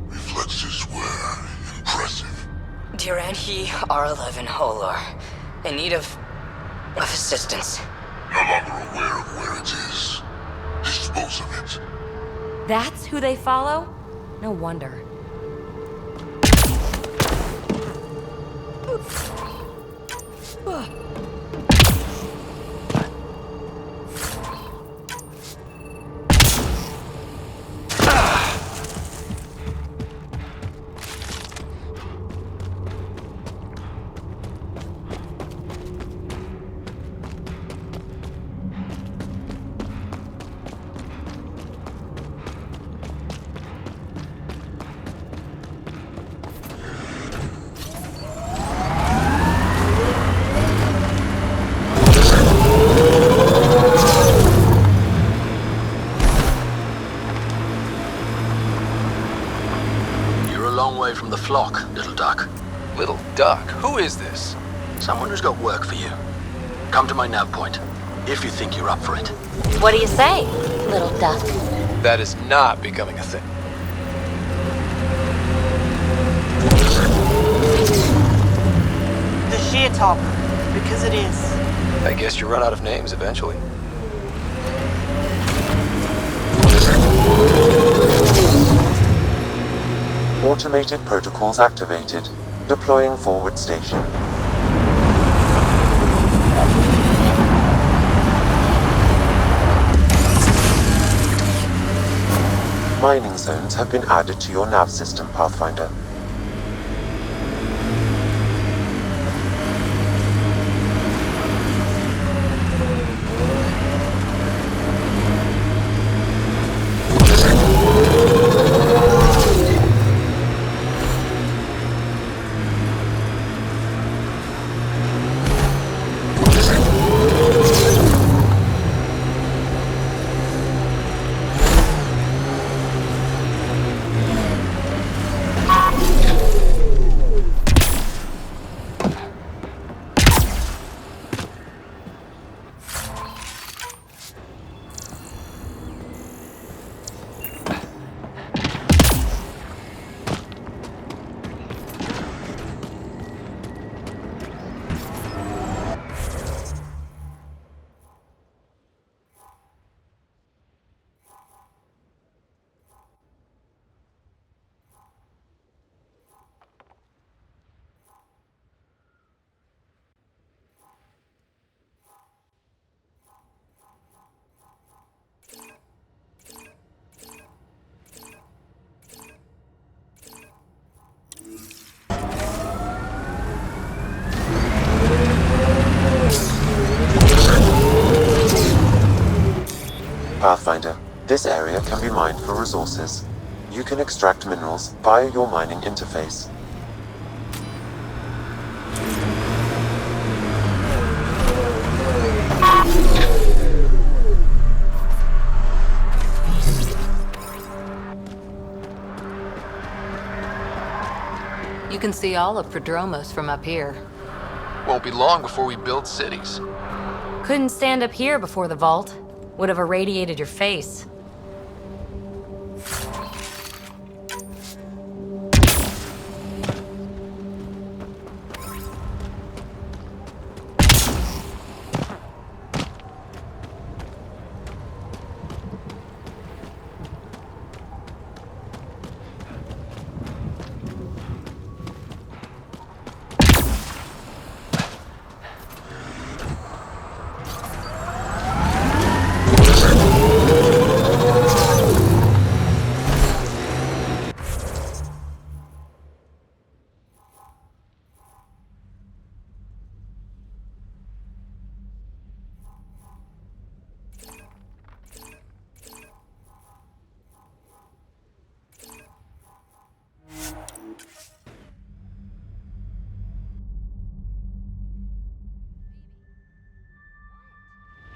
Reflexes were impressive. Diranhi R11 Holor. In need of assistance. No longer aware of where it is. Dispose of it. That's who they follow? No wonder. From the flock, little duck. Little duck? Who is this? Someone who's got work for you. Come to my nav point, if you think you're up for it. What do you say, little duck? That is not becoming a thing. The sheer top, because it is. I guess you run out of names eventually. Automated protocols activated. Deploying forward station. Mining zones have been added to your nav system, Pathfinder. Pathfinder, this area can be mined for resources. You can extract minerals via your mining interface. You can see all of Prodromos from up here. Won't be long before we build cities. Couldn't stand up here before the vault. Would have irradiated your face.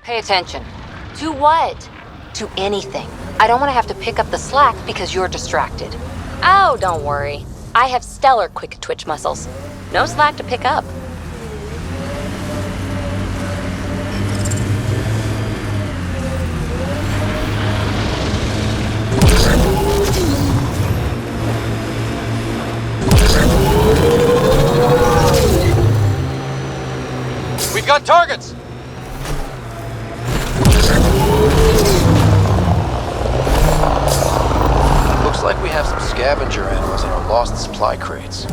Pay attention. To what? To anything. I don't want to have to pick up the slack because you're distracted. Oh, don't worry. I have stellar quick twitch muscles. No slack to pick up. We've got targets! Looks like we have some scavenger animals in our lost supply crates.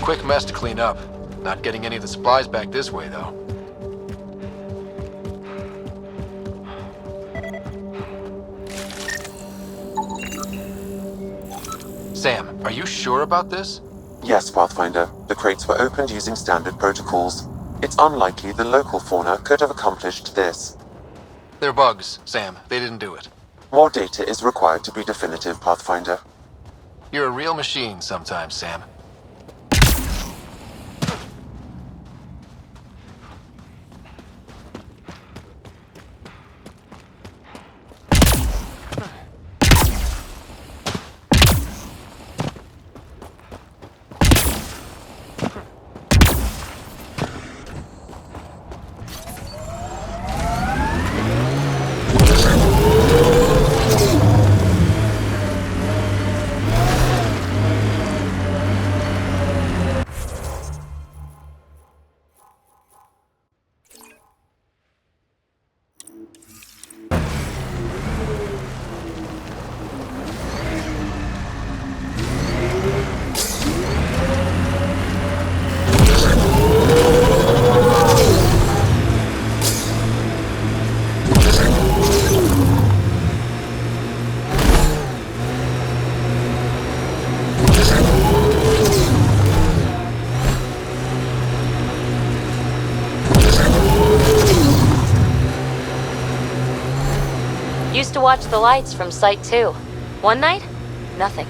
Quick mess to clean up. Not getting any of the supplies back this way, though. Sam, are you sure about this? Yes, Pathfinder. The crates were opened using standard protocols. It's unlikely the local fauna could have accomplished this. They're bugs, Sam. They didn't do it. More data is required to be definitive, Pathfinder. You're a real machine sometimes, Sam. Used to watch the lights from Site 2. One night, nothing.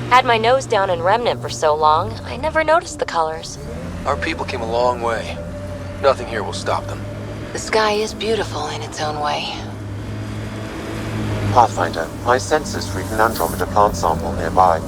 Had my nose down in Remnant for so long, I never noticed the colors. Our people came a long way. Nothing here will stop them. The sky is beautiful in its own way. Pathfinder, my sensors read an Andromeda plant sample nearby.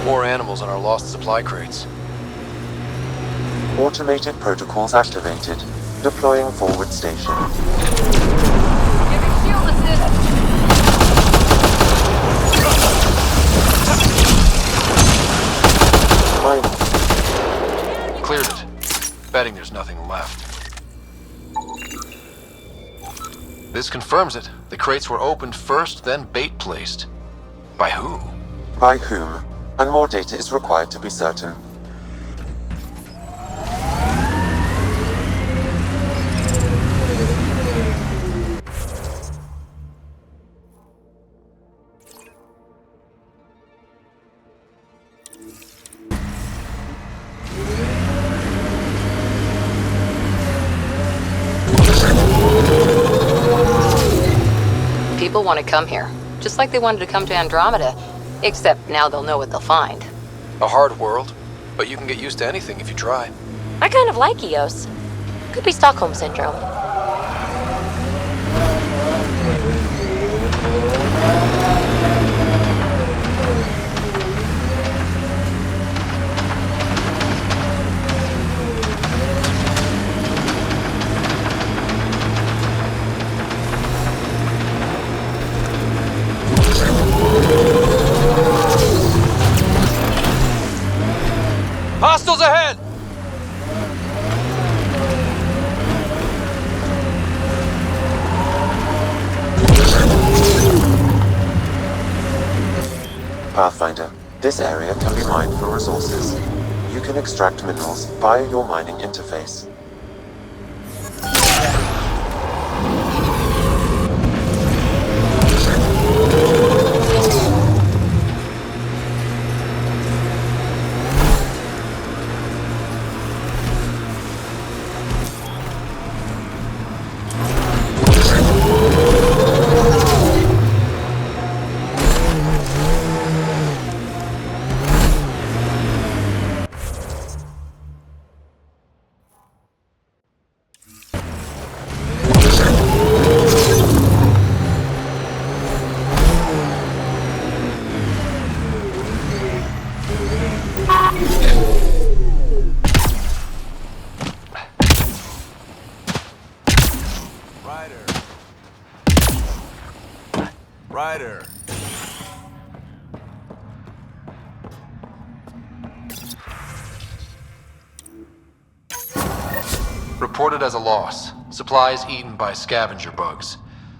More animals on our lost supply crates. Automated protocols activated. Deploying forward station. Shield assist! Cleared it. Betting there's nothing left. This confirms it. The crates were opened first, then bait placed. By who? By whom? And more data is required to be certain. People want to come here, just like they wanted to come to Andromeda, except now they'll know what they'll find. A hard world, but you can get used to anything if you try. I kind of like Eos. Could be Stockholm Syndrome. Hostiles ahead! Pathfinder, this area can be mined for resources. You can extract minerals via your mining interface. Ryder. Reported as a loss. Supplies eaten by scavenger bugs.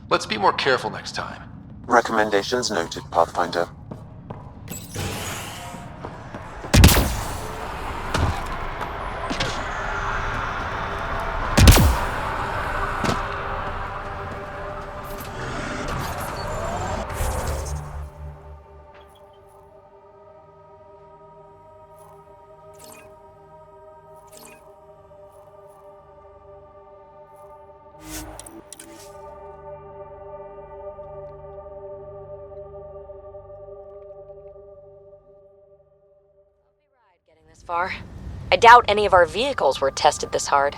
Let's be more careful next time. Recommendations noted, Pathfinder. This far. I doubt any of our vehicles were tested this hard.